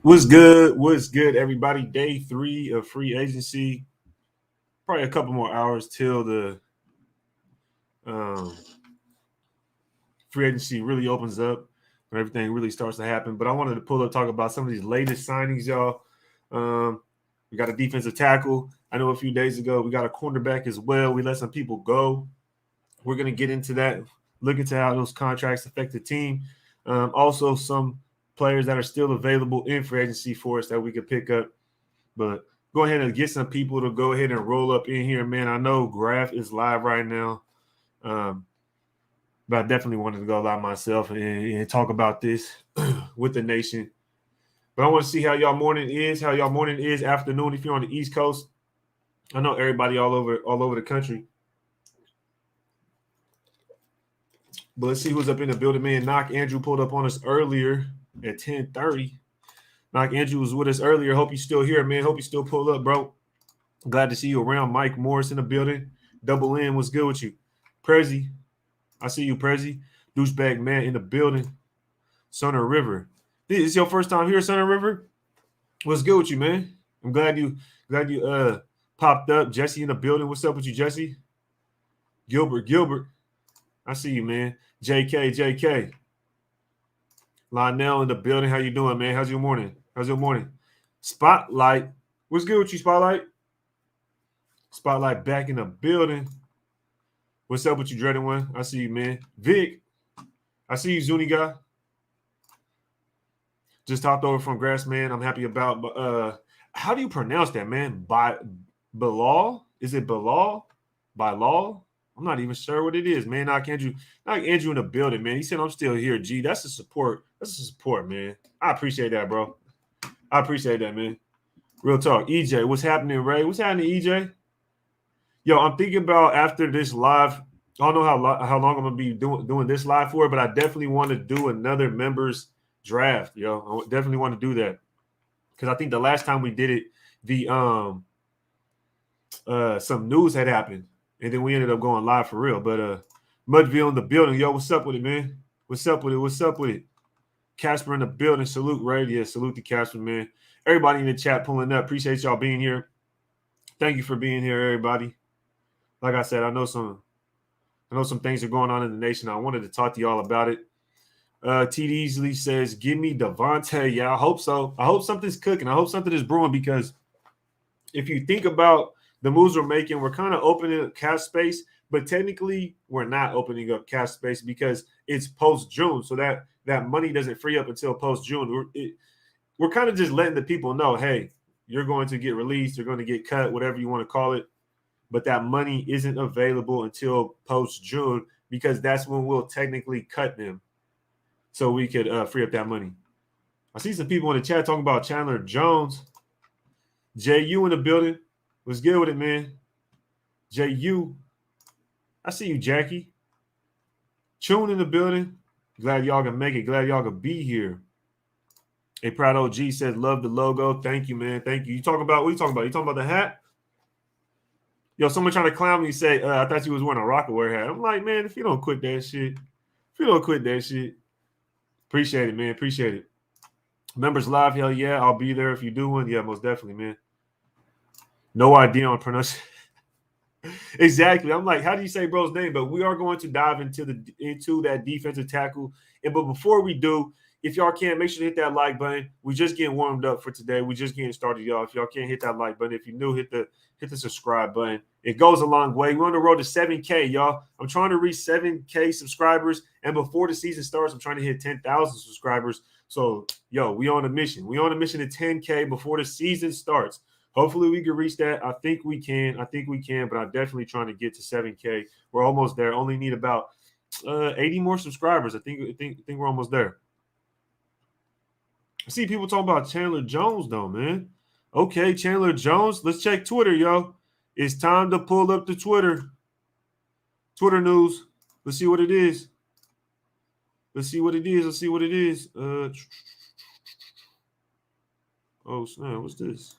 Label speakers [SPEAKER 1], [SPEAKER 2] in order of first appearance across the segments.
[SPEAKER 1] What's good? What's good, everybody? Day 3 of free agency. Probably a couple more hours till the um, free agency really opens up and everything really starts to happen. But I wanted to pull up talk about some of these latest signings, y'all. We got a defensive tackle. I know a few days ago we got a cornerback as well. We let some people go. We're going to get into that. Look into how those contracts affect the team. Also, some players that are still available in free agency for us that we could pick up. But go ahead and get some people to go ahead and roll up in here, man. I know Graph is live right now, but I definitely wanted to go live myself and talk about this with the nation. But I want to see how y'all morning is, afternoon if you're on the East Coast. I know everybody all over the country. But let's see who's up in the building, man. Knock Andrew pulled up on us earlier at 10:30. Knock Andrew was with us earlier. Hope you still here, man. Hope you still pull up, bro. Glad to see you around. Mike Morris in the building. Double in. What's good with you? Prezi. I see you, Prezi. Douchebag man in the building. Sunner River. This is your first time here, Sunner River? What's good with you, man? I'm glad you popped up. Jesse in the building. What's up with you, Jesse? Gilbert. I see you, man. JK. Lionel in the building. How you doing, man? How's your morning? Spotlight. What's good with you, Spotlight? Spotlight back in the building. What's up with you, Dreaded One? I see you, man. Vic. I see you, Zuni guy. Just hopped over from Grass, man. I'm happy about how do you pronounce that, man? Bilal? Is it Bilal? By law? I'm not even sure what it is, man. Knock Andrew in the building, man. He said I'm still here. G, that's a support. Man. I appreciate that, bro. I appreciate that, man. Real talk. EJ, what's happening, Ray? What's happening, EJ? Yo, I'm thinking about after this live. I don't know how long I'm gonna be doing this live for, but I definitely want to do another members draft. Yo, I definitely want to do that because I think the last time we did it, the some news had happened, and then we ended up going live for real. But Mudville in the building, yo, what's up with it, man? What's up with it? Casper in the building, salute, Ray. Yeah, salute to Casper, man. Everybody in the chat pulling up, appreciate y'all being here. Thank you for being here, everybody. Like I said, I know some things are going on in the nation. I wanted to talk to y'all about it. T. Easley says, give me Devontae. Yeah, I hope so. I hope something's cooking. I hope something is brewing because if you think about the moves we're making, we're kind of opening up cap space, but technically we're not opening up cap space because it's post-June. So that money doesn't free up until post-June. We're kind of just letting the people know, hey, you're going to get released. You're going to get cut, whatever you want to call it. But that money isn't available until post-June because that's when we'll technically cut them so we could free up that money. I see some people in the chat talking about Chandler Jones. JU in the building. What's good with it, man? JU. I see you, Jackie. Chune in the building. Glad y'all can make it. Glad y'all can be here. A Proud OG says, love the logo. Thank you, man. Thank you. What are you talking about? You talking about the hat? Yo, someone trying to clown me say, I thought you was wearing a Rockaware hat. I'm like, man, if you don't quit that shit. Appreciate it, man. Appreciate it. Members live, hell yeah. I'll be there if you do one. Yeah, most definitely, man. No idea on pronunciation. Exactly. I'm like, how do you say bro's name? But we are going to dive into that defensive tackle. But before we do, if y'all can, make sure to hit that like button. We just getting warmed up for today. We just getting started, y'all. If y'all can't hit that like button, if you're new, hit the subscribe button. It goes a long way. We're on the road to 7K, y'all. I'm trying to reach 7K subscribers, and before the season starts, I'm trying to hit 10,000 subscribers. So, yo, we on a mission. We on a mission to 10K before the season starts. Hopefully we can reach that. I think we can, but I'm definitely trying to get to 7K. We're almost there. Only need about 80 more subscribers. I think we're almost there. I see people talking about Chandler Jones, though, man. Okay, Chandler Jones. Let's check Twitter, yo. It's time to pull up the Twitter news. Let's see what it is. Oh, snap. What's this?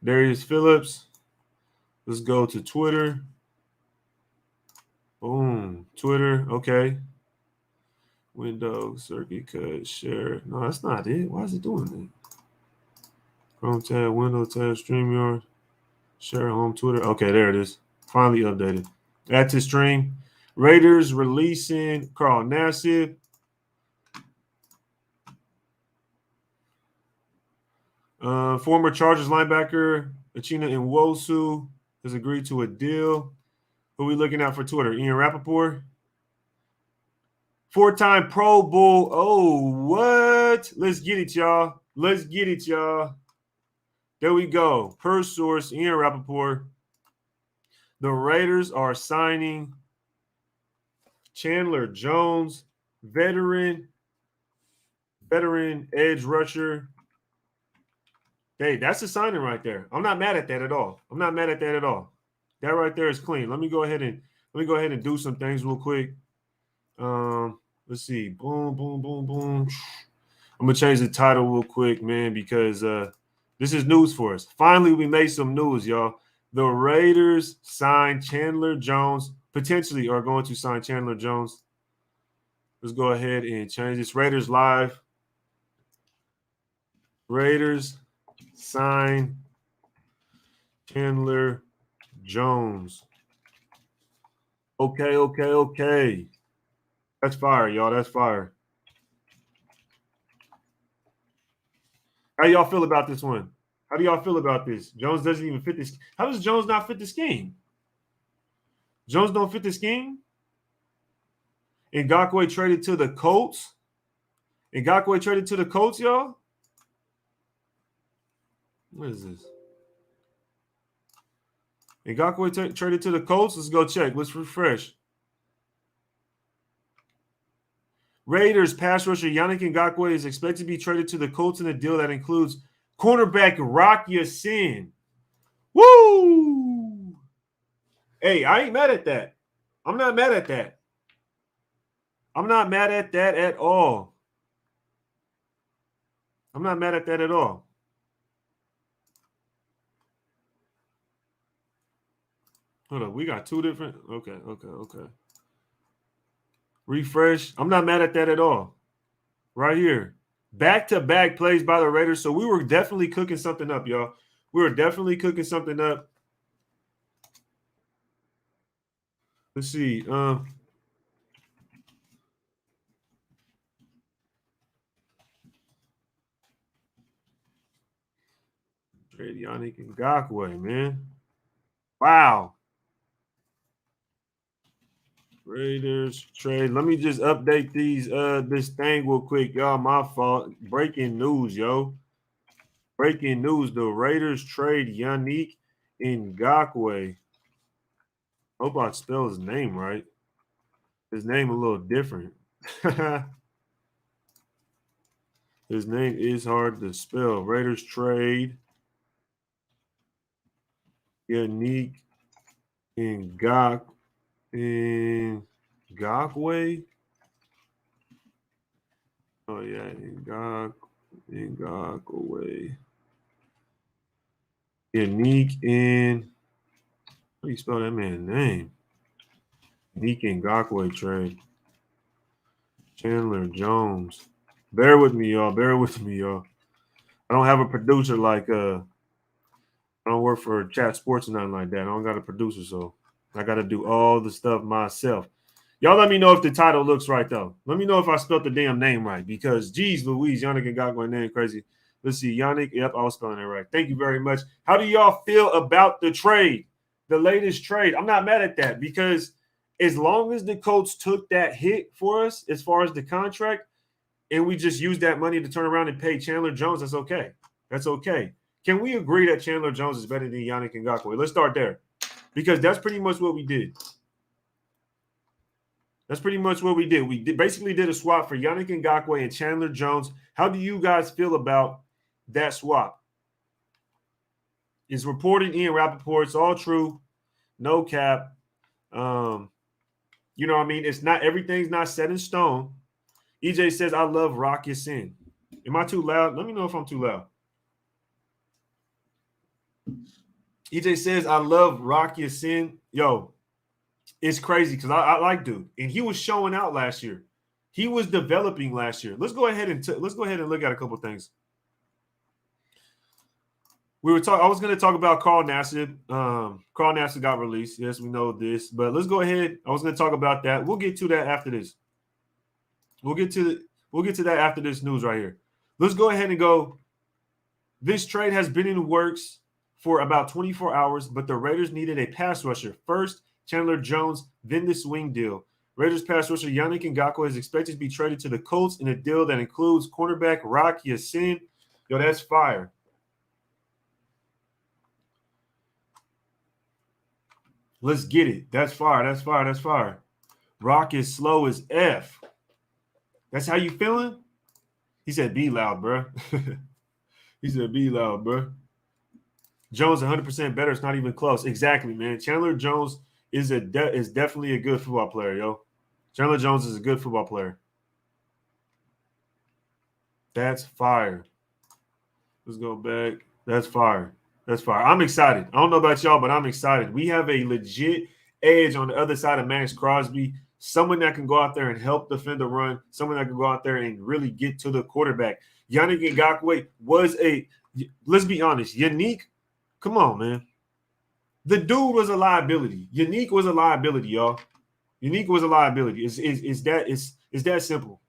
[SPEAKER 1] Darius Phillips. Let's go to Twitter. Boom. Twitter. Okay. Window, circuit cut, share. No, that's not it. Why is it doing that? Chrome tab, window tab, StreamYard, share, home, Twitter. Okay, there it is. Finally updated. Add to stream. Raiders releasing Carl Nassib. Former Chargers linebacker Achina Nwosu has agreed to a deal. Who are we looking at for Twitter? Ian Rappaport. 4-time Pro Bowl. Oh, what? Let's get it, y'all. Let's get it, y'all. There we go. Per source, Ian Rappaport. The Raiders are signing Chandler Jones, veteran edge rusher. Hey, that's a signing right there. I'm not mad at that at all. I'm not mad at that at all. That right there is clean. Let me go ahead and do some things real quick. Let's see. Boom, boom, boom, boom. I'm gonna change the title real quick, man, because this is news for us. Finally, we made some news, y'all. The Raiders signed Chandler Jones. Potentially are going to sign Chandler Jones. Let's go ahead and change this. Raiders live. Raiders sign Chandler Jones. Okay. That's fire, y'all. That's fire. How y'all feel about this one? How do y'all feel about this? Jones doesn't even fit this. How does Jones not fit the scheme? Jones don't fit the scheme? Ngakoue traded to the Colts? Ngakoue traded to the Colts, y'all? What is this? Ngakoue traded to the Colts? Let's go check. Let's refresh. Raiders pass rusher Yannick Ngakoue is expected to be traded to the Colts in a deal that includes cornerback Rock Ya-Sin. Woo! Hey, I ain't mad at that. I'm not mad at that. I'm not mad at that at all. I'm not mad at that at all. Hold up. We got two different. Okay. Refresh. I'm not mad at that at all. Right here. Back-to-back plays by the Raiders. So we were definitely cooking something up, y'all. We were definitely cooking something up. Let's see. Trade Yannick Ngakoue, man. Wow. Raiders trade. Let me just update these this thing real quick, y'all. My fault. Breaking news, yo. Breaking news. The Raiders trade Yannick Ngakoue. Hope I spell his name right. His name a little different. His name is hard to spell. Raiders trade Yannick Ngakoue. Oh yeah, Ngakoue. Yannick in. How do you spell that man's name? Yannick Ngakoue trade. Chandler Jones. Bear with me, y'all. I don't have a producer like I don't work for Chat Sports or nothing like that. I don't got a producer, so I got to do all the stuff myself. Y'all let me know if the title looks right, though. Let me know if I spelled the damn name right, because, geez Louise, Yannick Ngakoue name crazy. Let's see, Yannick. Yep, I was spelling it right. Thank you very much. How do y'all feel about the trade, the latest trade? I'm not mad at that, because as long as the Colts took that hit for us as far as the contract, and we just used that money to turn around and pay Chandler Jones, that's okay. That's okay. Can we agree that Chandler Jones is better than Yannick Ngakoue? Let's start there, because that's pretty much what we did. We basically did a swap for Yannick Ngakoue and Chandler Jones. How do you guys feel about that swap? It's reported Ian Rappaport. It's all true. No cap. You know what I mean? It's not, everything's not set in stone. EJ says, I love Rock Ya-Sin. Am I too loud? Let me know if I'm too loud. EJ says, I love Rock Ya-Sin. Yo, it's crazy because I like dude. And he was showing out last year. He was developing last year. Let's go ahead and look at a couple things. I was going to talk about Carl Nassib. Carl Nassib got released. Yes, we know this, but let's go ahead. I was going to talk about that. We'll get to that after this. We'll get to that after this news right here. Let's go ahead and go. This trade has been in the works for about 24 hours, but the Raiders needed a pass rusher. First, Chandler Jones, then the swing deal. Raiders pass rusher Yannick Ngakoue is expected to be traded to the Colts in a deal that includes cornerback Rock Ya-Sin. Yo, that's fire. Let's get it. That's fire. That's fire. That's fire. Rock is slow as F. That's how you feeling? He said, be loud, bro. He said, be loud, bro. Jones 100% better. It's not even close. Exactly, man. Chandler Jones is definitely a good football player, yo. Chandler Jones is a good football player. That's fire. Let's go back. That's fire. That's fire. I'm excited. I don't know about y'all, but I'm excited. We have a legit edge on the other side of Max Crosby, someone that can go out there and help defend the run, someone that can go out there and really get to the quarterback. Yannick Ngakoue was let's be honest, Yannick, come on, man. The dude was a liability. Yannick was a liability, y'all. Yannick was a liability. It's that simple.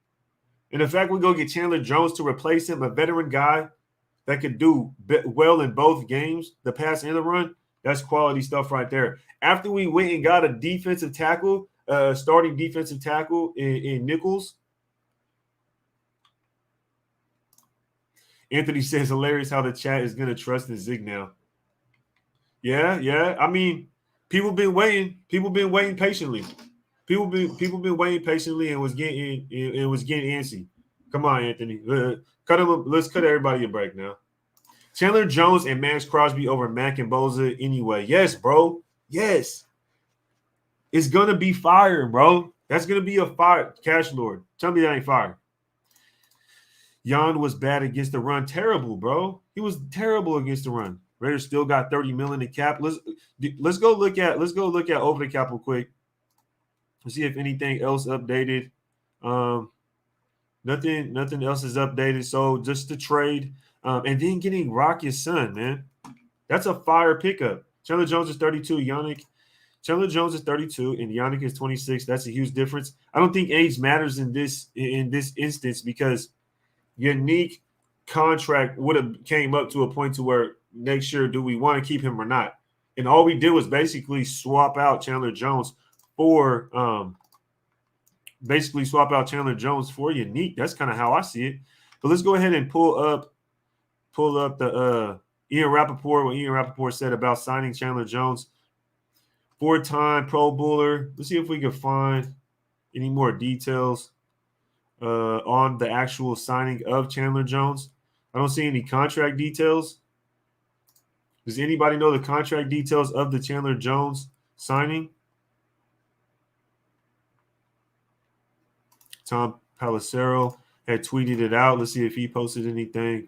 [SPEAKER 1] And the fact we go get Chandler Jones to replace him, a veteran guy that could do well in both games, the pass and the run, that's quality stuff right there. After we went and got a defensive tackle, starting defensive tackle in Nichols. Anthony says, hilarious how the chat is going to trust in Zig now. Yeah. I mean, people been waiting. People been waiting patiently. People been waiting patiently and was getting antsy. Come on, Anthony. Let's cut everybody a break now. Chandler Jones and Max Crosby over Mack and Boza anyway. Yes, bro. Yes. It's going to be fire, bro. That's going to be a fire. Cash Lord. Tell me that ain't fire. Jan was bad against the run. Terrible, bro. He was terrible against the run. Raiders still got $30 million in cap. Let's go look at over the cap real quick. Let's see if anything else updated. Nothing else is updated. So just the trade. And then getting Rocky's son, man. That's a fire pickup. Chandler Jones is 32. Chandler Jones is 32 and Yannick is 26. That's a huge difference. I don't think age matters in this instance because Yannick contract would have came up to a point to where next year, do we want to keep him or not? And all we did was basically swap out Chandler Jones for Yannick. That's kind of how I see it. But let's go ahead and pull up the Ian Rappaport, what Ian Rappaport said about signing Chandler Jones. 4-time Pro Bowler. Let's see if we can find any more details on the actual signing of Chandler Jones. I don't see any contract details. Does anybody know the contract details of the Chandler Jones signing? Tom Pelissero had tweeted it out. Let's see if he posted anything.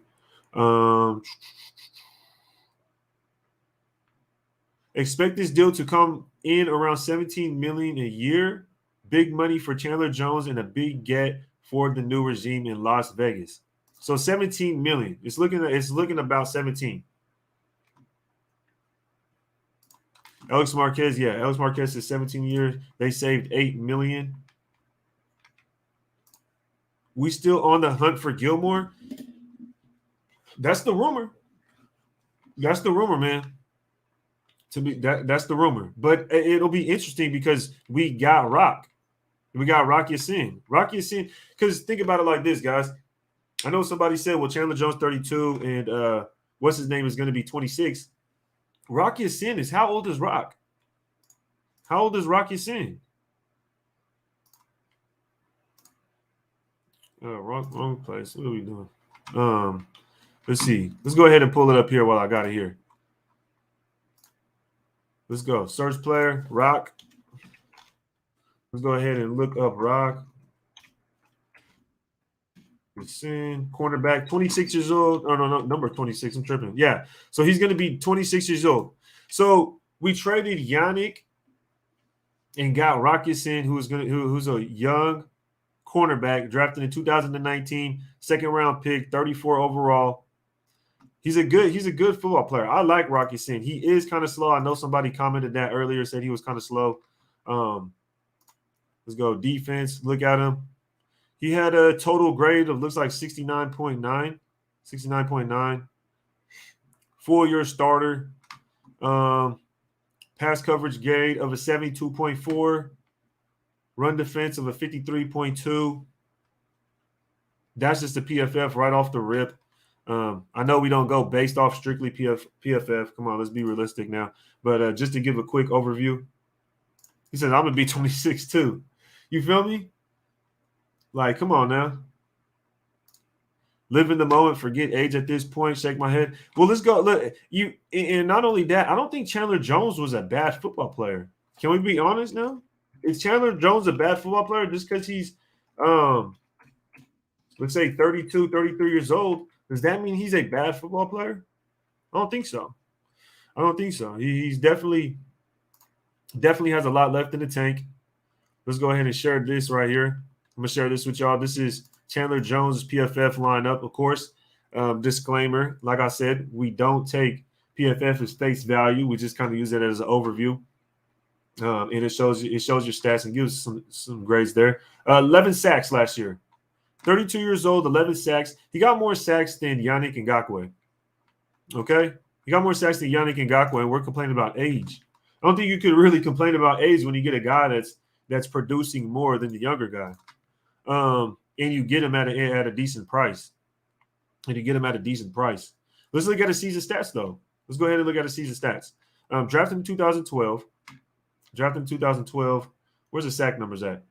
[SPEAKER 1] Expect this deal to come in around $17 million a year. Big money for Chandler Jones and a big get for the new regime in Las Vegas. So $17 million. It's looking about 17. Alex Marquez is 17 years. They saved $8 million. We still on the hunt for Gilmore? That's the rumor. That's the rumor, man. To me, that's the rumor. But it'll be interesting because we got Rock. We got Rock Ya-Sin. Rock Ya-Sin, because think about it like this, guys. I know somebody said, well, Chandler Jones 32 and what's his name is going to be 26. Rock Ya-Sin is, how old is Rock? How old is Rock Ya-Sin? Wrong place. What are we doing? Let's see. Let's go ahead and pull it up here while I got it here. Let's go. Search player, Rock. Let's go ahead and look up Rock. Ya-Sin, cornerback, 26 years old. Oh, no, number 26. I'm tripping. Yeah. So he's going to be 26 years old. So we traded Yannick and got Rock Ya-Sin, who's a young cornerback, drafted in 2019, second-round pick, 34 overall. He's a good football player. I like Rocky Sin. He is kind of slow. I know somebody commented that earlier, said he was kind of slow. Let's go defense. Look at him. He had a total grade of looks like 69.9. 69.9. Full-year starter. Pass coverage grade of a 72.4. Run defense of a 53.2. That's just the PFF right off the rip. I know we don't go based off strictly PFF. Come on, let's be realistic now. But just to give a quick overview, he said, I'm going to be 26 too. You feel me? Like, come on now. Live in the moment, forget age at this point, shake my head. Well, let's go. Look, and not only that, I don't think Chandler Jones was a bad football player. Can we be honest now? Is Chandler Jones a bad football player just because he's, let's say 32, 33 years old? Does that mean he's a bad football player? I don't think so. I don't think so. He's definitely has a lot left in the tank. Let's go ahead and share this right here. I'm going to share this with y'all. This is Chandler Jones' PFF lineup, of course. Disclaimer, like I said, we don't take PFF as face value. We just kind of use it as an overview. And it shows your stats and gives some grades there. 11 sacks last year. 32 years old, 11 sacks. He got more sacks than Yannick Ngakoue. Okay? He got more sacks than Yannick Ngakoue, and we're complaining about age. I don't think you could really complain about age when you get a guy that's producing more than the younger guy. And you get him at a decent price. Let's look at his season stats, though. Let's go ahead and look at his season stats. Drafted in 2012. Where's the sack numbers at?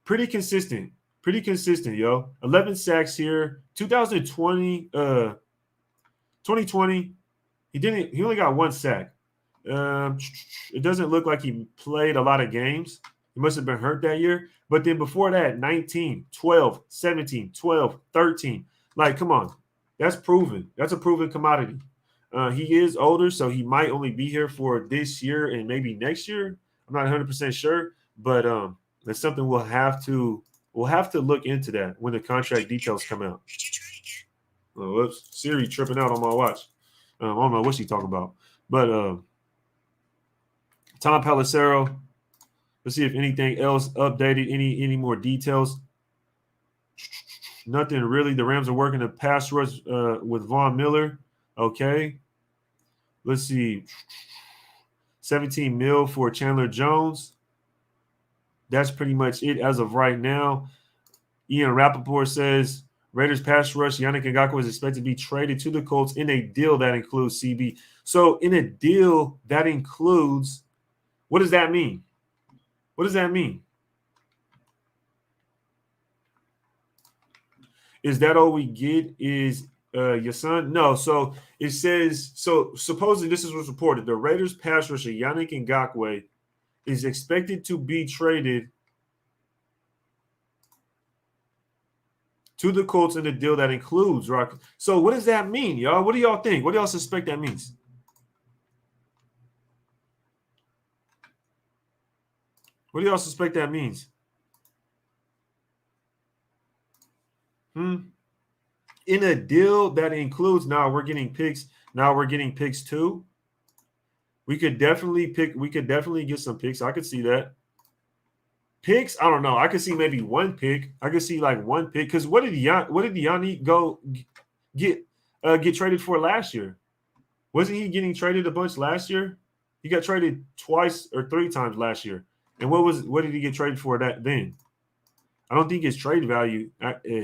[SPEAKER 1] Pretty consistent, yo. 11 sacks here. 2020, he only got one sack. It doesn't look like he played a lot of games. He must have been hurt that year. But then before that, 19, 12, 17, 12, 13. Like, come on. That's proven. That's a proven commodity. He is older, so he might only be here for this year and maybe next year. I'm not 100% sure, but that's something we'll have to look into that when the contract details come out. Oh, whoops. Siri tripping out on my watch. I don't know what she's talking about. But Tom Pelissero, let's see if anything else updated, any more details. Nothing really. The Rams are working a pass rush with Von Miller. Okay. Let's see. 17 mil for Chandler Jones. That's pretty much it as of right now. Ian Rappaport says Raiders pass rush Yannick Ngakoue is expected to be traded to the Colts in a deal that includes CB. So in a deal that includes, what does that mean? What does that mean? Is that all we get is your son? No. So it says, so supposedly this is what's reported. The Raiders pass rusher Yannick Ngakoue is expected to be traded to the Colts in a deal that includes Rock. So what does that mean, y'all? What do y'all think? What do y'all suspect that means? What do y'all suspect that means? In a deal that includes, now we're getting picks too. We could definitely get some picks. I could see that. Picks, I don't know. I could see maybe one pick. I could see like one pick. Because what did Yannick go get traded for last year? Wasn't he getting traded a bunch last year? He got traded twice or three times last year. And what did he get traded for that then? I don't think his trade value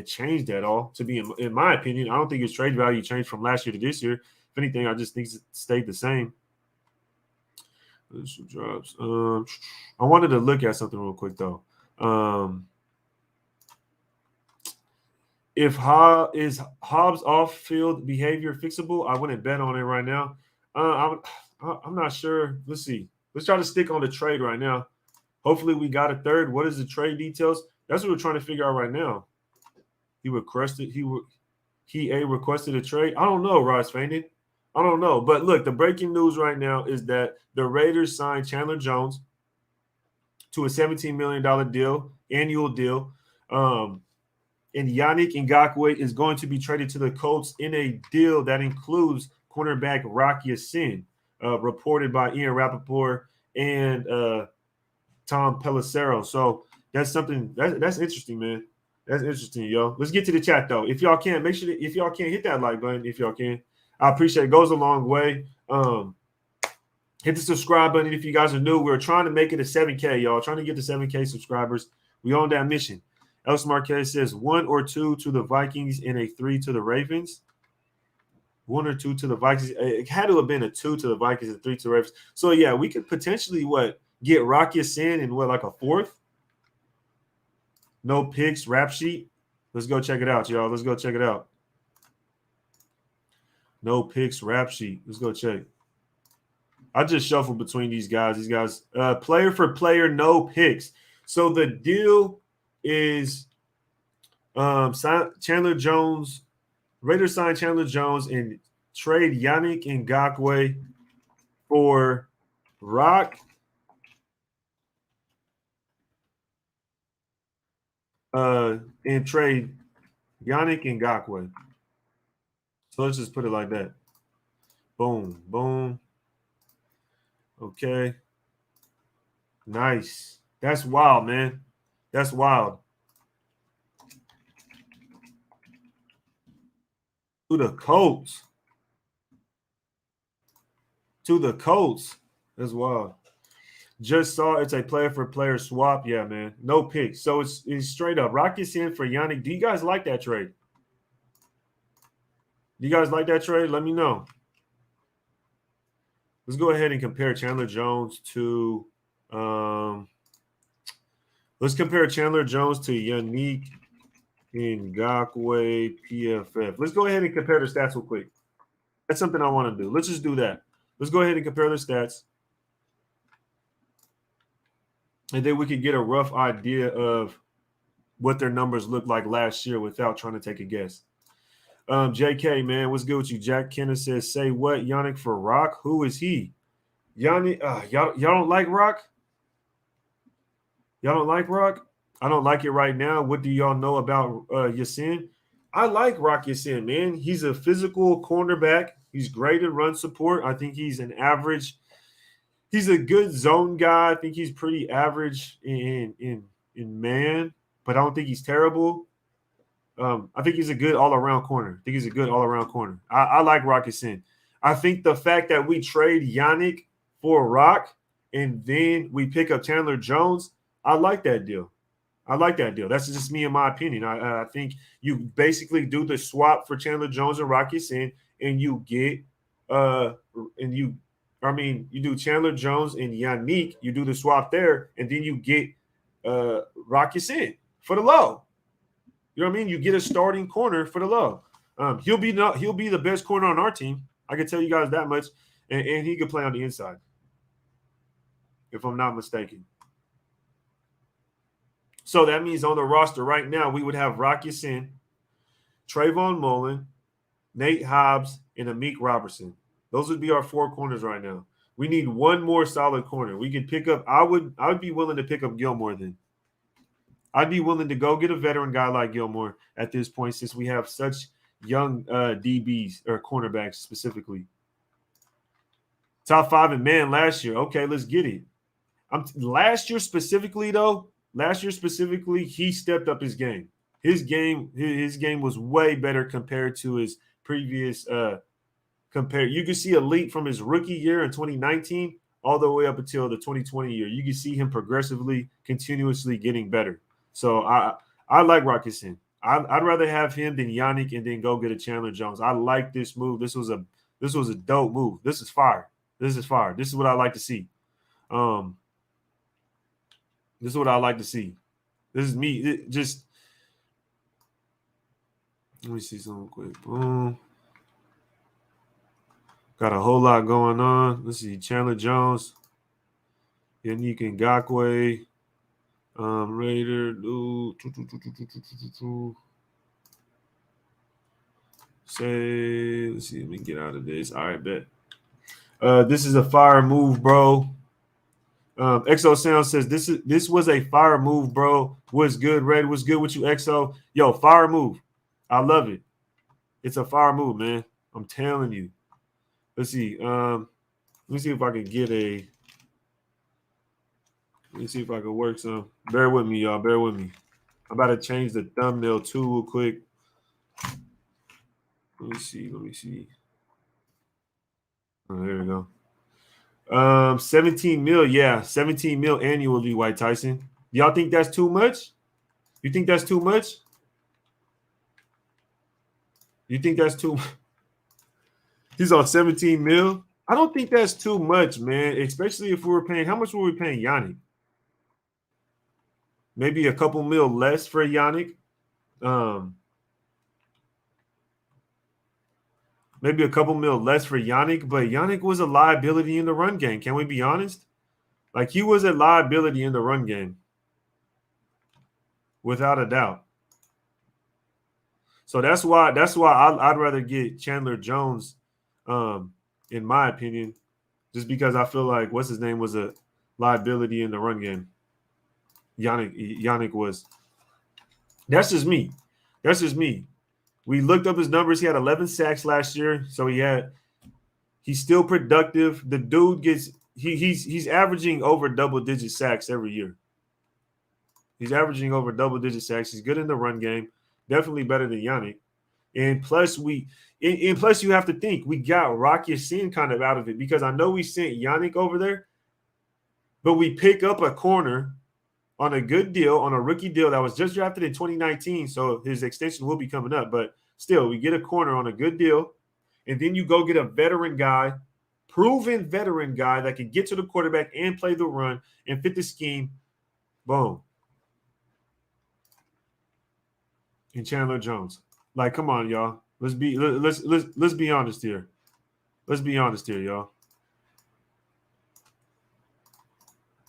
[SPEAKER 1] changed at all. To be in my opinion, I don't think his trade value changed from last year to this year. If anything, I just think it stayed the same. Drops. I wanted to look at something real quick though. Is Hobbs off-field behavior fixable? I wouldn't bet on it right now. I'm not sure. Let's see. Let's try to stick on the trade right now. Hopefully we got a third. What is the trade details? That's what we're trying to figure out right now. He requested a trade. I don't know, Ross Fainted. I don't know. But look, the breaking news right now is that the Raiders signed Chandler Jones to a $17 million deal annual deal. And Yannick Ngakoue is going to be traded to the Colts in a deal that includes cornerback Rocky Sin, reported by Ian Rappaport and Tom Pelissero. So that's something that's interesting, man. That's interesting, yo. Let's get to the chat though. If y'all can, make sure that if y'all can hit that like button, if y'all can, I appreciate it. It goes a long way. Hit the subscribe button if you guys are new. We're trying to make it a 7K, y'all. Trying to get to 7K subscribers. We on that mission. Els Marquez says 1 or 2 to the Vikings and a 3 to the Ravens. 1 or 2 to the Vikings. It had to have been a 2 to the Vikings and 3 to the Ravens. So yeah, we could potentially get Rocky Sin and like a 4th. No picks, rap sheet. Let's go check it out, y'all. Let's go check it out. No picks, rap sheet. Let's go check. I just shuffled between these guys. These guys, player for player, no picks. So the deal is Chandler Jones. Raiders signed Chandler Jones and trade Yannick Ngakoue for Rock. And trade Yannick Ngakoue. So let's just put it like that. Boom, boom. Okay. Nice. That's wild, man. That's wild. To the Colts. To the Colts. That's wild. Just saw it's a player for player swap. Yeah, man. No picks. So it's straight up. Rockets in for Yannick. Do you guys like that trade? Do you guys like that trade? Let me know. Let's go ahead and compare Chandler Jones to let's compare Chandler Jones to Yannick Ngakoue PFF. Let's go ahead and compare the stats real quick. That's something I want to do. Let's just do that. Let's go ahead and compare the stats. And then we can get a rough idea of what their numbers looked like last year without trying to take a guess. JK, man, what's good with you? Jack Kenner says, say what? Yannick for Rock? Who is he? Yannick, y'all don't like Rock? Y'all don't like Rock? I don't like it right now. What do y'all know about Yasin? I like Rock Yasin, man. He's a physical cornerback. He's great in run support. I think he's an average. He's a good zone guy. I think he's pretty average in man, but I don't think he's terrible. I think he's a good all-around corner. I like Rock Yasin. I think the fact that we trade Yannick for Rock and then we pick up Chandler Jones, I like that deal. That's just me in my opinion. I think you basically do the swap for Chandler Jones and Rock Yasin, and you get you do Chandler Jones and Yannick, you do the swap there, and then you get Rock Yasin for the low. You know what I mean? You get a starting corner for the low. He'll be the best corner on our team. I can tell you guys that much, and he could play on the inside, if I'm not mistaken. So that means on the roster right now, we would have Rock Yasin, Trayvon Mullen, Nate Hobbs, and Amik Robertson. Those would be our 4 corners right now. We need one more solid corner. We could pick up. I would be willing to pick up Gilmore then. I'd be willing to go get a veteran guy like Gilmore at this point, since we have such young DBs or cornerbacks specifically. Top 5 in man last year. Okay, let's get it. Last year specifically, he stepped up his game. His game was way better compared to his previous You can see a leap from his rookie year in 2019 all the way up until the 2020 year. You can see him progressively, continuously getting better. So I like Rock Yasin. I'd rather have him than Yannick and then go get a Chandler Jones. I like this move. This was a dope move. This is fire. This is what I like to see. This is what I like to see. This is me. Let me see something quick. Boom. Got a whole lot going on. Let's see. Chandler Jones. Yannick Ngakoue. Raider. Let's see. Let me get out of this. All right, bet. This is a fire move, bro. XO Sound says this was a fire move, bro. What's good, Red? What's good with you, XO? Yo, fire move. I love it. It's a fire move, man. I'm telling you. Let's see. Let me see if I can get a. Let me see if I can work some. Bear with me, y'all. Bear with me. I'm about to change the thumbnail too real quick. Let me see. Let me see. Oh, there we go. 17 mil, yeah, 17 mil annually, White Tyson. Y'all think that's too much? You think that's too much? You think that's too much? He's on 17 mil. I don't think that's too much, man. Especially if we were paying. How much were we paying Yannick? Maybe a couple mil less for Yannick. Maybe a couple mil less for Yannick, but Yannick was a liability in the run game. Can we be honest? Like, he was a liability in the run game, without a doubt. So that's why I'd rather get Chandler Jones, in my opinion, just because I feel like what's his name was a liability in the run game. Yannick was. That's just me. That's just me. We looked up his numbers. He had 11 sacks last year, so he's still productive. The dude gets he's averaging over double-digit sacks every year. He's averaging over double-digit sacks. He's good in the run game. Definitely better than Yannick. And plus plus you have to think we got Rock Ya-Sin kind of out of it, because I know we sent Yannick over there, but we pick up a corner on a good deal, on a rookie deal that was just drafted in 2019, so his extension will be coming up. But still, we get a corner on a good deal, and then you go get a veteran guy, proven veteran guy that can get to the quarterback and play the run and fit the scheme. Boom. And Chandler Jones. Like, come on, y'all. Let's be honest here. Let's be honest here, y'all.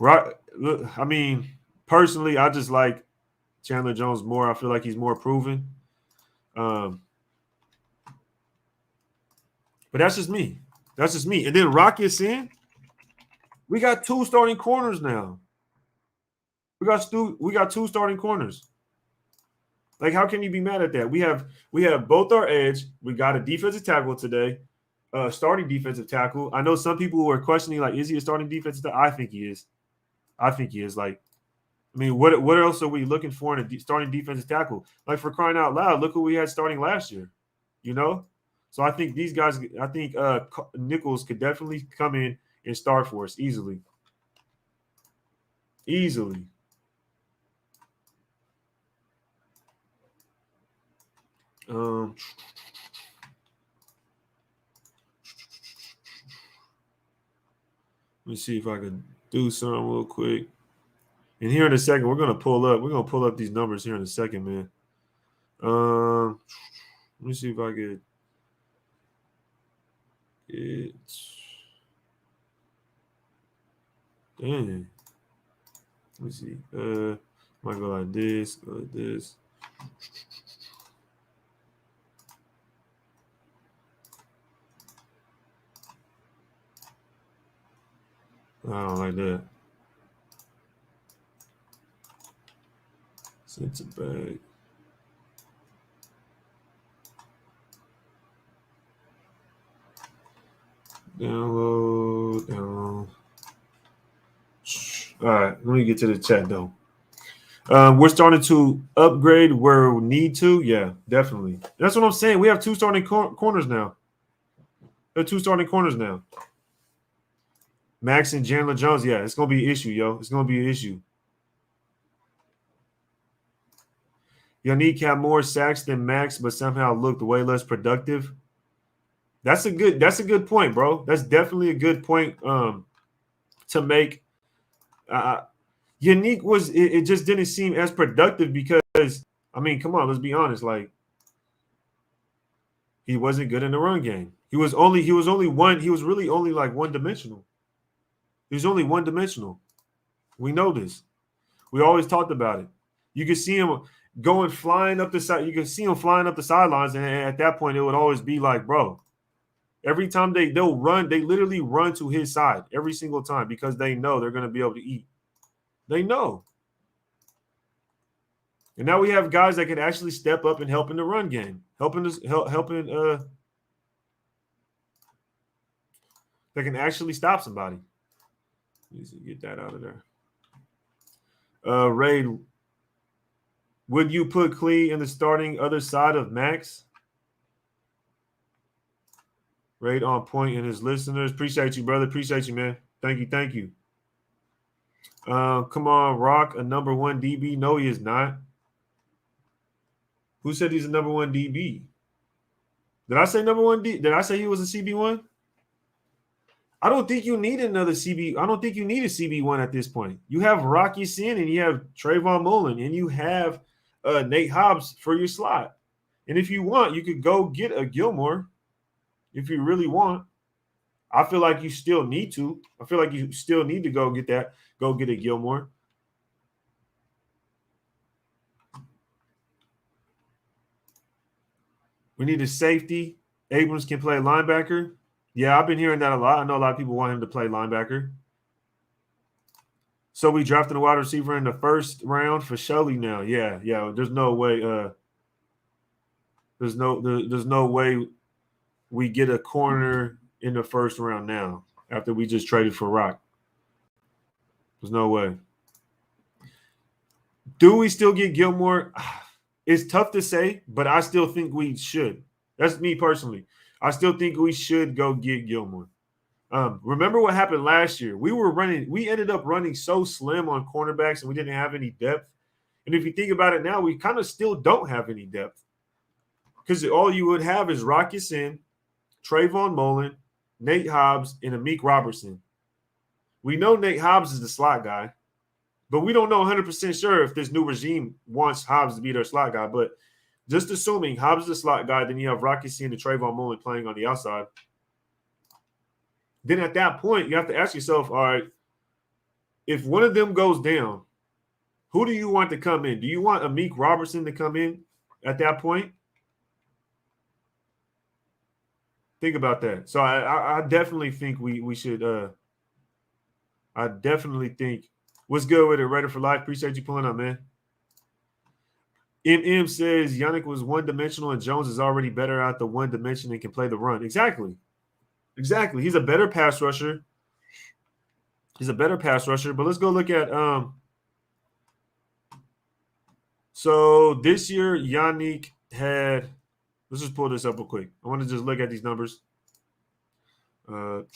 [SPEAKER 1] Right? I mean, personally, I just like Chandler Jones more. I feel like he's more proven. But that's just me. That's just me. And then Rock Ya-Sin, we got two starting corners now. We got two starting corners. Like, how can you be mad at that? We have both our edge. We got a defensive tackle today, starting defensive tackle. I know some people were questioning, like, is he a starting defensive tackle? I think he is. I think he is. Like, I mean, what else are we looking for in a starting defensive tackle? Like, for crying out loud, look who we had starting last year, you know? So I think these guys, I think Nichols could definitely come in and start for us easily. Easily. Let me see if I can do something real quick. And here in a second, we're gonna pull up these numbers here in a second, man. Let me see if I could get. Dang. Let me see. Might go like this. Go like this. I don't like that. Sent it back. Download. All right, let me get to the chat though. We're starting to upgrade where we need to. Yeah, definitely. That's what I'm saying. We have two starting corners now. There are two starting corners now. Max and Chandler Jones. Yeah, it's gonna be an issue, yo. It's gonna be an issue. Yannick had more sacks than Max, but somehow looked way less productive. That's a good point, bro. That's definitely a good point to make. Yannick it just didn't seem as productive because, I mean, come on, let's be honest. Like, he wasn't good in the run game. He was really only like one-dimensional. He was only one-dimensional. We know this. We always talked about it. You could see him flying up the side. You could see him flying up the sidelines, and at that point, it would always be like, bro, Every time they'll run, they literally run to his side every single time because they know they're going to be able to eat. They know. And now we have guys that can actually step up and help in the run game, that can actually stop somebody. Let me get that out of there. Raid, would you put Clee in the starting other side of Max? Raid on point and his listeners. Appreciate you, brother. Appreciate you, man. Thank you. Thank you. Come on, Rock, a number one DB. No, he is not. Who said he's a number one DB? Did I say number one D? Did I say he was a CB1? I don't think you need another CB. I don't think you need a CB1 at this point. You have Rocky Sin and you have Trayvon Mullen and you have Nate Hobbs for your slot. And if you want, you could go get a Gilmore if you really want. I feel like you still need to. I feel like you still need to go get that. Go get a Gilmore. We need a safety. Abrams can play linebacker. Yeah, I've been hearing that a lot. I know a lot of people want him to play linebacker. So we drafted a wide receiver in the first round for Shelley now. Yeah. There's no way. There's no way we get a corner in the first round now after we just traded for Rock. There's no way. Do we still get Gilmore? It's tough to say, but I still think we should. That's me personally. I still think we should go get Gilmore. Remember what happened last year? We ended up running so slim on cornerbacks and we didn't have any depth. And if you think about it now, we kind of still don't have any depth. Because all you would have is Rocky Sin, Trayvon Mullen, Nate Hobbs, and Amik Robertson. We know Nate Hobbs is the slot guy, but we don't know 100% sure if this new regime wants Hobbs to be their slot guy. But just assuming Hobbs is the slot guy, then you have Rocky Sin and Trayvon Mullen playing on the outside. Then at that point, you have to ask yourself, all right, if one of them goes down, who do you want to come in? Do you want Amik Robertson to come in at that point? Think about that. So I definitely think we should I definitely think what's good with it, Ready for Life. Appreciate you pulling up, man. MM says Yannick was one-dimensional and Jones is already better at the one dimension and can play the run. Exactly. He's a better pass rusher. But let's go look at so this year Yannick had, let's just pull this up real quick. I want to just look at these numbers. Let's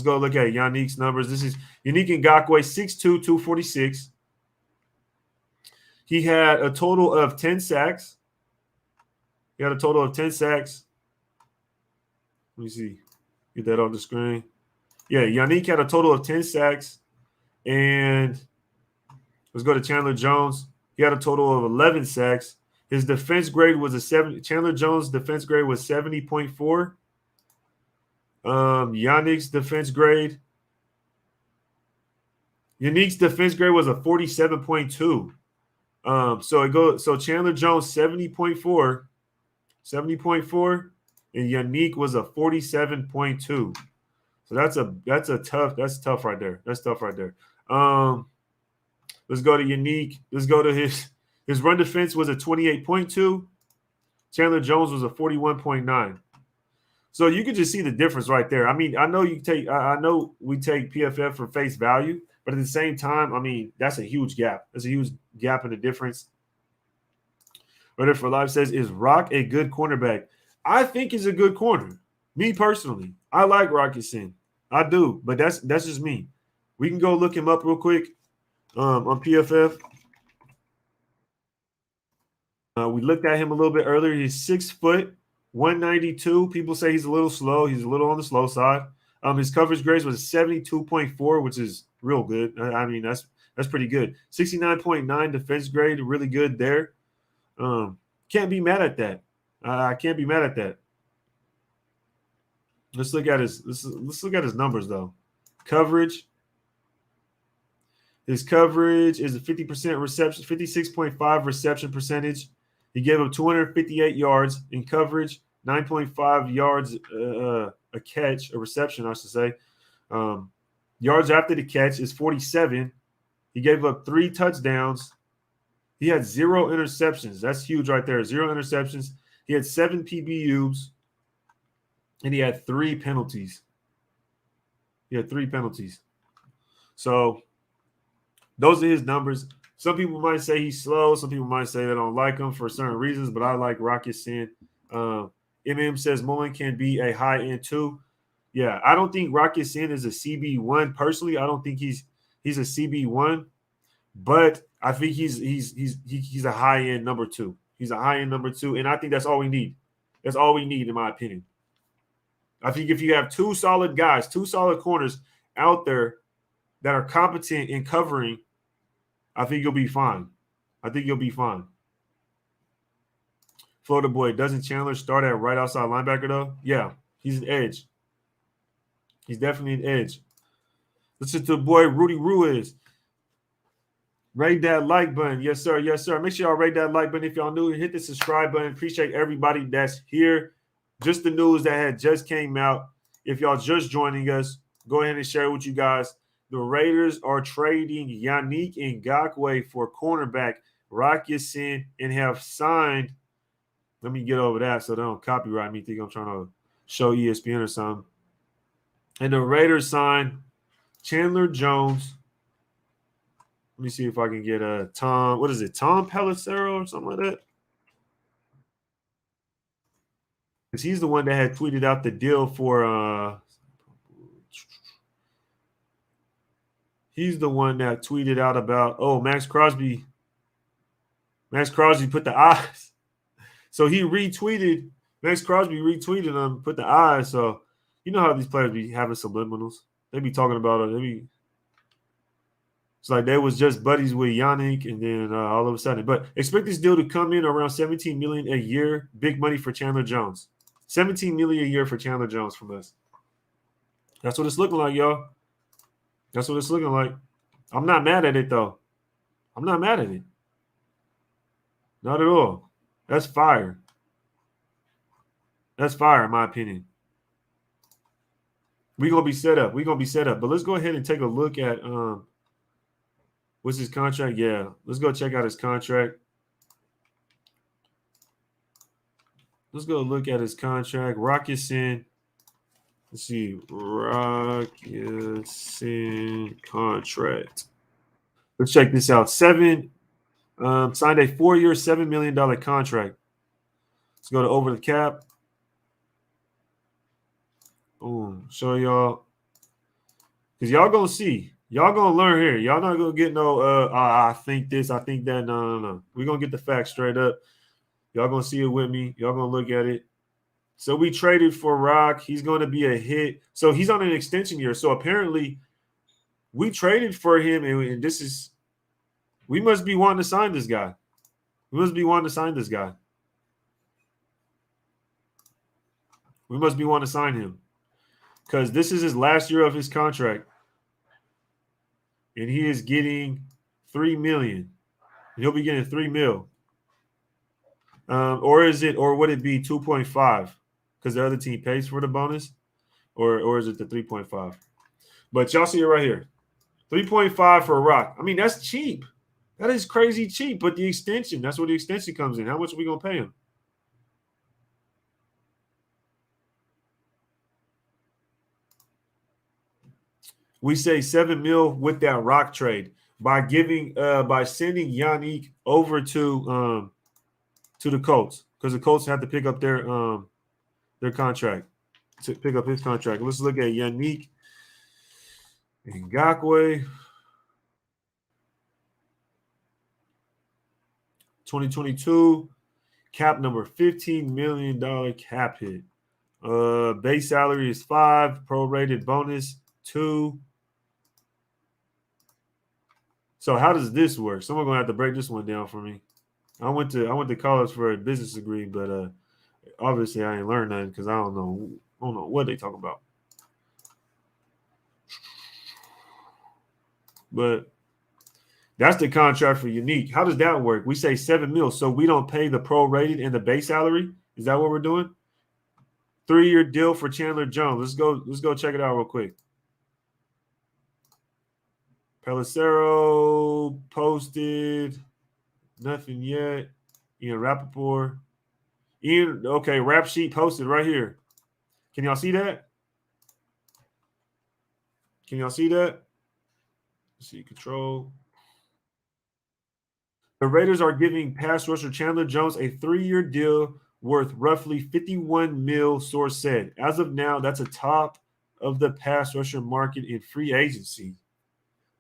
[SPEAKER 1] go look at Yannick's numbers. This is Yannick Ngakoue, 6'2", 246. He had a total of 10 sacks. Let me see. Get that on the screen. Yeah, Yannick had a total of 10 sacks. And let's go to Chandler Jones. He had a total of 11 sacks. His defense grade was a 70. Chandler Jones' defense grade was 70.4. Yannick's defense grade was a 47.2. So Chandler Jones 70.4, and Yannick was a 47.2. So that's tough right there. Let's go to Yannick. Let's go to his run defense was a 28.2. Chandler Jones was a 41.9. So you can just see the difference right there. I mean, I know we take PFF for face value, but at the same time, I mean, that's a huge gap. There's a huge gap in the difference. Ready for Life says, is Rock a good cornerback? I think he's a good corner. Me personally, I like Rocky Sin. I do, but that's just me. We can go look him up real quick on PFF. We looked at him a little bit earlier. He's 6 foot, 192. People say he's a little slow. He's a little on the slow side. His coverage grades was 72.4, which is real good. I mean, that's pretty good. 69.9 defense grade, really good there. Can't be mad at that. I can't be mad at that. Let's look at his numbers though. Coverage. His coverage is a 50% reception, 56.5 reception percentage. He gave up 258 yards in coverage, 9.5 yards a catch, a reception, I should say. Yards after the catch is 47. He gave up 3 touchdowns. He had 0 interceptions. That's huge right there. 0 interceptions. He had 7 PBUs, and he had 3 penalties. So those are his numbers. Some people might say he's slow. Some people might say they don't like him for certain reasons, but I like Rock Ya-Sin. MM says Mullen can be a high end too. Yeah, I don't think Rock Ya-Sin is a CB1. Personally, I don't think he's a CB1, but I think he's a high end number 2. He's a high end number 2, and I think that's all we need. That's all we need, in my opinion. I think if you have 2 solid guys, 2 solid corners out there that are competent in covering, I think you'll be fine. Florida boy, doesn't Chandler start at right outside linebacker though? Yeah, he's an edge. He's definitely an edge. Listen to the boy Rudy Ruiz. Rate that like button. Yes, sir. Yes, sir. Make sure y'all rate that like button if y'all new. Hit the subscribe button. Appreciate everybody that's here. Just the news that had just came out. If y'all just joining us, go ahead and share it with you guys. The Raiders are trading Yannick Ngakoue for cornerback Rock Ya-Sin and have signed. Let me get over that so they don't copyright me. Think I'm trying to show ESPN or something. And the Raiders signed Chandler Jones. Let me see if I can get Tom. What is it? Tom Pelissero or something like that? Because he's the one that had tweeted out the deal for he's the one that tweeted out about, Max Crosby. Max Crosby put the eyes. So he retweeted, Max Crosby retweeted him, put the eyes. So you know how these players be having subliminals. They be talking about it. It's like they was just buddies with Yannick, and then all of a sudden. But expect this deal to come in around $17 million a year. Big money for Chandler Jones. $17 million a year for Chandler Jones from us. That's what it's looking like, y'all. That's what it's looking like. I'm not mad at it, though. I'm not mad at it. Not at all. That's fire. That's fire, in my opinion. We're going to be set up. But let's go ahead and take a look at what's his contract? Yeah, let's go check out his contract. Let's go look at his contract. Rock Ya-Sin. Let's see. Rock Ya-Sin contract. Let's check this out. Signed a 4-year, $7 million contract. Let's go to over the cap. Boom. Show y'all. Because y'all going to see. Y'all going to learn here. Y'all not going to get no, I think this, I think that. No. We're going to get the facts straight up. Y'all going to see it with me. Y'all going to look at it. So we traded for Rock. He's going to be a hit. So he's on an extension year. So apparently we traded for him, and this is – we must be wanting to sign this guy. We must be wanting to sign him because this is his last year of his contract, and he is getting $3 million. He'll be getting $3 million. Or would it be 2.5 because the other team pays for the bonus, or is it the 3.5? But y'all see it right here, 3.5 for a Rock. I mean, that's cheap. That is crazy cheap. But the extension, that's where the extension comes in. How much are we gonna pay him? We say $7 million with that Rock trade by sending Yannick over to the Colts, because the Colts have to pick up their contract, to pick up his contract. Let's look at Yannick Ngakoue. 2022 cap number $15 million cap hit. Base salary is 5, prorated bonus 2. So how does this work? Someone gonna have to break this one down for me. I went to college for a business degree, but obviously I ain't learned nothing because I don't know what they talk about. But that's the contract for Yannick. How does that work? We say $7 million, so we don't pay the prorated and the base salary. Is that what we're doing? 3-year deal for Chandler Jones. Let's go check it out real quick. Pelissero posted. Nothing yet. Ian Rappaport. Okay, Rap Sheet posted right here. Can y'all see that? Can y'all see that? Let's see, control. The Raiders are giving pass rusher Chandler Jones a 3-year deal worth roughly $51 million, source said. As of now, that's a top of the pass rusher market in free agency.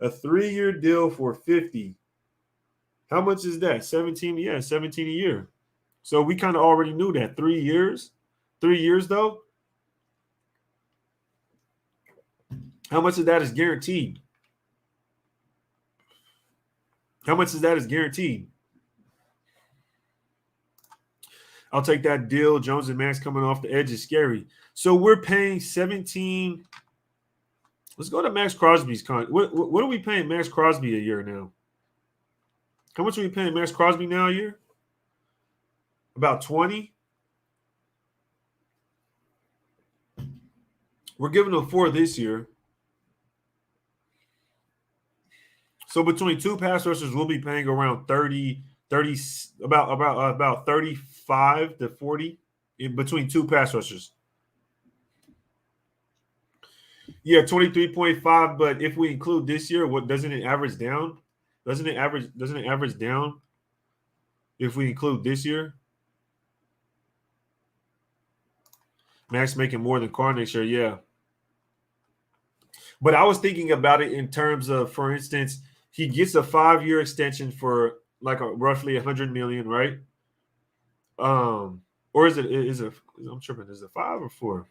[SPEAKER 1] A 3-year deal for 50. How much is that? 17? Yeah, 17 a year. So we kind of already knew that. 3 years? 3 years, though? How much of that is guaranteed? How much of that is guaranteed? I'll take that deal. Jones and Max coming off the edge is scary. So we're paying 17. Let's go to Max Crosby's contract. What are we paying Max Crosby a year now? How much are we paying Max Crosby now a year? About 20. We're giving him 4 this year. So between two pass rushers, we'll be paying around 30, about 35 to 40 in between two pass rushers. Yeah, 23.5. But if we include this year, what doesn't it average down? Doesn't it average down if we include this year? Max making more than Carr next year, yeah. But I was thinking about it in terms of, for instance, he gets a 5-year extension for like roughly $100 million, right? Or is it? I'm tripping. Is it 5 or 4?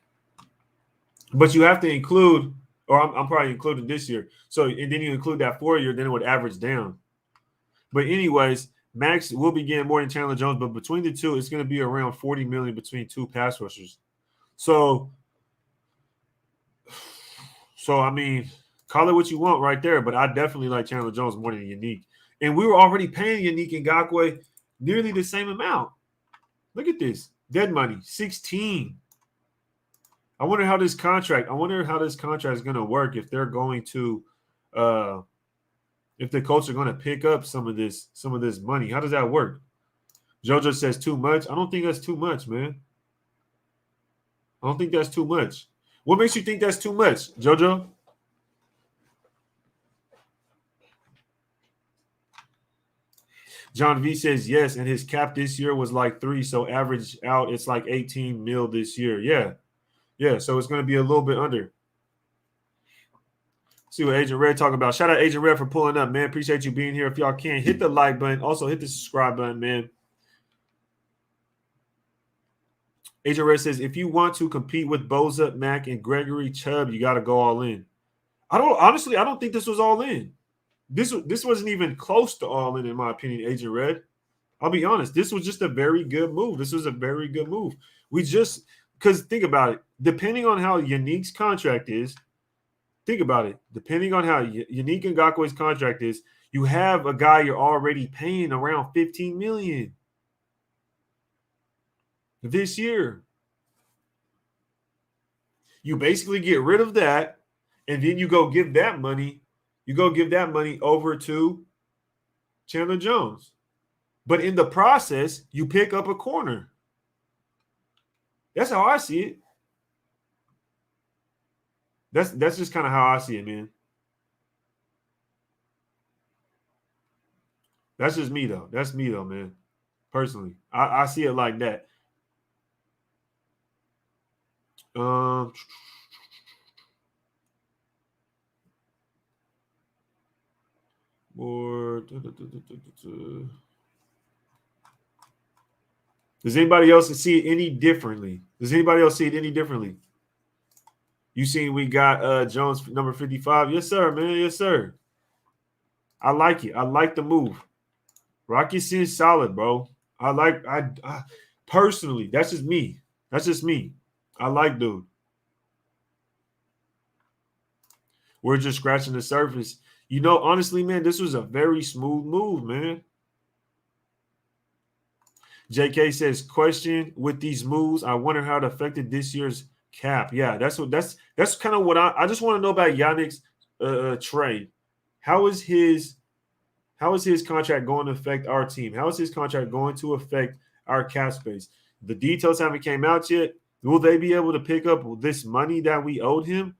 [SPEAKER 1] But you have to include, or I'm probably including this year. So and then you include that 4-year, then it would average down. But anyways, Max will be getting more than Chandler Jones, but between the two, it's going to be around $40 million between two pass rushers. So I mean, call it what you want right there, but I definitely like Chandler Jones more than Yannick. And we were already paying Yannick Ngakoue nearly the same amount. Look at this. Dead money, 16. I wonder how this contract is going to work if they're going to if the Colts are going to pick up some of this money. How does that work? JoJo says too much. I don't think that's too much, man. I don't think that's too much. What makes you think that's too much, JoJo? John V says yes, and his cap this year was like 3, so average out it's like 18 mil this year. Yeah. So it's going to be a little bit under. See what Agent Red talking about. Shout out Agent Red for pulling up, man. Appreciate you being here. If y'all can, hit the like button. Also hit the subscribe button, man. Agent Red says, if you want to compete with Boza, Mack, and Gregory Chubb, you got to go all in. I don't think this was all in. This wasn't even close to all in my opinion, Agent Red. I'll be honest. This was just a very good move. Because think about it. Depending on how Yannick's contract is, think about it. Depending on how Yannick Ngakoue's contract is, you have a guy you're already paying around $15 million this year. You basically get rid of that, and then you go give that money. You go give that money over to Chandler Jones. But in the process, you pick up a corner. That's how I see it. That's just kind of how I see it, man. That's just me, though. That's me, though, man. Personally, I see it like that. Or does anybody else see it any differently? You seen we got Jones number 55? Yes, sir, man. Yes, sir. I like it. I like the move. Rocky seems solid, bro. I personally, that's just me. I like dude. We're just scratching the surface. You know, honestly, man, this was a very smooth move, man. JK says, question with these moves, I wonder how it affected this year's cap. Yeah, that's kind of what I just want to know about Yannick's trade. How is his contract going to affect our team? How is his contract going to affect our cap space? The details haven't came out yet. Will they be able to pick up this money that we owed him?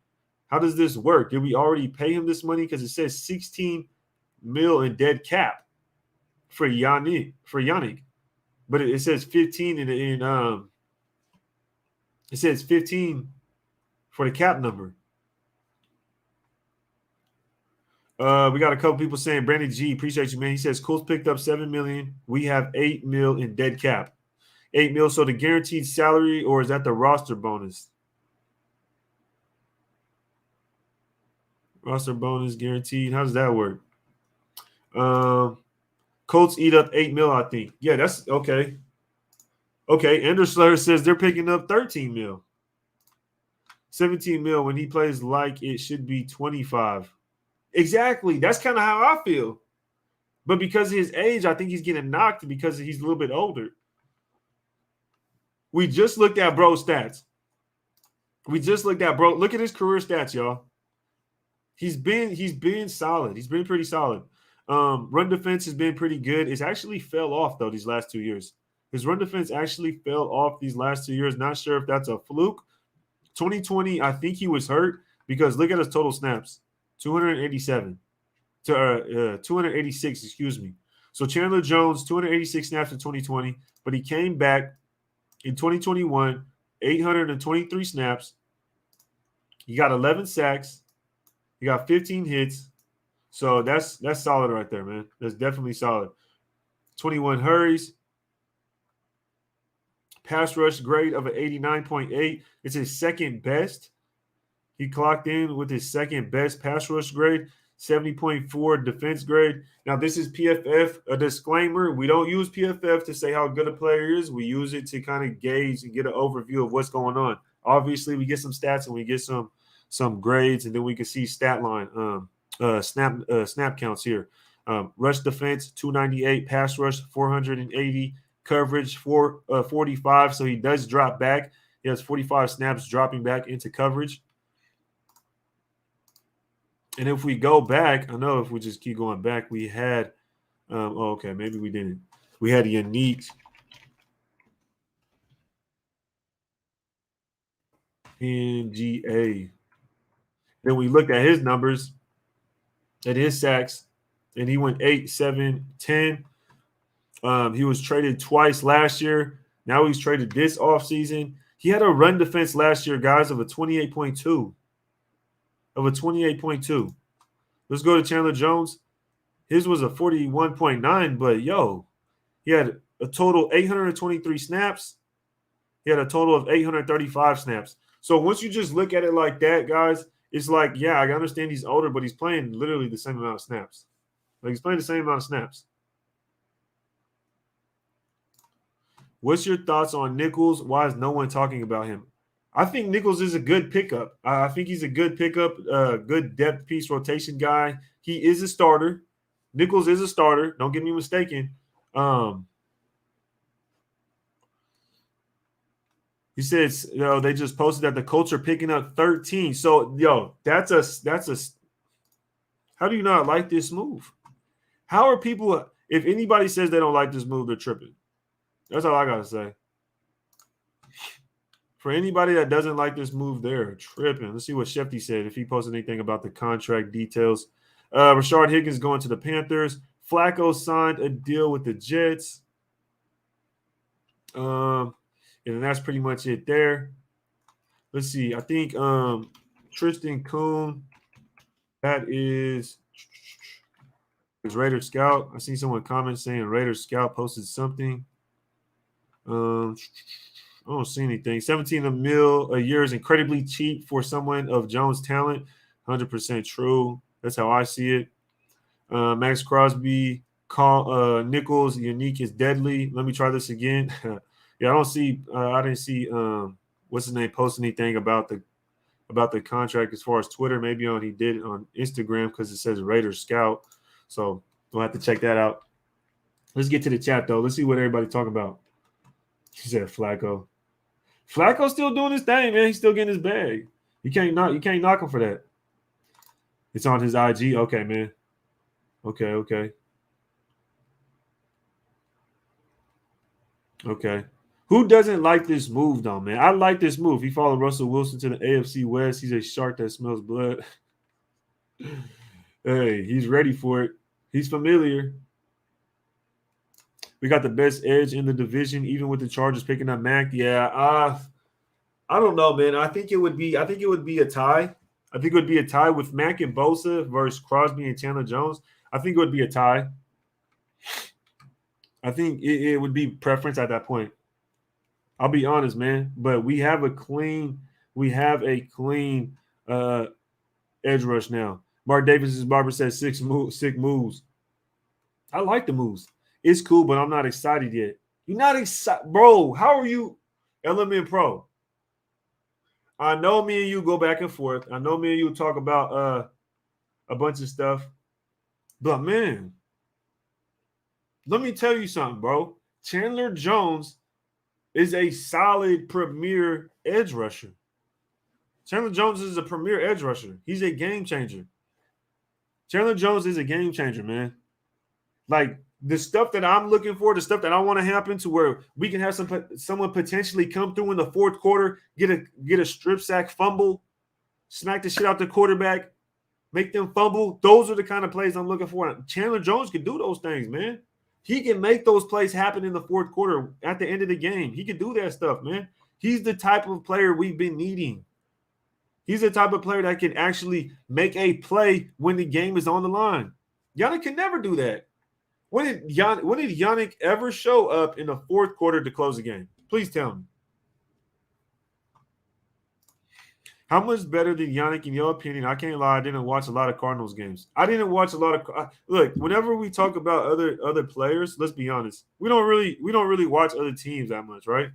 [SPEAKER 1] How does this work? Did we already pay him this money? Because it says 16 mil in dead cap for Yannick. But it says 15 it says 15 for the cap number. We got a couple people saying, Brandon G, appreciate you, man. He says Colts picked up $7 million. We have $8 million in dead cap. $8 million. So the guaranteed salary, or is that the roster bonus? Roster bonus guaranteed. How does that work? Colts eat up $8 million, I think. Yeah, that's okay. Okay, Anderslayer says they're picking up $13 million. $17 million when he plays like it should be 25. Exactly. That's kind of how I feel. But because of his age, I think he's getting knocked because he's a little bit older. We just looked at bro's stats. Look at his career stats, y'all. He's been solid. He's been pretty solid. Run defense has been pretty good. It's actually fell off, though, these last 2 years. His run defense actually fell off these last 2 years. Not sure if that's a fluke. 2020, I think he was hurt because look at his total snaps. 287 to 286, excuse me. So Chandler Jones, 286 snaps in 2020, but he came back in 2021, 823 snaps. He got 11 sacks. He got 15 hits. So that's solid right there, man. That's definitely solid. 21 hurries. Pass rush grade of an 89.8. It's his second best. He clocked in with his second best pass rush grade, 70.4 defense grade. Now, this is PFF. A disclaimer, we don't use PFF to say how good a player is. We use it to kind of gauge and get an overview of what's going on. Obviously, we get some stats and we get some grades, and then we can see stat line, snap counts here. Rush defense, 298. Pass rush, 480. Coverage, 45. So he does drop back. He has 45 snaps dropping back into coverage. And if we go back, I know if we just keep going back, we had okay, maybe we didn't. We had Yannick NGA. Then we looked at his numbers, at his sacks, and he went 8, 7, 10. He was traded twice last year. Now he's traded this offseason. He had a run defense last year, guys, of a 28.2. Let's go to Chandler Jones. His was a 41.9, but he had a total 823 snaps. He had a total of 835 snaps. So once you just look at it like that, guys, it's like, yeah, I understand he's older, but he's playing literally the same amount of snaps. Like, he's playing the same amount of snaps. What's your thoughts on Nichols? Why is no one talking about him? I think Nichols is a good pickup. I think he's a good pickup, good depth piece rotation guy. He is a starter. Nichols is a starter. Don't get me mistaken. He says, they just posted that the Colts are picking up 13. So, that's a. How do you not like this move? How are people? If anybody says they don't like this move, they're tripping. That's all I gotta say. For anybody that doesn't like this move, they're tripping. Let's see what Shefty said, if he posted anything about the contract details. Rashard Higgins going to the Panthers. Flacco signed a deal with the Jets. And that's pretty much it there. Let's see. I think Tristan Kuhn, that is Raider Scout. I see someone comment saying Raider Scout posted something. I don't see anything. 17 mil a year is incredibly cheap for someone of Jones' talent. 100% true. That's how I see it. Max Crosby, Nichols, Yannick is deadly. Let me try this again. Yeah, I didn't see what's his name post anything about the contract as far as Twitter. Maybe he did on Instagram because it says Raider Scout. So we'll have to check that out. Let's get to the chat though. Let's see what everybody's talking about. He said Flacco. Flacco's still doing his thing, man. He's still getting his bag. You can't knock him for that. It's on his IG. Okay, man. Okay. Who doesn't like this move, though, man? I like this move. He followed Russell Wilson to the AFC West. He's a shark that smells blood. Hey, he's ready for it. He's familiar. We got the best edge in the division, even with the Chargers picking up Mac. Yeah, I don't know, man. I think it would be a tie. I think it would be a tie with Mac and Bosa versus Crosby and Chandler Jones. I think it would be a tie. I think it would be preference at that point. I'll be honest, man. But we have a clean edge rush now. Mark Davis's barber says sick moves. I like the moves. It's cool, but I'm not excited yet. You're not excited, bro. How are you, Element Pro? I know me and you go back and forth. I know me and you talk about a bunch of stuff. But man, let me tell you something, bro. Chandler Jones is a solid premier edge rusher. Chandler Jones is a premier edge rusher. He's a game changer. Chandler Jones is a game changer, man. Like the stuff that I'm looking for, the stuff that I want to happen to where we can have someone potentially come through in the fourth quarter, get a strip sack, fumble, smack the shit out the quarterback, make them fumble. Those are the kind of plays I'm looking for. Chandler Jones can do those things, man. He can make those plays happen in the fourth quarter at the end of the game. He can do that stuff, man. He's the type of player we've been needing. He's the type of player that can actually make a play when the game is on the line. Yannick can never do that. When did Yannick ever show up in the fourth quarter to close the game? Please tell me. How much better than Yannick in your opinion? I can't lie. I didn't watch a lot of Cardinals games. I didn't watch a lot of look. Whenever we talk about other players, let's be honest. We don't really watch other teams that much, right?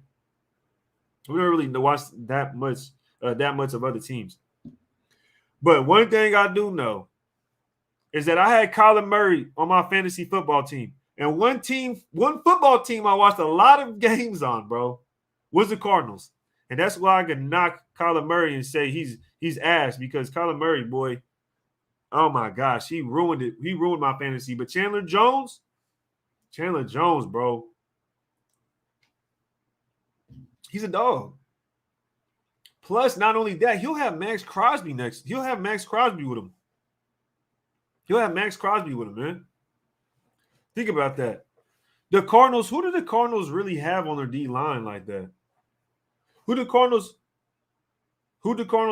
[SPEAKER 1] We don't really watch that much of other teams. But one thing I do know is that I had Kyler Murray on my fantasy football team. And one football team I watched a lot of games on, bro, was the Cardinals. And that's why I could knock Kyler Murray and say he's ass, because Kyler Murray, boy, oh my gosh, he ruined it. He ruined my fantasy. But Chandler Jones, bro, he's a dog. Plus, not only that, he'll have Max Crosby next. He'll have Max Crosby with him. Man. Think about that. The Cardinals, who do the Cardinals really have on their D-line like that? Who do the Cardinals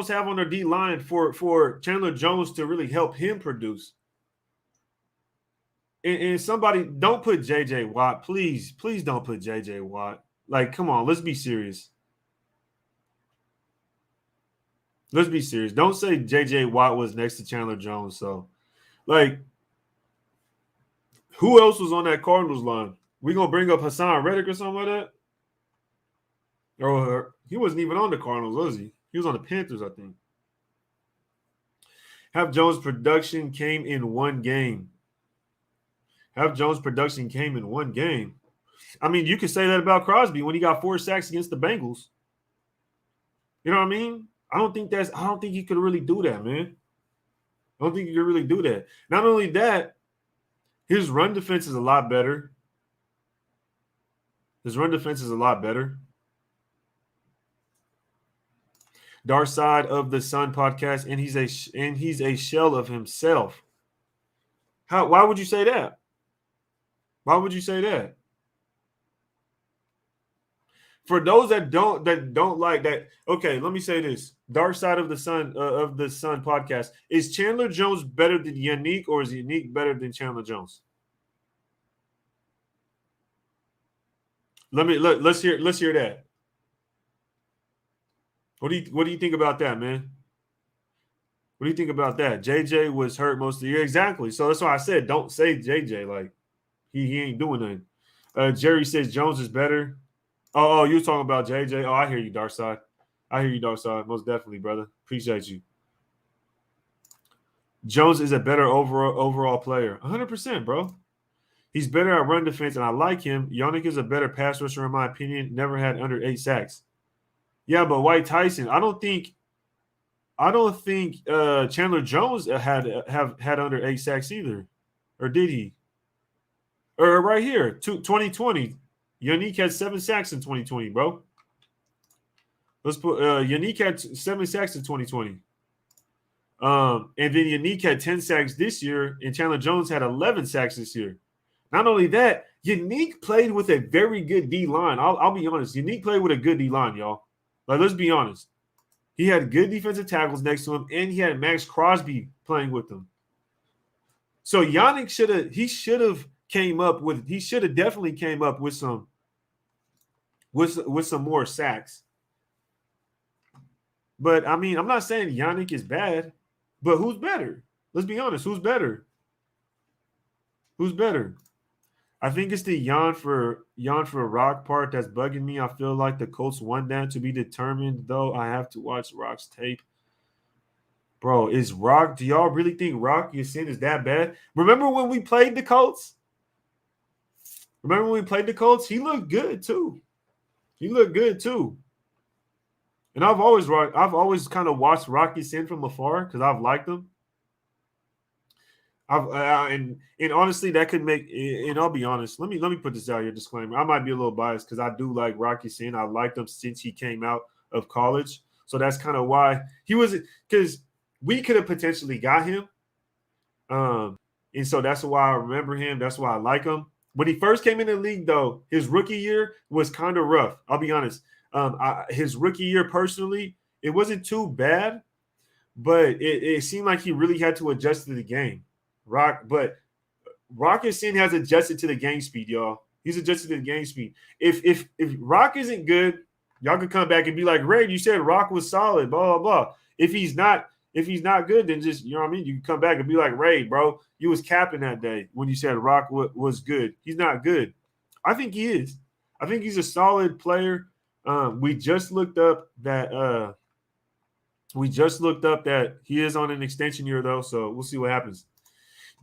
[SPEAKER 1] have on their D-line for Chandler Jones to really help him produce? And somebody, don't put J.J. Watt. Please don't put J.J. Watt. Like, come on, let's be serious. Don't say J.J. Watt was next to Chandler Jones. So, like, who else was on that Cardinals line? We going to bring up Hassan Reddick or something like that? Or he wasn't even on the Cardinals, was he? He was on the Panthers, I think. Have Jones' production came in one game. I mean, you could say that about Crosby when he got 4 sacks against the Bengals. You know what I mean? I don't think he could really do that, man. Not only that, his run defense is a lot better. Dark Side of the Sun podcast, and he's a shell of himself. Why would you say that? For those that don't like that, okay, let me say this. Dark Side of the Sun podcast. Is Chandler Jones better than Yannick, or is Yannick better than Chandler Jones? Let's hear that. What do you think about that, man? What do you think about that? JJ was hurt most of the year. Exactly. So that's why I said don't say JJ. Like, he ain't doing nothing. Jerry says Jones is better. Oh, you're talking about JJ. Oh, I hear you, Dark Side. Most definitely, brother. Appreciate you. Jones is a better overall player. 100%, bro. He's better at run defense, and I like him. Yannick is a better pass rusher, in my opinion. Never had under 8 sacks. Yeah, but White Tyson, I don't think Chandler Jones had under 8 sacks either. Or did he? Or right here, 2020. Yannick had 7 sacks in 2020, bro. Let's put Yannick had 7 sacks in 2020. And then Yannick had 10 sacks this year, and Chandler Jones had 11 sacks this year. Not only that, Yannick played with a very good D line. I'll be honest. Yannick played with a good D line, y'all. Like, let's be honest. He had good defensive tackles next to him, and he had Max Crosby playing with him. So Yannick should have definitely came up with some more sacks. But I mean, I'm not saying Yannick is bad, but who's better? Let's be honest. Who's better? Who's better? I think it's the yawn for Rock part that's bugging me. I feel like the Colts won that to be determined, though. I have to watch Rock's tape. Bro, is Rock? Do y'all really think Rock Ya-Sin is that bad? Remember when we played the Colts? He looked good too. And I've always kind of watched Rock Ya-Sin from afar because I've liked him. And honestly, that could make. And I'll be honest. Let me put this out here. Disclaimer: I might be a little biased because I do like Rock Ya-Sin. I liked him since he came out of college, so that's kind of why he was. Because we could have potentially got him, and so that's why I remember him. That's why I like him. When he first came in the league, though, his rookie year was kind of rough. I'll be honest. His rookie year, personally, it wasn't too bad, but it seemed like he really had to adjust to the game. Rock Ya-Sin has adjusted to the game speed, y'all. He's adjusted to the game speed. If Rock isn't good, y'all could come back and be like, Ray, you said Rock was solid, blah, blah, blah. If he's not good, then just, you know what I mean? You can come back and be like, Ray, bro, you was capping that day when you said Rock was good. He's not good. I think he is. I think he's a solid player. We just looked up that he is on an extension year, though, so we'll see what happens.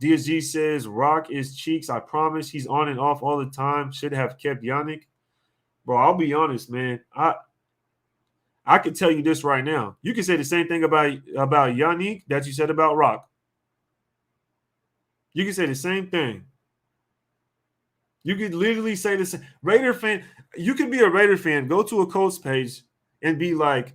[SPEAKER 1] DSG says, Rock is cheeks. I promise. He's on and off all the time. Should have kept Yannick. Bro, I'll be honest, man. I can tell you this right now. You can say the same thing about Yannick that you said about Rock. You can say the same thing. You could literally say the same. Raider fan, you could be a Raider fan, go to a Colts page and be like,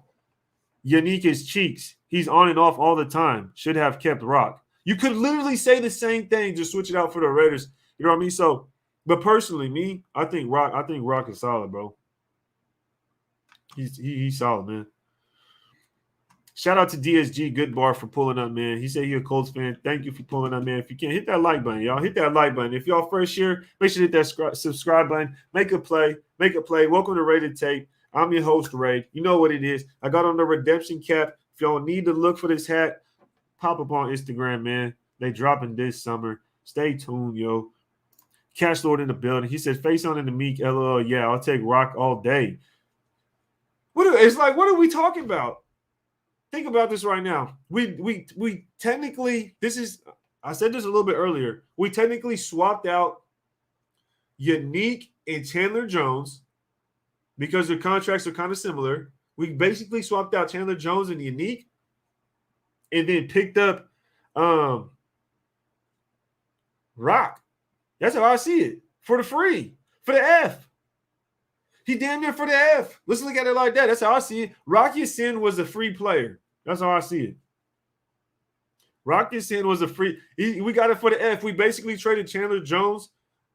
[SPEAKER 1] Yannick is cheeks. He's on and off all the time. Should have kept Rock. You could literally say the same thing, just switch it out for the Raiders. You know what I mean? So, but personally, I think Rock is solid, bro. He's solid, man. Shout out to DSG Goodbar for pulling up, man. He said he's a Colts fan. Thank you for pulling up, man. If you can't, hit that like button, y'all. Hit that like button. If y'all first year, make sure to hit that subscribe button. Make a play. Welcome to Rated Tape. I'm your host, Ray. You know what it is. I got on the redemption cap. If y'all need to look for this hat, pop up on Instagram, man. They dropping this summer. Stay tuned, yo. Cash Lord in the building. He said, face on in the meek, LOL. Yeah, I'll take Rock all day. What are we talking about? Think about this right now. We technically, I said this a little bit earlier. We technically swapped out Yannick and Chandler Jones because their contracts are kind of similar. We basically swapped out Chandler Jones and Yannick and then picked up Rock. That's how I see it. For the free. For the F. He damn near for the F. Let's look at it like that. That's how I see it. Rock Ya-Sin was a free player. That's how I see it. Rock Ya-Sin was a free. We got it for the F. We basically traded Chandler Jones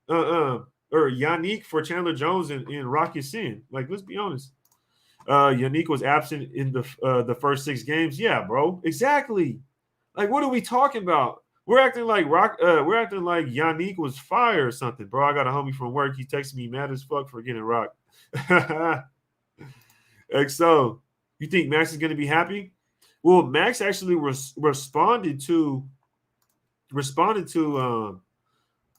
[SPEAKER 1] or Yannick for Chandler Jones and Rock Ya-Sin. Like, let's be honest. Yannick was absent in the first 6 games. Yeah, bro. Exactly. Like, what are we talking about? We're acting like Yannick was fire or something, bro. I got a homie from work. He texted me mad as fuck for getting Rock. XO, you think Max is going to be happy? Well, Max actually responded to I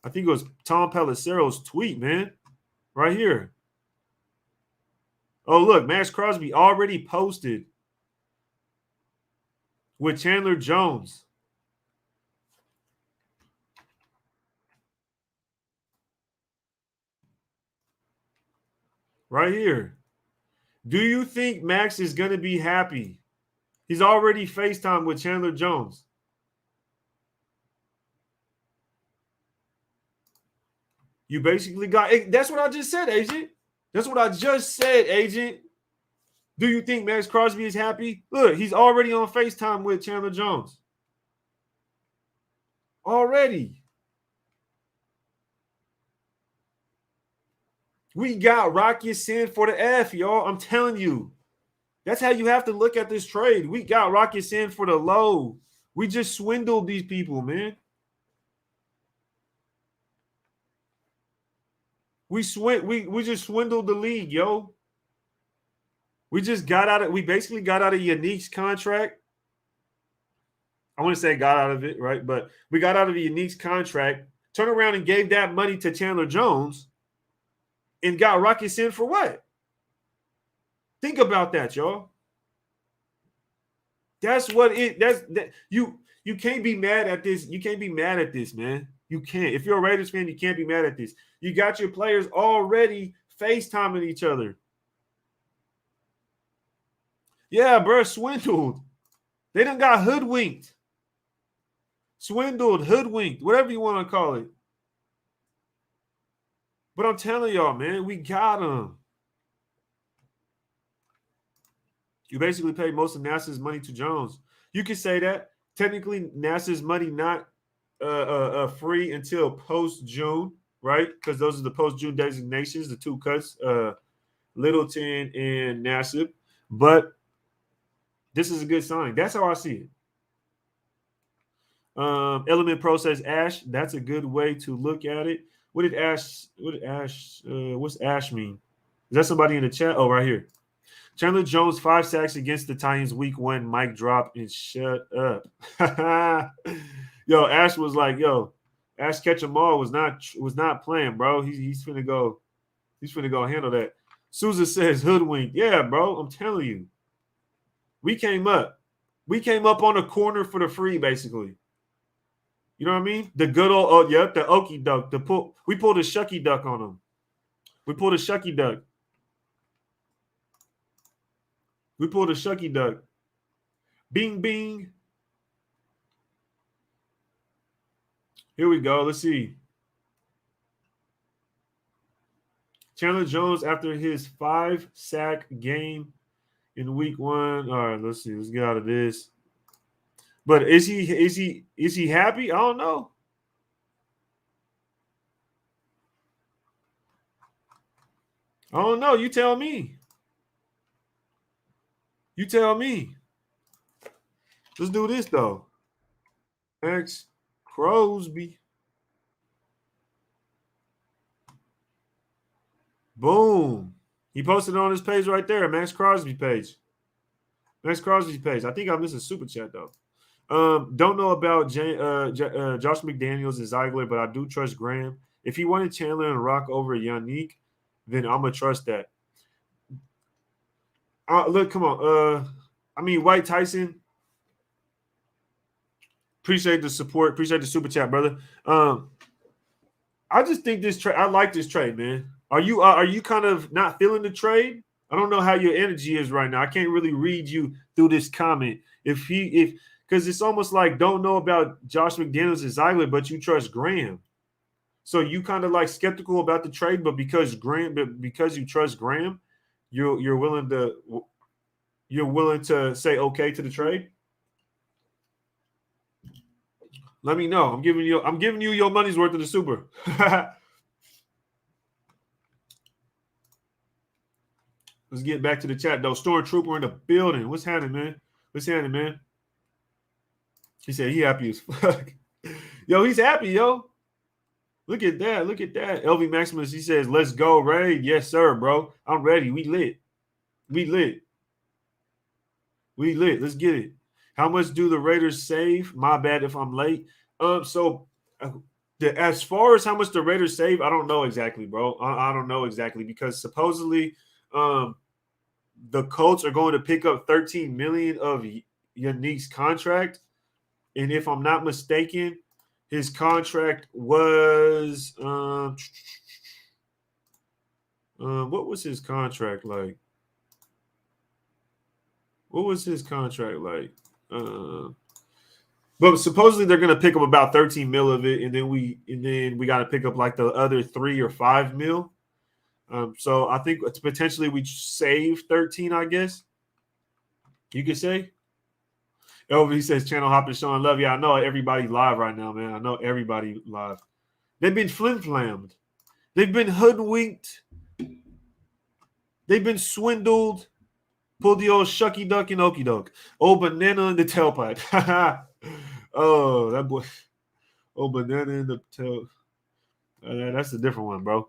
[SPEAKER 1] think it was Tom Pelissero's tweet, man. Right here. Oh, look, Max Crosby already posted with Chandler Jones. Right here. Do you think Max is going to be happy? He's already FaceTime with Chandler Jones. You basically got – that's what I just said, Agent. That's what I just said, Agent. Do you think Max Crosby is happy? Look, he's already on FaceTime with Chandler Jones. Already. We got Rocky Sin for the F, y'all. I'm telling you. That's how you have to look at this trade. We got Rocky Sin for the low. We just swindled these people, man. We just swindled the league, yo. We basically got out of Yannick's contract. I want to say got out of it, right? But we got out of the Yannick's contract, turned around and gave that money to Chandler Jones, and got Rocky Sin for what? Think about that, y'all. That's what you can't be mad at this. You can't be mad at this, man. You can't. If you're a Raiders fan, you can't be mad at this. You got your players already FaceTiming each other. Yeah, bro, swindled. They done got hoodwinked. Swindled, hoodwinked, whatever you want to call it. But I'm telling y'all, man, we got them. You basically paid most of NASA's money to Jones. You could say that. Technically, NASA's money not free until post-June, right? Because those are the post-June designations, the two cuts, Littleton and Nassib. But this is a good sign. That's how I see it. Element Pro says Ash. That's a good way to look at it. What's Ash mean? Is that somebody in the chat? Oh, right here. Chandler Jones, 5 sacks against the Titans week 1. Mic drop and shut up. Yo, Ash was like, Ash Ketchum-All was not playing, bro. He's finna go handle that. Souza says hoodwink. Yeah, bro. I'm telling you. We came up. We came up on the corner for the free, basically. You know what I mean? The good old, the okey duck. We pulled a shucky duck on them. We pulled a shucky duck. Bing, bing. Here we go. Let's see. Chandler Jones after his 5-sack game in week 1. All right, let's see. Let's get out of this. But is he happy? I don't know. I don't know. You tell me. Let's do this though. Max Crosby. Boom. He posted it on his page right there. Max Crosby's page. I think I missed a super chat though. Don't know about Josh McDaniels and Ziegler, but I do trust Graham. If he wanted Chandler and Rock over Yannick, then I'm gonna trust that. Look, come on. White Tyson. Appreciate the support. Appreciate the super chat, brother. I just think this trade. I like this trade, man. Are you kind of not feeling the trade? I don't know how your energy is right now. I can't really read you through this comment. Because it's almost like don't know about Josh McDaniels and Ziegler, but you trust Graham. So you kind of like skeptical about the trade, but because you trust Graham, you're willing to say okay to the trade. Let me know. I'm giving you your money's worth of the super. Let's get back to the chat though. Stormtrooper in the building. What's happening, man? He said he happy as fuck. Yo, he's happy, yo. Look at that. LV Maximus, he says, let's go, Ray. Yes, sir, bro. I'm ready. We lit. Let's get it. How much do the Raiders save? My bad if I'm late. As far as how much the Raiders save, I don't know exactly, bro. I don't know exactly because supposedly the Colts are going to pick up $13 million of Yannick's contract. And if I'm not mistaken, his contract was What was his contract like? What was his contract like? But supposedly they're gonna pick up about 13 mil of it, and then we got to pick up like the other 3 or 5 mil. So I think potentially we save 13. I guess you could say. Over he says channel hopping, showing love. Yeah, I know everybody live right now, man. I know everybody live. They've been flim-flammed. They've been hoodwinked. They've been swindled. Pulled the old shucky duck and okey doke. Old banana in the tailpipe. Oh, that boy. Old banana in the tail. That's a different one, bro.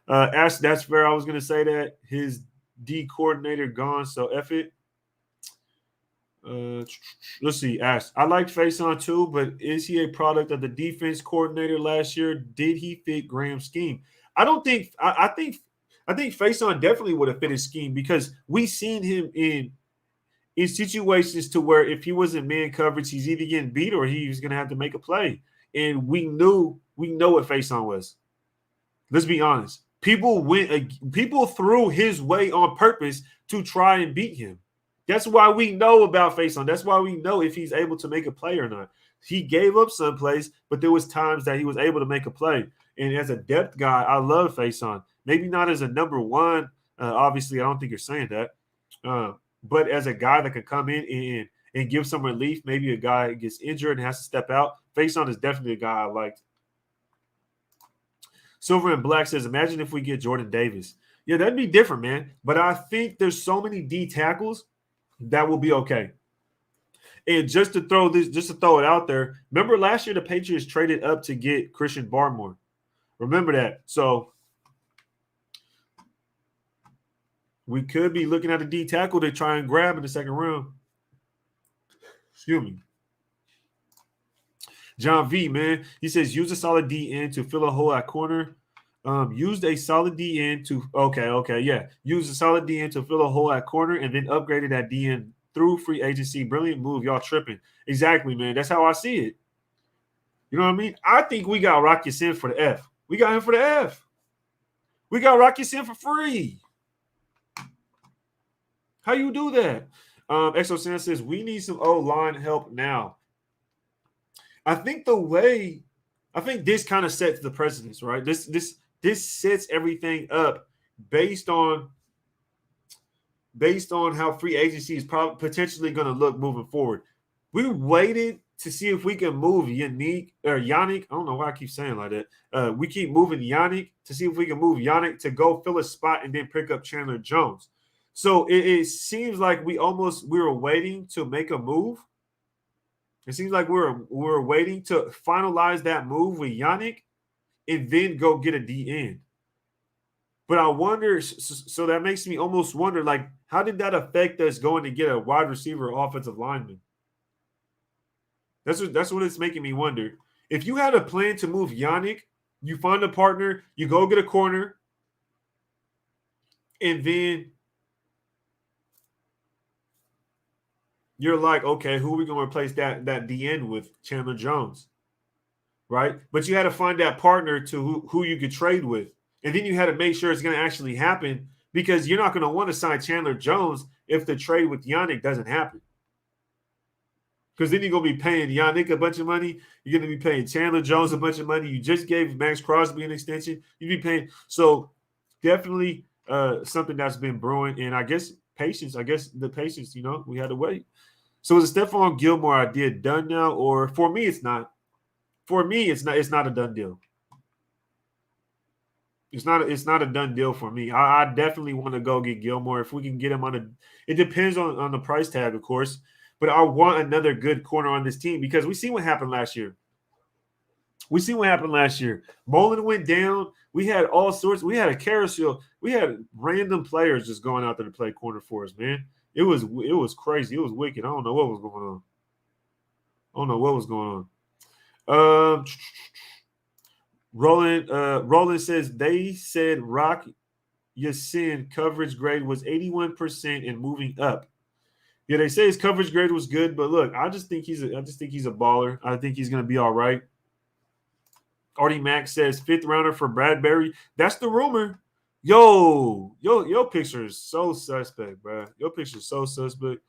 [SPEAKER 1] Ash, that's fair. I was gonna say that his D coordinator gone, so F it. Let's see, Ash. I like Faison too, but is he a product of the defense coordinator last year? Did he fit Graham's scheme? I don't think. I think Faison definitely would have fit his scheme because we seen him in situations to where if he was in man coverage, he's either getting beat or he was going to have to make a play. And we know what Faison was. Let's be honest. People threw his way on purpose to try and beat him. That's why we know about Faison. That's why we know if he's able to make a play or not. He gave up some plays, but there was times that he was able to make a play. And as a depth guy, I love Faison. Maybe not as a number one. Obviously, I don't think you're saying that. But as a guy that can come in and give some relief, maybe a guy gets injured and has to step out. Faison is definitely a guy I liked. Silver and Black says, imagine if we get Jordan Davis. Yeah, that'd be different, man. But I think there's so many D tackles that will be okay. And just to throw it out there, remember last year the Patriots traded up to get Christian Barmore. Remember that. So we could be looking at a D tackle to try and grab in the second round. Excuse me. John V, man, he says use a solid DN to fill a hole at corner. Used a solid DN to use a solid DN to fill a hole at corner and then upgraded that DN through free agency. Brilliant move. Y'all tripping. Exactly, man. That's how I see it. You know what I mean? I think we got Rocky Sin for the F. We got him for the F. We got Rocky Sin for free. How you do that? Exo San says we need some O-line help now. I think this kind of sets the precedence, right? This sets everything up based on how free agency is potentially going to look moving forward. We waited to see if we can move Yannick. I don't know why I keep saying like that. We keep moving Yannick to see if we can move Yannick to go fill a spot and then pick up Chandler Jones. So it seems like we were waiting to make a move. It seems like we're waiting to finalize that move with Yannick and then go get a DN. But I wonder, so that makes me almost wonder, like, how did that affect us going to get a wide receiver offensive lineman? That's what it's making me wonder. If you had a plan to move Yannick, you find a partner, you go get a corner, and then you're like, okay, who are we going to replace that DN with? Chandler Jones, right? But you had to find that partner to who you could trade with. And then you had to make sure it's going to actually happen because you're not going to want to sign Chandler Jones if the trade with Yannick doesn't happen. Because then you're going to be paying Yannick a bunch of money. You're going to be paying Chandler Jones a bunch of money. You just gave Max Crosby an extension. You'd be paying. So definitely something that's been brewing. And I guess patience. We had to wait. So is the Stephon Gilmore idea done now? Or for me, it's not. For me, it's not a done deal. It's not a done deal for me. I definitely want to go get Gilmore. If we can get him it depends on the price tag, of course. But I want another good corner on this team because we see what happened last year. Mullen went down. We had all sorts. We had a carousel. We had random players just going out there to play corner for us, man. It was crazy. It was wicked. I don't know what was going on. Roland says they said Rock Yassin coverage grade was 81% and moving up. Yeah, they say his coverage grade was good, but look, I just think he's a baller. I think he's going to be all right. Artie Mack says 5th rounder for Bradbury. That's the rumor. Your picture is so suspect, bro. Your picture is so suspect.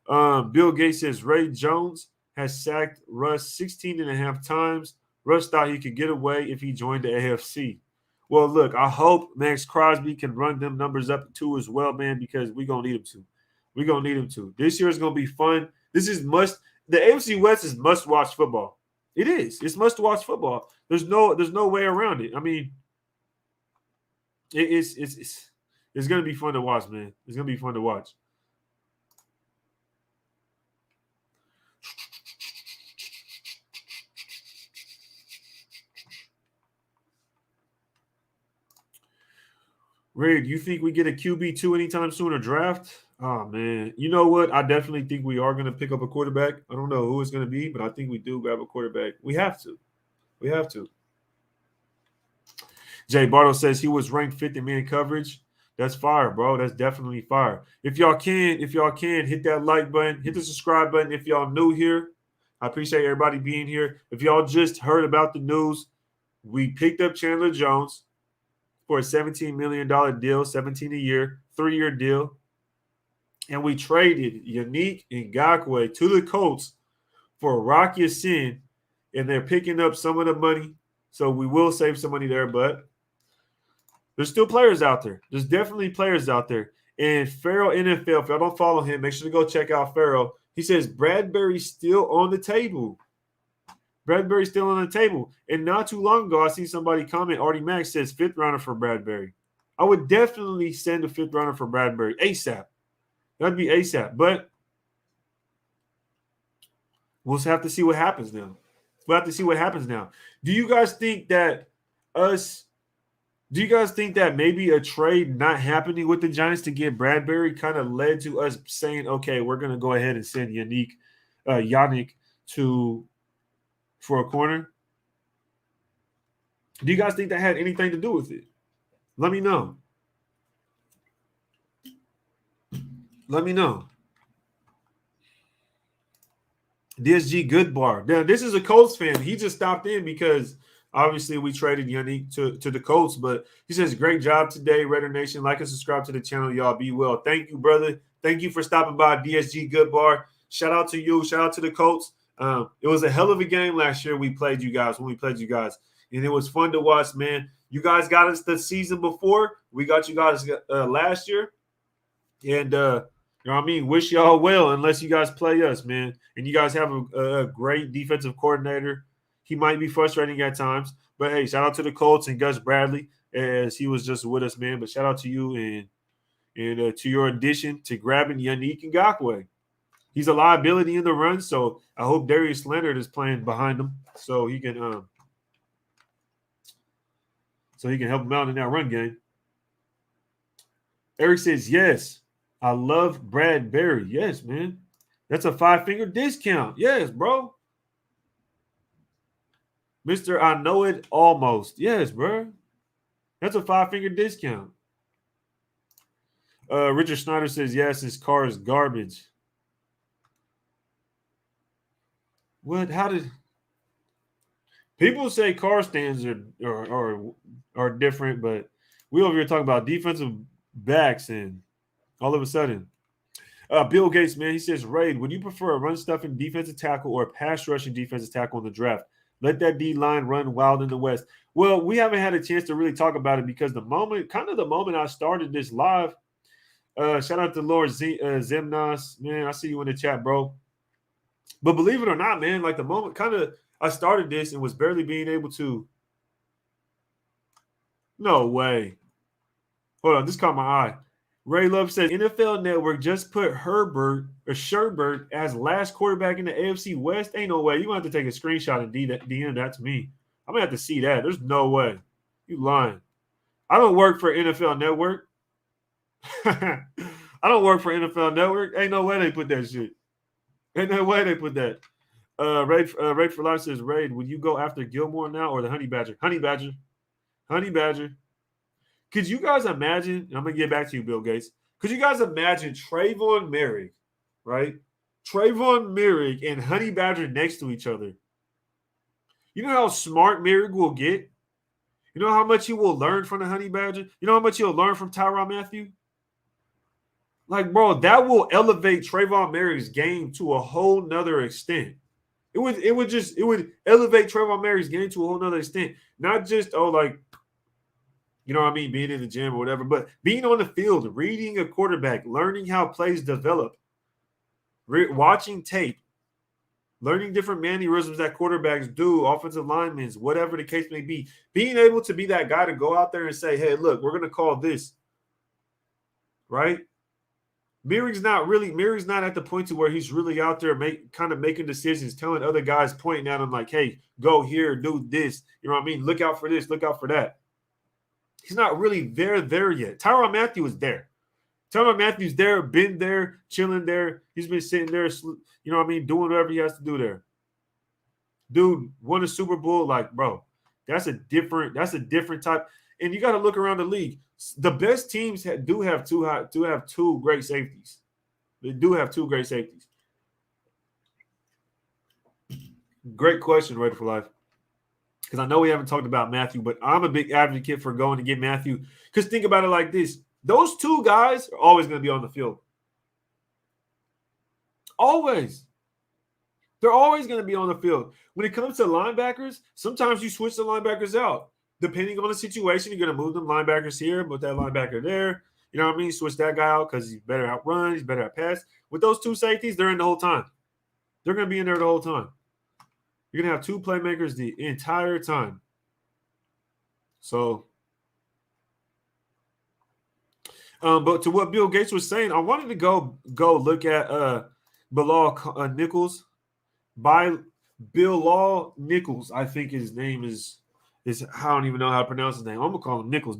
[SPEAKER 1] Bill Gates says Ray Jones has sacked Russ 16 and a half times. Russ thought he could get away if he joined the AFC. Well, look, I hope Max Crosby can run them numbers up too as well, man, because we're going to need him to. We're going to need him to. This year is going to be fun. This is the AFC West is must-watch football. It is. It's must-watch football. There's no way around it. I mean, it's going to be fun to watch, man. It's going to be fun to watch. Ray, do you think we get a QB2 anytime soon or draft? Oh, man. You know what? I definitely think we are going to pick up a quarterback. I don't know who it's going to be, but I think we do grab a quarterback. We have to. We have to. Jay Bartle says he was ranked 50 in man coverage. That's fire, bro. That's definitely fire. If y'all can, hit that like button, hit the subscribe button. If y'all new here, I appreciate everybody being here. If y'all just heard about the news, we picked up Chandler Jones for a $17 million deal, 17 a year, 3-year deal. And we traded Yannick Ngakoue to the Colts for Rocky Sin, and they're picking up some of the money. So we will save some money there, but there's still players out there. There's definitely players out there. And Farrell NFL, if y'all don't follow him, make sure to go check out Farrell. He says Bradbury's still on the table. Bradbury's still on the table. And not too long ago, I see somebody comment, Artie Max says 5th rounder for Bradbury. I would definitely send a 5th rounder for Bradbury ASAP. That'd be ASAP. But we'll have to see what happens now. We'll have to see what happens now. Do you guys think that maybe a trade not happening with the Giants to get Bradbury kind of led to us saying, okay, we're going to go ahead and send Yannick for a corner? Do you guys think that had anything to do with it? Let me know. Let me know. DSG Goodbar. Now, this is a Colts fan. He just stopped in because obviously we traded Yannick to the Colts, but he says, great job today, Raider Nation. Like and subscribe to the channel. Y'all be well. Thank you, brother. Thank you for stopping by, DSG Goodbar. Shout out to you. Shout out to the Colts. It was a hell of a game last year when we played you guys, and it was fun to watch, man. You guys got us the season before. We got you guys last year, and you know what I mean? Wish y'all well unless you guys play us, man. And you guys have a great defensive coordinator. He might be frustrating at times, but hey, shout out to the Colts and Gus Bradley as he was just with us, man. But shout out to you and to your addition to grabbing Yannick Ngakoue. He's a liability in the run, so I hope Darius Leonard is playing behind him so he can help him out in that run game. Eric says, yes, I love Bradbury. Yes, man. That's a 5-finger discount. Yes, bro. Mr. I know it almost. Yes, bro. That's a 5-finger discount. Richard Snyder says, yes, his car is garbage. What? How did people say car stands are different, but we over here talking about defensive backs and all of a sudden. Bill Gates, man, he says, Raid, would you prefer a run-stuffing defensive tackle or a pass-rushing defensive tackle in the draft? Let that D-line run wild in the West. Well, we haven't had a chance to really talk about it because the moment I started this live, shout out to Lord Zemnas, man, I see you in the chat, bro. But believe it or not, man, like the moment I started this and was barely being able to. No way. Hold on, this caught my eye. Ray Love says NFL Network just put Sherbert as last quarterback in the AFC West. Ain't no way. You're going to have to take a screenshot and DM that to me. I'm going to have to see that. There's no way. You lying. I don't work for NFL Network. I don't work for NFL Network. Ain't no way they put that shit. Ain't no way they put that. Raid for Life says, Raid, would you go after Gilmore now or the Honey Badger? Honey Badger. Honey Badger. Could you guys imagine, I'm going to get back to you, Bill Gates. Could you guys imagine Trayvon Merrick, right? Trayvon Merrick and Honey Badger next to each other. You know how smart Merrick will get? You know how much he will learn from the Honey Badger? You know how much he'll learn from Tyrann Mathieu? Like, bro, that will elevate Trayvon Marey's game to a whole nother extent. It would elevate Trayvon Marey's game to a whole nother extent. Not just, you know what I mean, being in the gym or whatever, but being on the field, reading a quarterback, learning how plays develop, watching tape, learning different mannerisms that quarterbacks do, offensive linemen, whatever the case may be. Being able to be that guy to go out there and say, hey, look, we're going to call this, right? Mary's not at the point to where he's really out there making decisions, telling other guys, pointing at him like, hey, go here, do this. You know what I mean? Look out for this, look out for that. He's not really there yet. Tyrann Mathieu is there. Tyrann Mathieu's there, been there, chilling there. He's been sitting there, you know what I mean, doing whatever he has to do there. Dude won a Super Bowl, like, bro, that's a different type. And you got to look around the league. The best teams do have two great safeties. They do have two great safeties. Great question, Ready for Life. Because I know we haven't talked about Mathieu, but I'm a big advocate for going to get Mathieu. Because think about it like this. Those two guys are always going to be on the field. Always. They're always going to be on the field. When it comes to linebackers, sometimes you switch the linebackers out. Depending on the situation, you're going to move them linebackers here, put that linebacker there. You know what I mean? Switch that guy out because he's better at run, he's better at pass. With those two safeties, they're in the whole time. They're going to be in there the whole time. You're going to have two playmakers the entire time. So, but to what Bill Gates was saying, I wanted to go look at Bilal Nichols. By Bilal Nichols, I think his name is I don't even know how to pronounce his name. I'm going to call him Nichols,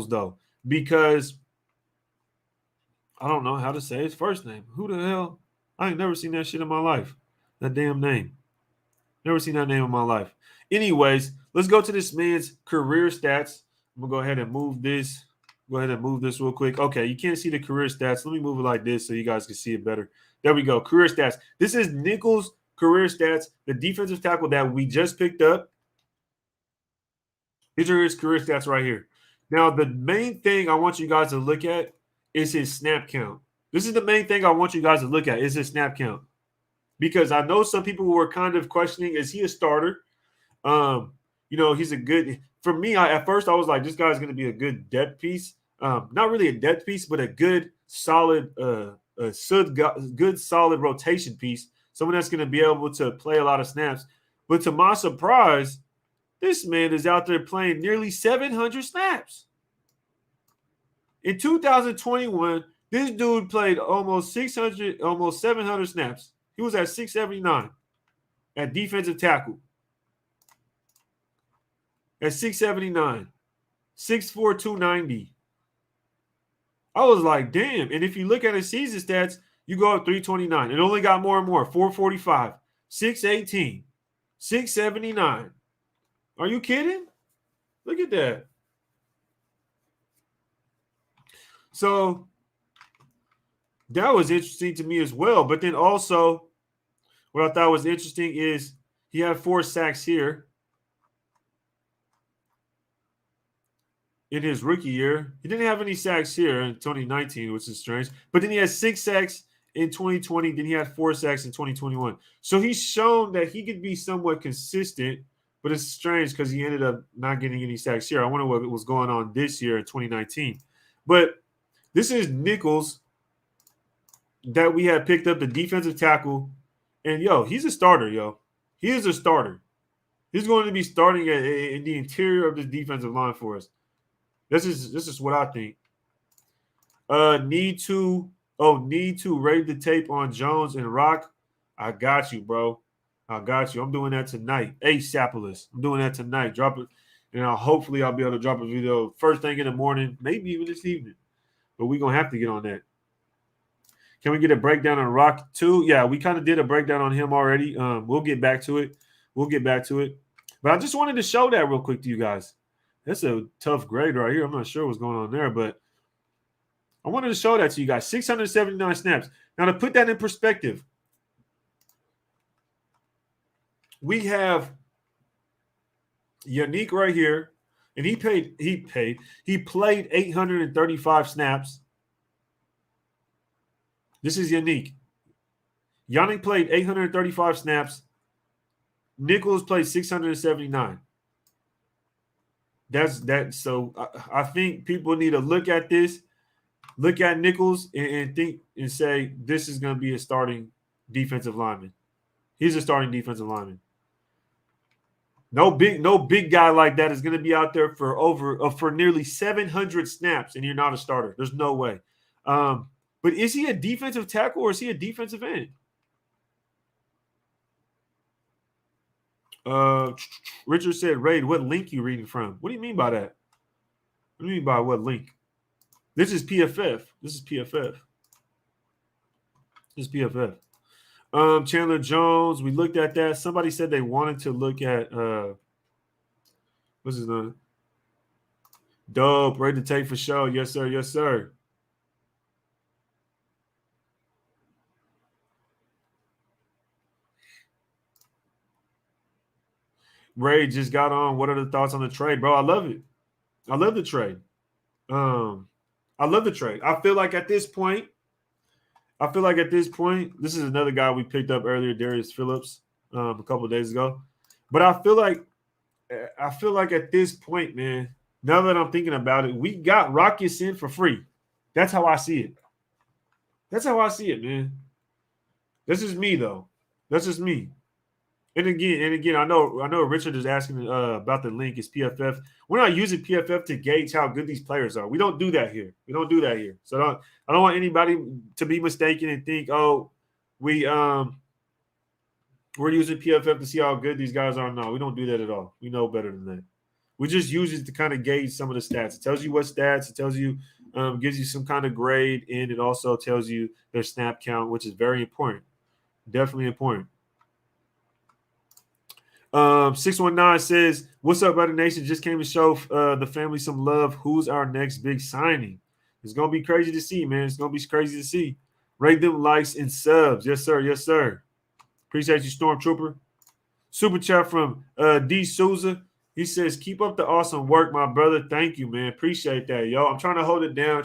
[SPEAKER 1] though. Because I don't know how to say his first name. Who the hell? I ain't never seen that shit in my life. That damn name. Never seen that name in my life. Anyways, let's go to this man's career stats. I'm going to go ahead and move this. Go ahead and move this real quick. Okay, you can't see the career stats. Let me move it like this so you guys can see it better. There we go. Career stats. This is Nichols' career stats, the defensive tackle that we just picked up. These are his career stats right here. Now, the main thing I want you guys to look at is his snap count. This is the main thing I want you guys to look at is his snap count. Because I know some people were kind of questioning, is he a starter? He's a good – for me, at first I was like, this guy's going to be a good depth piece. Not really a depth piece, but a good, solid solid rotation piece. Someone that's going to be able to play a lot of snaps. But to my surprise, this man is out there playing nearly 700 snaps. In 2021, this dude played almost 700 snaps. He was at 679 at defensive tackle. At 679. 6'4", 290. I was like, damn. And if you look at his season stats, you go up 329. It only got more and more. 445, 618, 679. Are you kidding? Look at that. So that was interesting to me as well. But then also, what I thought was interesting is he had 4 sacks here in his rookie year. He didn't have any sacks here in 2019, which is strange. But then he had 6 sacks in 2020. Then he had 4 sacks in 2021. So he's shown that he could be somewhat consistent, but it's strange because he ended up not getting any sacks here. I wonder what was going on this year in 2019. But this is Nichols that we had picked up, the defensive tackle. And, he's a starter, He is a starter. He's going to be starting in the interior of this defensive line for us. This is what I think. Need to raid the tape on Jones and Rock. I got you, bro. I got you. I'm doing that tonight. ASAPolus. I'm doing that tonight. Drop it. And hopefully I'll be able to drop a video first thing in the morning, maybe even this evening. But we're going to have to get on that. Can we get a breakdown on Rock too? Yeah, we kind of did a breakdown on him already. We'll get back to it. But I just wanted to show that real quick to you guys. That's a tough grade right here. I'm not sure what's going on there, but I wanted to show that to you guys. 679 snaps. Now, to put that in perspective, we have Yannick right here, and he played 835 snaps. This is Yannick. Yannick played 835 snaps. Nichols played 679. That's that. So I think people need to look at this, look at Nichols, and think and say this is going to be a starting defensive lineman. He's a starting defensive lineman. No big guy like that is going to be out there for nearly 700 snaps, and you're not a starter. There's no way. But is he a defensive tackle or is he a defensive end? Richard said, Raid, what link you reading from? What do you mean by that? What do you mean by what link? This is PFF. This is PFF. Chandler Jones, we looked at that. Somebody said they wanted to look at what's his name? Dope, ready to take for show. Yes, sir. Yes, sir. Ray just got on. What are the thoughts on the trade, bro? I love it. I love the trade. I feel like at this point, this is another guy we picked up earlier, Darius Phillips, a couple of days ago. But I feel like at this point, man, now that I'm thinking about it, we got Rockets in for free. That's how I see it. Man. This is me, though. That's just me. And again, I know Richard is asking about the link. It's PFF. We're not using PFF to gauge how good these players are. We don't do that here. So I don't want anybody to be mistaken and think, oh, we're using PFF to see how good these guys are. No, we don't do that at all. We know better than that. We just use it to kind of gauge some of the stats. It tells you what stats. It tells you, gives you some kind of grade, and it also tells you their snap count, which is very important. Definitely important. 619 says, what's up, Brother Nation? Just came to show the family some love. Who's our next big signing? It's going to be crazy to see, man. It's going to be crazy to see. Rate them likes and subs. Yes, sir. Yes, sir. Appreciate you, Stormtrooper. Super chat from D. Souza. He says, keep up the awesome work, my brother. Thank you, man. Appreciate that, yo. I'm trying to hold it down.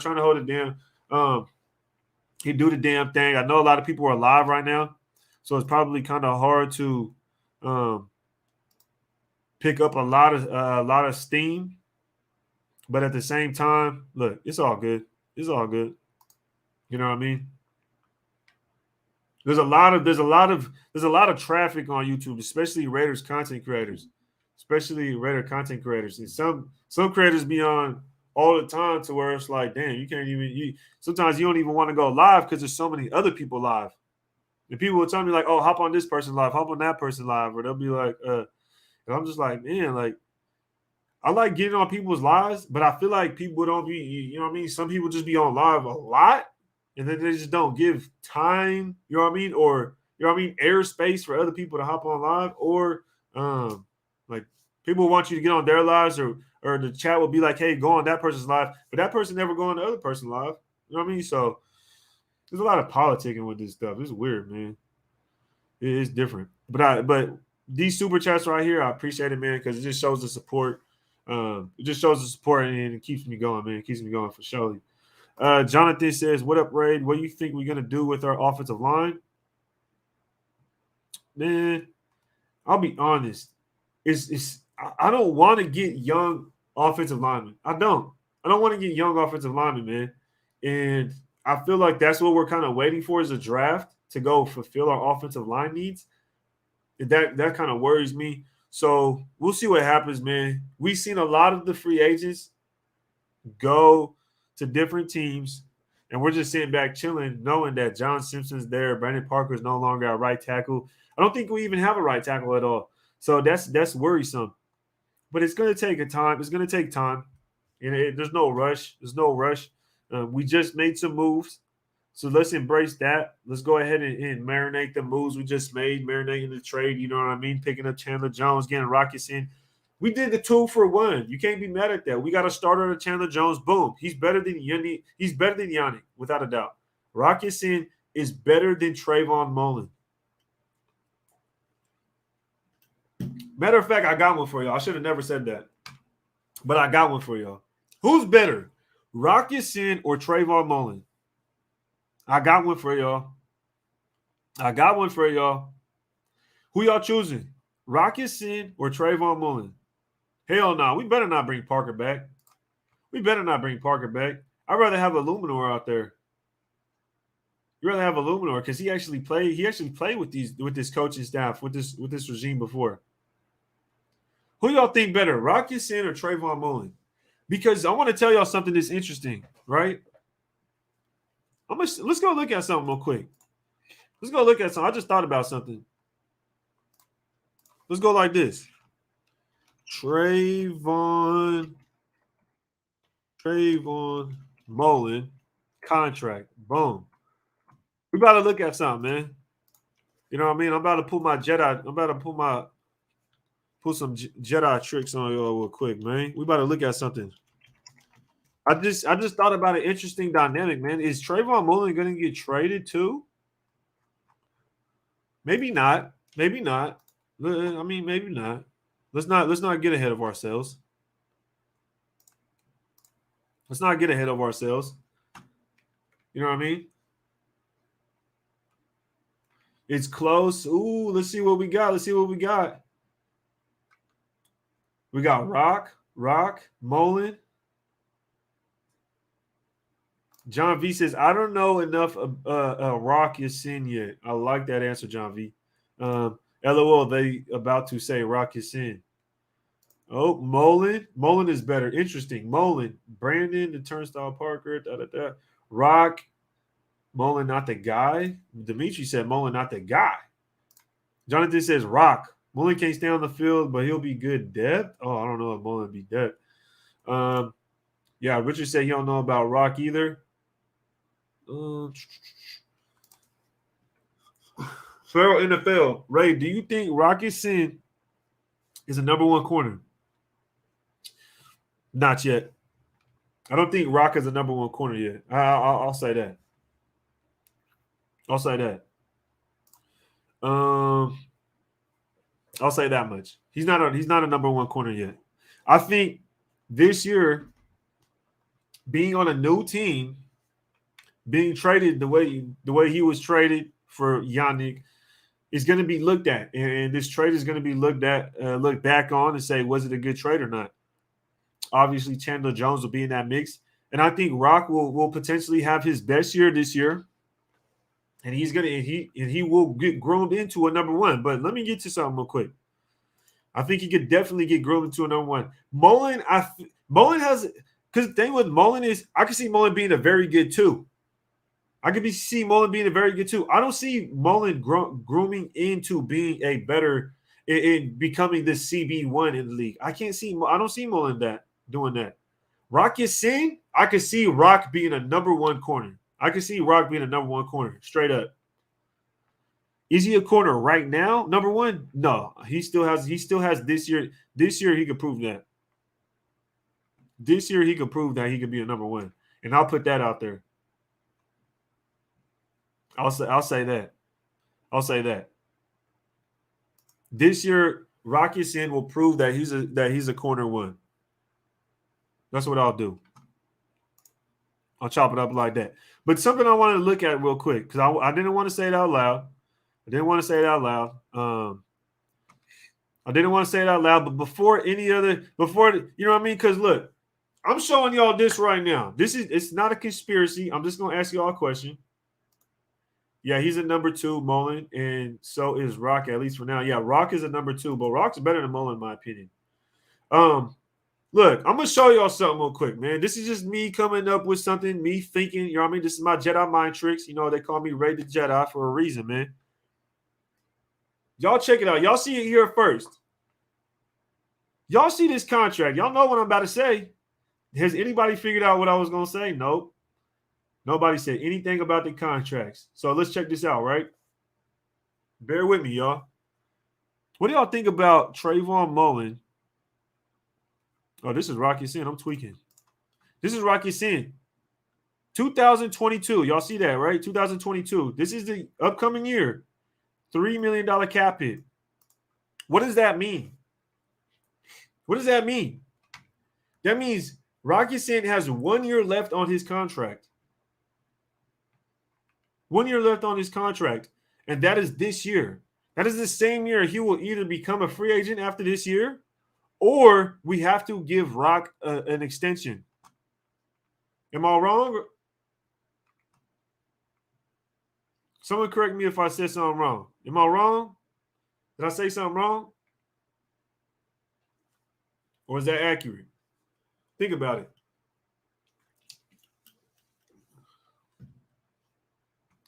[SPEAKER 1] He do the damn thing. I know a lot of people are live right now, so it's probably kind of hard to pick up a lot of steam, but at the same time, look, it's all good. You know what I mean? There's a lot of traffic on YouTube, especially Raiders content creators, and some creators be on all the time to where it's like, damn, you can't even. Sometimes you don't even want to go live because there's so many other people live, and people will tell me like, oh, hop on this person live, hop on that person live, or they'll be like, and I'm just like, man, like, I like getting on people's lives, but I feel like people don't be, you know what I mean? Some people just be on live a lot, and then they just don't give time, you know what I mean? Or, you know what I mean? Airspace for other people to hop on live, or like people want you to get on their lives, or the chat will be like, hey, go on that person's live, but that person never go on the other person's live. You know what I mean? So there's a lot of politicking with this stuff. It's weird, man. It's different. But these super chats right here, I appreciate it, man, because it just shows the support. And it keeps me going, man. It keeps me going for sure. Jonathan says, what up, Raid? What do you think we're going to do with our offensive line? Man, I'll be honest. I don't want to get young offensive linemen. I don't want to get young offensive linemen, man. And I feel like that's what we're kind of waiting for is a draft to go fulfill our offensive line needs. And that kind of worries me. So we'll see what happens, man. We've seen a lot of the free agents go to different teams, and we're just sitting back chilling, knowing that John Simpson's there. Brandon Parker is no longer our right tackle. I don't think we even have a right tackle at all. So that's worrisome. But it's going to take time. It's going to take time. And there's no rush. We just made some moves. So let's embrace that. Let's go ahead and marinate the moves we just made, marinating the trade, you know what I mean? Picking up Chandler Jones, getting Rockets in. We did the 2-for-1. You can't be mad at that. We got a starter to Chandler Jones. Boom. He's better than Yannick. He's better than Yannick, without a doubt. Rockets in is better than Trayvon Mullen. Matter of fact, I got one for y'all. I should have never said that. But I got one for y'all. Who's better, Rock Ya-Sin or Trayvon Mullen? I got one for y'all. Who y'all choosing? Rock Ya-Sin or Trayvon Mullen? Hell no. We better not bring Parker back. I'd rather have a Luminor out there. You rather have a Luminor because he actually played with this coaching staff, with this regime before. Who y'all think better, Rock Ya-Sin or Trayvon Mullen? Because I want to tell y'all something that's interesting, right? Let's go look at something real quick. I just thought about something. Let's go like this. Trayvon Mullen contract. Boom. We about to look at something, man. You know what I mean? I'm about to pull some Jedi tricks on y'all real quick, man. We about to look at something. I just thought about an interesting dynamic, man. Is Trayvon Mullen going to get traded too? Maybe not. I mean, maybe not. Let's not get ahead of ourselves. You know what I mean? It's close. Ooh, let's see what we got. We got Rock, Mullen. John V says, I don't know enough Rock Ya-Sin yet. I like that answer, John V. LOL, they about to say Rock Ya-Sin. Oh, Mullen. Mullen is better. Interesting. Mullen. Brandon, the Turnstile Parker. Rock. Mullen, not the guy. Dimitri said Mullen, not the guy. Jonathan says Rock. Mullen can't stay on the field, but he'll be good depth. Oh, I don't know if Mullen be depth. Yeah, Richard said he don't know about Rock either. Feral NFL. Ray, do you think Rock Ya-Sin is a number one corner? Not yet. I don't think Rock is a number one corner yet. I'll say that. I'll say that much. He's not a number one corner yet. I think this year, being on a new team, being traded the way he was traded for Yannick, is going to be looked at, and this trade is going to be looked back on and say, was it a good trade or not? Obviously, Chandler Jones will be in that mix, and I think Rock will potentially have his best year this year, and he will get groomed into a number one. But let me get to something real quick. I think he could definitely get groomed into a number one. Mullen has, because the thing with Mullen is I can see Mullen being a very good two. I see Mullen being a very good two. I don't see Mullen grooming into being a better in becoming the CB1 in the league. I don't see Mullen doing that. Rock Ya-Sin, I could see Rock being a number one corner. Straight up. Is he a corner right now? Number one? No. He still has this year. This year he could prove that. This year he could prove that he could be a number one. And I'll put that out there. I'll say that. This year, Rock Ya-Sin will prove that he's a corner one. That's what I'll do. I'll chop it up like that. But something I wanted to look at real quick, because I didn't want to say it out loud. But before you know what I mean? Because look, I'm showing y'all this right now. It's not a conspiracy. I'm just gonna ask y'all a question. Yeah, he's a number two, Mullen, and so is Rock, at least for now. Yeah, Rock is a number two, but Rock's better than Mullen, in my opinion. Look, I'm going to show y'all something real quick, man. This is just me coming up with something, me thinking, you know what I mean? This is my Jedi mind tricks. You know, they call me Ray the Jedi for a reason, man. Y'all check it out. Y'all see it here first. Y'all see this contract. Y'all know what I'm about to say. Has anybody figured out what I was going to say? Nope. Nobody said anything about the contracts. So let's check this out, right? Bear with me, y'all. What do y'all think about Trayvon Mullen? Oh, this is Rock Ya-Sin. I'm tweaking. This is Rock Ya-Sin. 2022. Y'all see that, right? 2022. This is the upcoming year. $3 million cap hit. What does that mean? What does that mean? That means Rocky Sin has 1 year left on his contract. 1 year left on his contract, and that is this year. That is the same year he will either become a free agent after this year, or we have to give Rock an extension. Am I wrong? Someone correct me if I said something wrong. Am I wrong? Did I say something wrong? Or is that accurate? Think about it.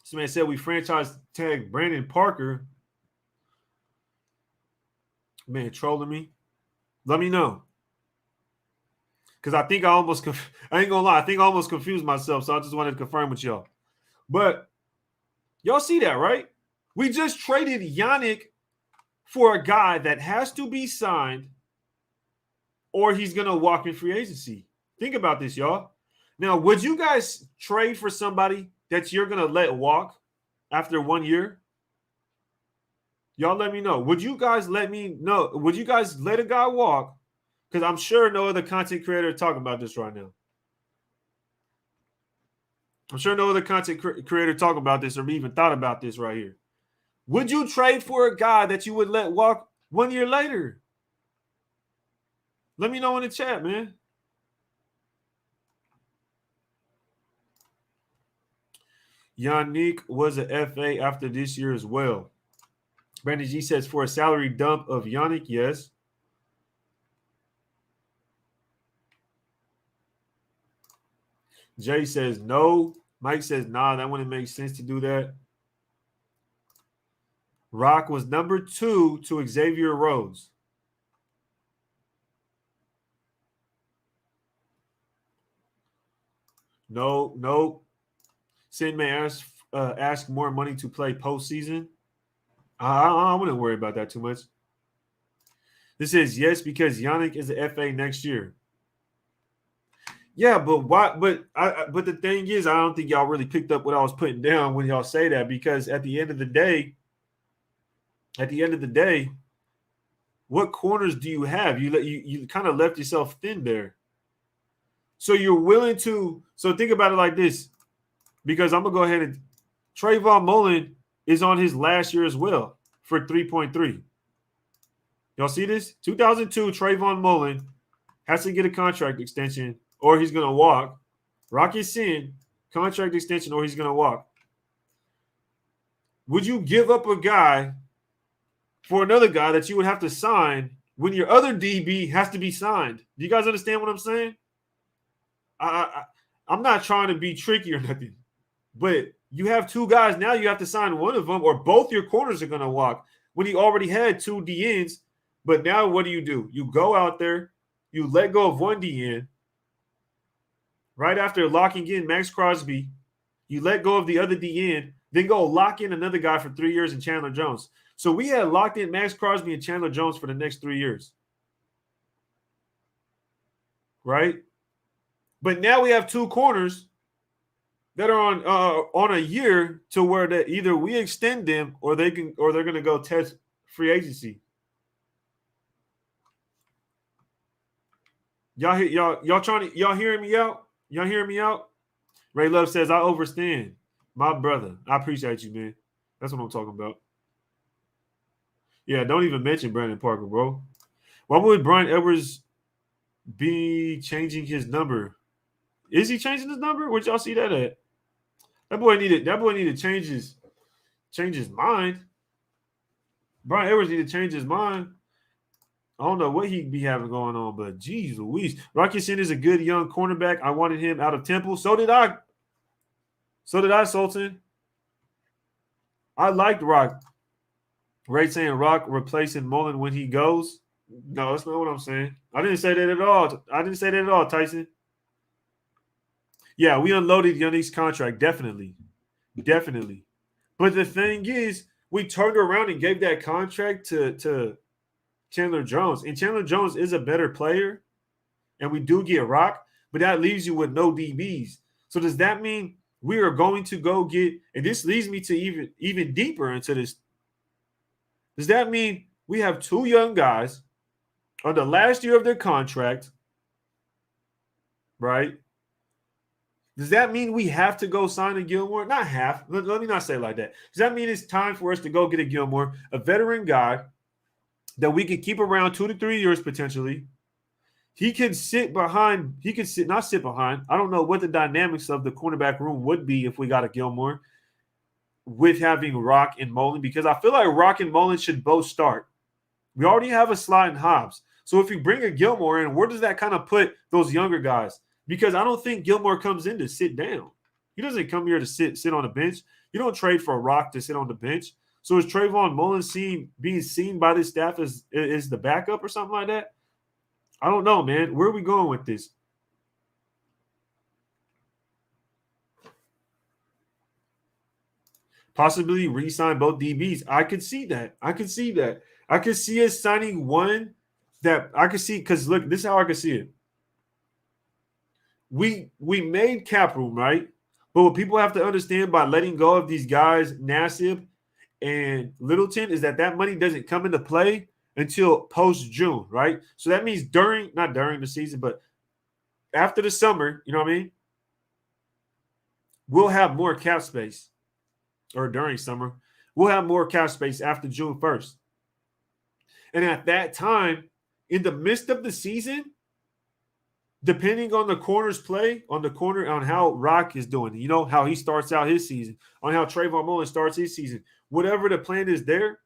[SPEAKER 1] This man said we franchise tag Brandon Parker. Man, trolling me. Let me know. Because I think I ain't gonna lie, I think I almost confused myself, so I just wanted to confirm with y'all. But y'all see that, right? We just traded Yannick for a guy that has to be signed or he's going to walk in free agency. Think about this, y'all. Now, would you guys trade for somebody that you're going to let walk after 1 year? Y'all let me know. Would you guys let me know? Would you guys let a guy walk? Because I'm sure no other content creator is talking about this right now. I'm sure no other content creator talking about this or even thought about this right here. Would you trade for a guy that you would let walk 1 year later? Let me know in the chat, man. Yannick was a FA after this year as well. Brandon G says for a salary dump of Yannick, yes. Jay says no. Mike says nah, that wouldn't make sense to do that. Rock was number 2 to Xavier Rhodes. No. Sin may ask more money to play postseason. I wouldn't worry about that too much. This is yes because Yannick is the FA next year. Yeah, but why? But the thing is, I don't think y'all really picked up what I was putting down when y'all say that, because at the end of the day, what corners do you have? You kind of left yourself thin there. So you're willing to. So think about it like this, because I'm gonna go ahead and Trayvon Mullen is on his last year as well for 3.3. Y'all see this? 2002 Trayvon Mullen has to get a contract extension or he's gonna walk. Rocky Sin, contract extension or he's gonna walk. Would you give up a guy for another guy that you would have to sign when your other DB has to be signed? Do you guys understand what I'm saying? I'm not trying to be tricky or nothing, but you have two guys now. You have to sign one of them, or both your corners are going to walk when you already had two DNs. But now what do? You go out there, you let go of one DN. Right after locking in Max Crosby, you let go of the other DN, then go lock in another guy for 3 years in Chandler Jones. So we had locked in Max Crosby and Chandler Jones for the next 3 years. Right? But now we have two corners that are on a year to where that either we extend them or they're going to go test free agency. Y'all hearing me out? Y'all hearing me out? Ray Love says, I overstand. My brother. I appreciate you, man. That's what I'm talking about. Yeah, don't even mention Brandon Parker, bro. Why would Brian Edwards be changing his number? Is he changing his number? Where'd y'all see that at? That boy needed to change his mind. Brian Edwards needed to change his mind. I don't know what he'd be having going on, but geez Louise. Rocky Sin is a good young cornerback. I wanted him out of Temple. So did I. Sultan. I liked Rock. Ray saying Rock replacing Mullen when he goes. No, that's not what I'm saying. I didn't say that at all. Tyson. Yeah, we unloaded Yannick's contract. Definitely. But the thing is, we turned around and gave that contract to Chandler Jones. And Chandler Jones is a better player. And we do get Rock, but that leaves you with no DBs. So does that mean we are going to go get, and this leads me to even deeper into this. Does that mean we have two young guys on the last year of their contract, right? Does that mean we have to go sign a Gilmore? Not half. Let me not say it like that. Does that mean it's time for us to go get a Gilmore, a veteran guy that we can keep around 2 to 3 years potentially? He can sit behind. He can sit, not sit behind. I don't know what the dynamics of the cornerback room would be if we got a Gilmore with having Rock and Mullen, because I feel like Rock and Mullen should both start. We already have a Slide and Hobbs. So if you bring a Gilmore in, where does that kind of put those younger guys? Because I don't think Gilmore comes in to sit down. He doesn't come here to sit on the bench. You don't trade for a Rock to sit on the bench. So is Trayvon Mullen being seen by this staff as the backup or something like that? I don't know, man. Where are we going with this? Possibly re-sign both DBs. I could see that. I could see us signing one that I could see, because look, this is how I could see it. We made cap room, right? But what people have to understand by letting go of these guys, Nassib and Littleton, is that money doesn't come into play until post-June, right? So that means not during the season, but after the summer, you know what I mean? We'll have more cap space, or during summer. We'll have more cap space after June 1st. And at that time, in the midst of the season, depending on the corner's play, on how Rock is doing, you know, how he starts out his season, on how Trayvon Mullen starts his season, whatever the plan is there,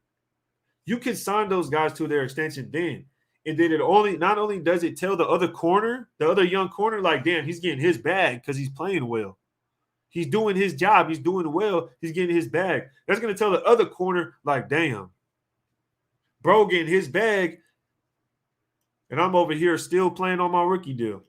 [SPEAKER 1] you can sign those guys to their extension then. And then not only does it tell the other young corner, like, damn, he's getting his bag because he's playing well. He's doing his job. He's doing well. He's getting his bag. That's going to tell the other corner, like, damn, bro getting his bag, and I'm over here still playing on my rookie deal.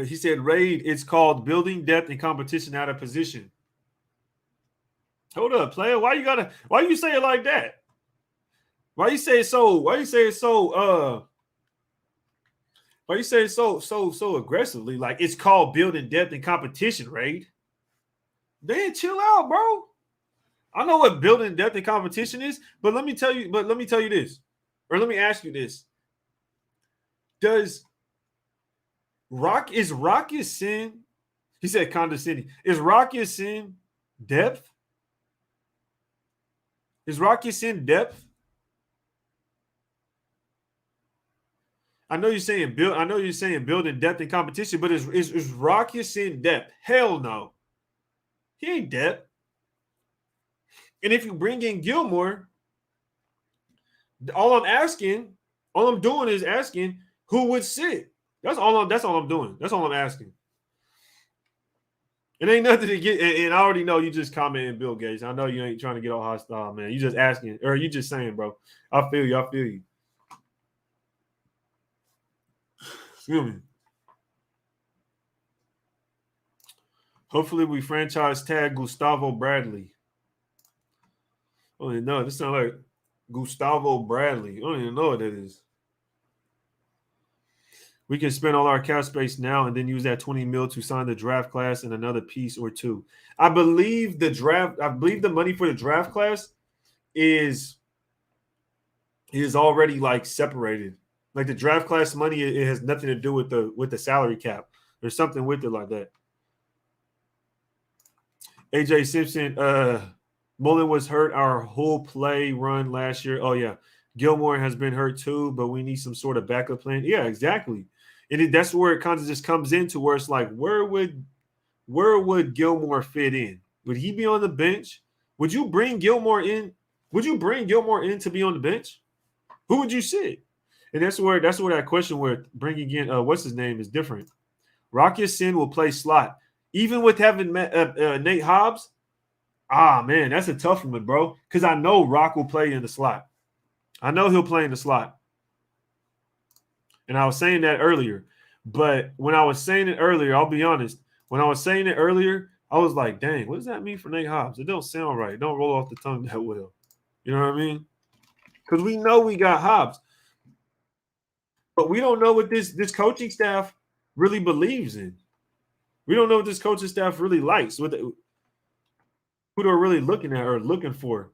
[SPEAKER 1] He said, Raid, it's called building depth and competition out of position. Hold up, player. Why you say it like that? Why you say it so aggressively? Like, it's called building depth and competition, Raid. Man, chill out, bro. I know what building depth and competition is, but let me tell you this. Or let me ask you this. Does Rock sin? He said condescending. Is Rock sin depth? Is Rock sin depth? I know you're saying building depth and competition, but is Rock sin depth? Hell no. He ain't depth. And if you bring in Gilmore, all I'm doing is asking who would sit. That's all I'm doing. That's all I'm asking. It ain't nothing to get, and I already know you just commenting Bill Gates. I know you ain't trying to get all hostile, man. You just asking, or you just saying, bro. I feel you. Excuse me. Hopefully we franchise tag Gustavo Bradley. Oh no, this sounds like Gustavo Bradley. I don't even know what that is. We can spend all our cap space now and then use that $20 million to sign the draft class and another piece or two. I believe the money for the draft class is already like separated. Like the draft class money, it has nothing to do with the salary cap. There's something with it like that. AJ Simpson, Mullen was hurt our whole play run last year. Oh yeah, Gilmore has been hurt too, but we need some sort of backup plan. Yeah, exactly. And that's where it kind of just comes into where it's like, where would Gilmore fit in? Would he be on the bench? Would you bring Gilmore in? Would you bring Gilmore in to be on the bench? Who would you sit? And that's where that question where bringing in what's his name is different. Rock Ya-Sin will play slot, even with having Nate Hobbs. Ah man, that's a tough one, bro. Because I know Rock will play in the slot. I know he'll play in the slot. And I was saying that earlier. But when I was saying it earlier, I'll be honest. When I was saying it earlier, I was like, dang, what does that mean for Nate Hobbs? It don't sound right. It don't roll off the tongue that well. You know what I mean? Because we know we got Hobbs. But we don't know what this coaching staff really believes in. We don't know what this coaching staff really likes. who they're really looking at or looking for.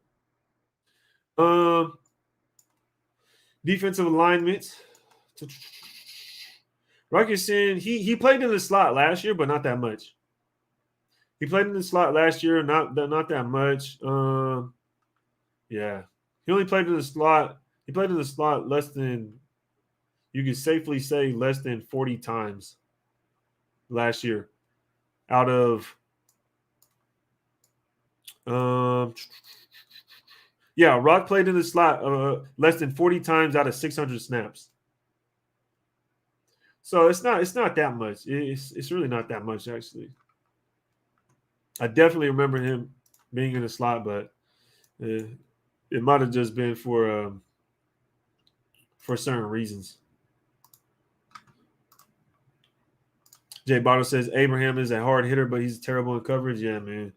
[SPEAKER 1] Um, Defensive alignment. Ruckerson, he played in the slot last year, but not that much. He played in the slot last year, not that much. Yeah, he only played in the slot. He played in the slot less than, you could safely say, less than 40 times last year. Out of yeah, Rock played in the slot less than 40 times out of 600 snaps. So it's not that much. It's really not that much, actually. I definitely remember him being in the slot, but it might have just been for certain reasons. Jay Bottle says Abraham is a hard hitter, but he's terrible in coverage. Yeah, man.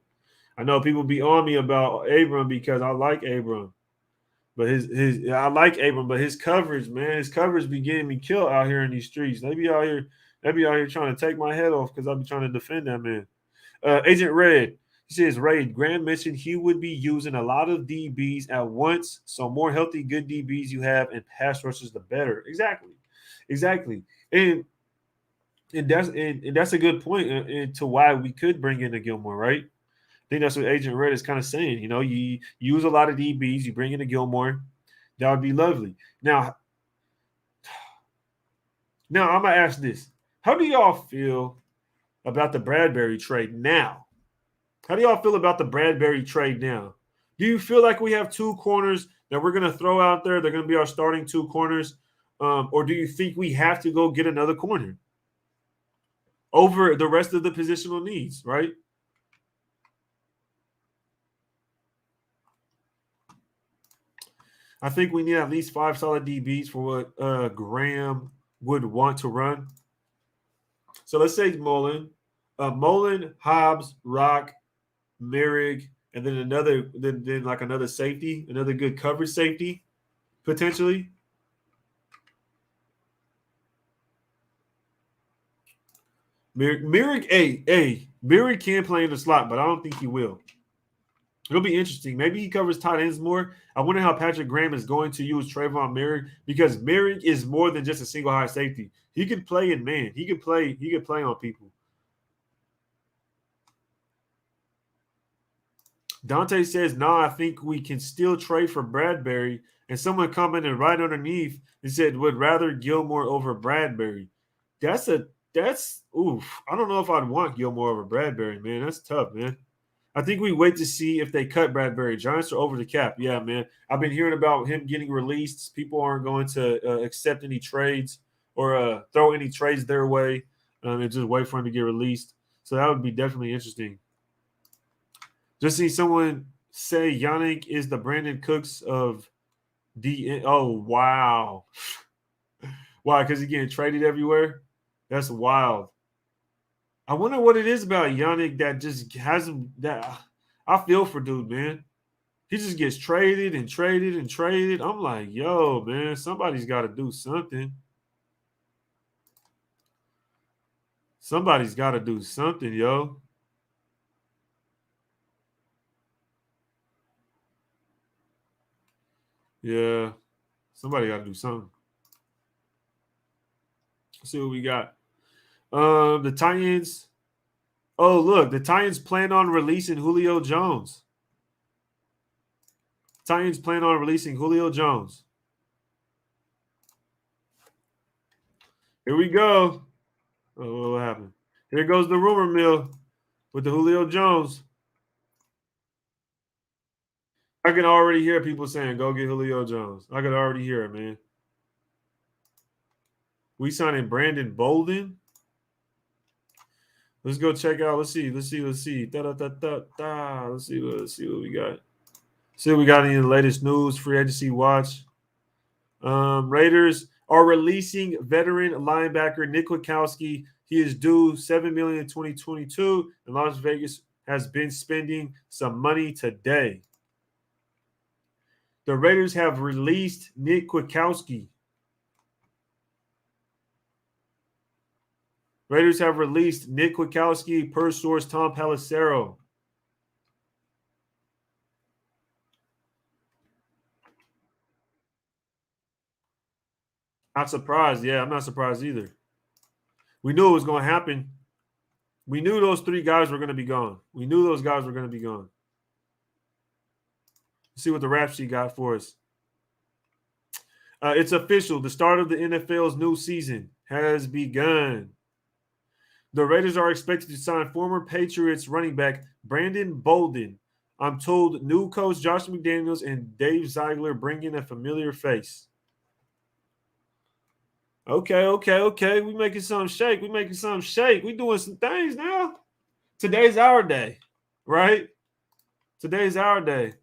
[SPEAKER 1] I know people be on me about Abram because I like Abram. But I like Abram, but his coverage, man, his coverage be getting me killed out here in these streets. They be out here trying to take my head off because I be trying to defend that man. Agent Red, he says, Ray, Graham mentioned he would be using a lot of DBs at once. So more healthy, good DBs you have and pass rushers, the better. Exactly. And that's a good point to why we could bring in a Gilmore, right? I think that's what Agent Red is kind of saying. You know, you use a lot of DBs, you bring in a Gilmore. That would be lovely. Now I'm gonna ask this: how do y'all feel about the Bradbury trade now? How do y'all feel about the Bradbury trade now? Do you feel like we have two corners that we're gonna throw out there? They're gonna be our starting two corners, or do you think we have to go get another corner over the rest of the positional needs? Right? I think we need at least 5 solid DBs for what Graham would want to run. So let's say Mullen, Hobbs, Rock, Merrick, and then another safety, another good coverage safety, potentially. Merrick can play in the slot, but I don't think he will. It'll be interesting. Maybe he covers tight ends more. I wonder how Patrick Graham is going to use Trayvon Merrick because Merrick is more than just a single high safety. He can play in man. He can play on people. Dante says, "No, I think we can still trade for Bradbury." And someone commented right underneath and said, "Would rather Gilmore over Bradbury." That's oof. I don't know if I'd want Gilmore over Bradbury, man. That's tough, man. I think we wait to see if they cut Bradbury. Giants are over the cap. Yeah, man. I've been hearing about him getting released. People aren't going to accept any trades or throw any trades their way and just wait for him to get released. So that would be definitely interesting. Just see someone say Yannick is the Brandon Cooks of DN. Oh, wow. Why? Because he's getting traded everywhere? That's wild. I wonder what it is about Yannick that just hasn't that I feel for dude, man. He just gets traded and traded and traded. I'm like, yo, man, somebody's got to do something. Somebody's got to do something, yo. Yeah. Somebody got to do something. Let's see what we got. The Titans. Oh, look, the Titans plan on releasing Julio Jones. Titans plan on releasing Julio Jones. Here we go. Oh, what happened? Here goes the rumor mill with the Julio Jones. I can already hear people saying, go get Julio Jones. I could already hear it, man. We signing Brandon Bolden. Let's go check out. Let's see. Da-da-da-da-da. Let's see what we got. See what we got in the latest news, free agency watch. Raiders are releasing veteran linebacker Nick Ngakoue. He is due $7 million in 2022, and Las Vegas has been spending some money today. The Raiders have released Nick Ngakoue. Raiders have released Nick Ngakoue per source Tom Pelissero. Not surprised. Yeah, I'm not surprised either. We knew it was going to happen. We knew those 3 guys were going to be gone. We knew those guys were going to be gone. Let's see what the rap sheet got for us. It's official. The start of the NFL's new season has begun. The Raiders are expected to sign former Patriots running back Brandon Bolden. I'm told new coach Josh McDaniels and Dave Ziegler bring in a familiar face. Okay. We making something shake. We doing some things now. Today's our day, right? Today's our day.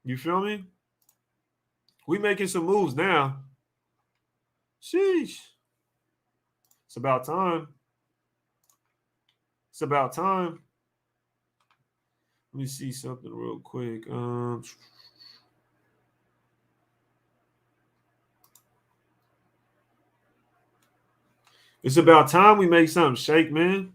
[SPEAKER 1] You feel me? We making some moves now. Sheesh. It's about time. Let me see something real quick. It's about time we make something shake, man.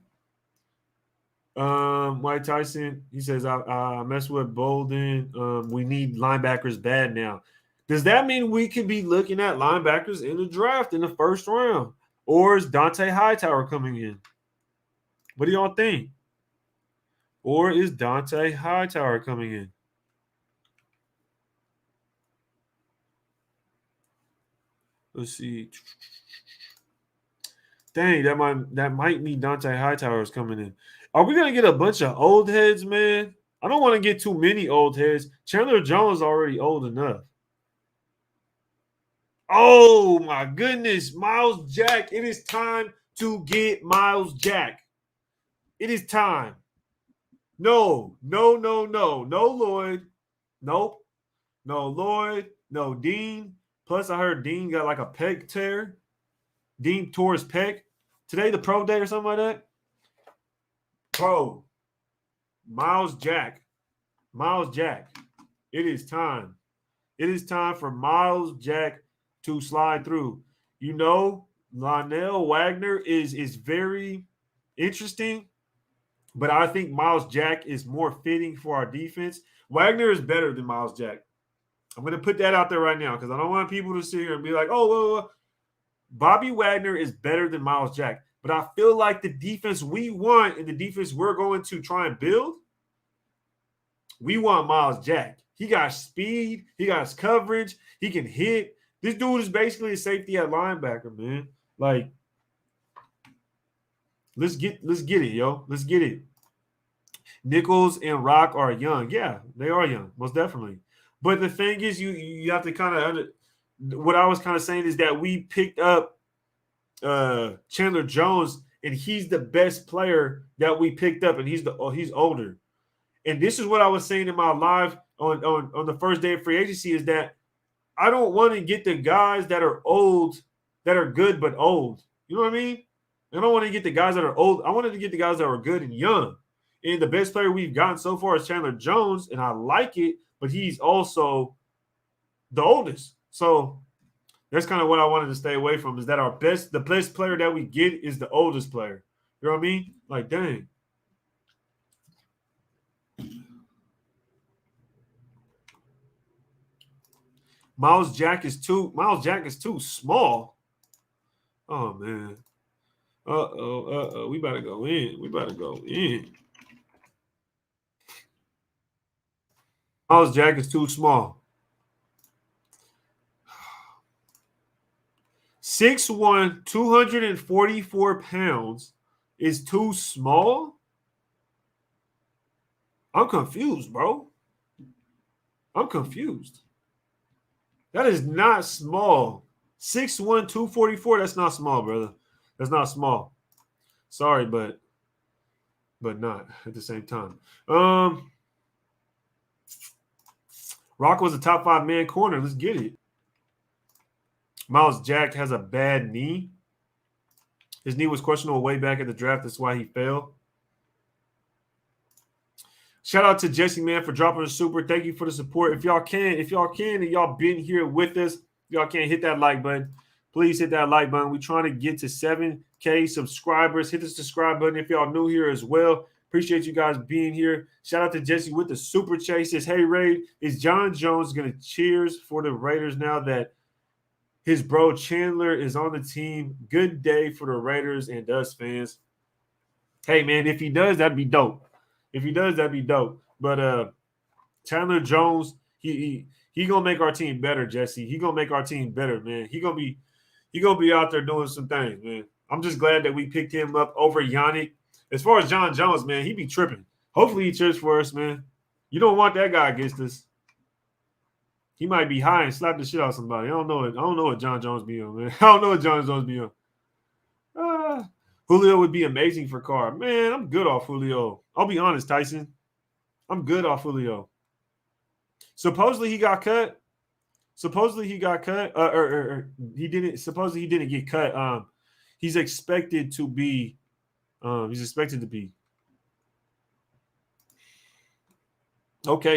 [SPEAKER 1] Mike Tyson, he says, I mess with Bolden. We need linebackers bad now. Does that mean we could be looking at linebackers in the draft in the first round? Or is Dante Hightower coming in? What do y'all think? Or is Dante Hightower coming in? Let's see. Dang, that might mean Dante Hightower is coming in. Are we gonna get a bunch of old heads, man? I don't want to get too many old heads. Chandler Jones is already old enough. Oh my goodness, Miles Jack! It is time to get Miles Jack. It is time. No, Lloyd. Nope. No Lloyd. No Dean. Plus, I heard Dean got like a pec tear. Dean tore his pec. Today, the pro day or something like that. Bro, Miles Jack. It is time. It is time for Miles Jack to slide through. You know, Lionel Wagner is very interesting, but I think Miles Jack is more fitting for our defense. Wagner is better than Miles Jack. I'm going to put that out there right now because I don't want people to sit here and be like, oh, Bobby Wagner is better than Miles Jack. But I feel like the defense we want and the defense we're going to try and build, we want Miles Jack. He got speed. He got coverage. He can hit. This dude is basically a safety at linebacker, man. Like, let's get it, yo. Let's get it. Nichols and Rock are young. Yeah, they are young, most definitely. But the thing is, you have to kind of what I was kind of saying is that we picked up Chandler Jones, and he's the best player that we picked up, and he's older. And this is what I was saying in my live on the first day of free agency is that I don't want to get the guys that are old, that are good but old. You know what I mean? I don't want to get the guys that are old. I wanted to get the guys that are good and young. And the best player we've gotten so far is Chandler Jones, and I like it, but he's also the oldest. So that's kind of what I wanted to stay away from is that the best player that we get is the oldest player. You know what I mean? Like, dang. Miles Jack is too small. Oh man. We better go in. Miles Jack is too small. 6'1", 244 pounds is too small? I'm confused, bro. I'm confused. That is not small. 6'1", 244, that's not small, brother. That's not small. Sorry, but not at the same time. Rock was a top 5 man corner. Let's get it. Miles Jack has a bad knee. His knee was questionable way back at the draft. That's why he fell. Shout out to Jesse, man, for dropping a super. Thank you for the support. If y'all can, and y'all been here with us, y'all can't hit that like button. Please hit that like button. We're trying to get to 7K subscribers. Hit the subscribe button if y'all new here as well. Appreciate you guys being here. Shout out to Jesse with the super chase. Says, hey, Ray, is John Jones going to cheers for the Raiders now that His bro Chandler is on the team. Good day for the Raiders and us fans. Hey man, if he does, that'd be dope. If he does, that'd be dope. But Chandler Jones, he gonna make our team better, Jesse. He gonna make our team better, man. He gonna be out there doing some things, man. I'm just glad that we picked him up over Yannick. As far as John Jones, man, he be tripping. Hopefully he trips for us, man. You don't want that guy against us. He might be high and slap the shit out of somebody. I don't know it. I don't know what John Jones be on, man. I don't know what John Jones be on. Julio would be amazing for Carr. Man, I'm good off Julio. I'll be honest, Tyson. I'm good off Julio. Supposedly he got cut. Or he didn't. Supposedly he didn't get cut. He's expected to be. Okay,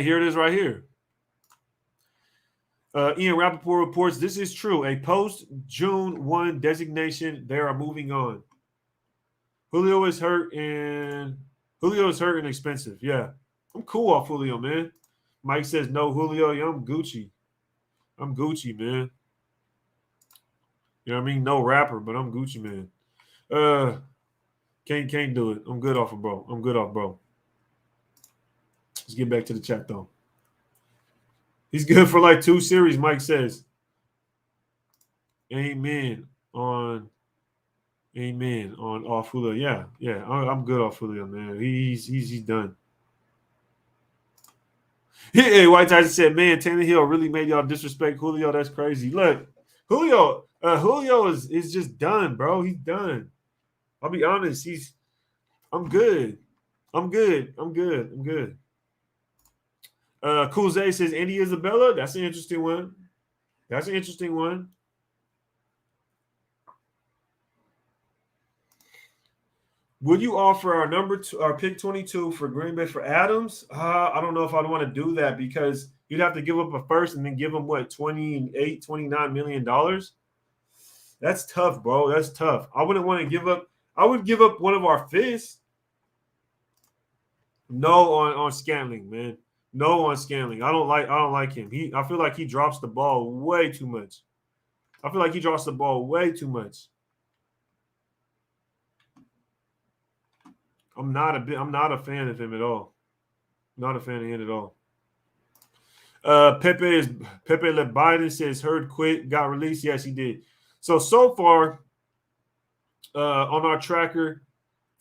[SPEAKER 1] here it is right here. Ian Rappaport reports this is true. A post-June 1 designation. They are moving on. Julio is hurt and expensive. Yeah, I'm cool off Julio, man. Mike says no Julio. Yeah, I'm Gucci. I'm Gucci, man. You know what I mean? No rapper, but I'm Gucci, man. Can't do it. I'm good off of bro. Let's get back to the chat though. He's good for like 2 series, Mike says. Amen on off Julio. Yeah. I'm good off Julio, man. He's done. Hey, White Tyson said, man, Tannehill really made y'all disrespect Julio. That's crazy. Look, Julio is just done, bro. He's done. I'll be honest. I'm good. Cool Zay says Andy Isabella. That's an interesting one. Would you offer our pick 22 for Green Bay for Adams? I don't know if I'd want to do that because you'd have to give up a first and then give him $29 million. That's tough, bro. That's tough. I wouldn't want to give up. I would give up one of our fifths. No on Scantling, man. No on Scantling. I don't like him. I feel like he drops the ball way too much. I'm not a fan of him at all. Not a fan of him at all. Pepe Biden says Hurd quit, got released. Yes, he did. So far, on our tracker,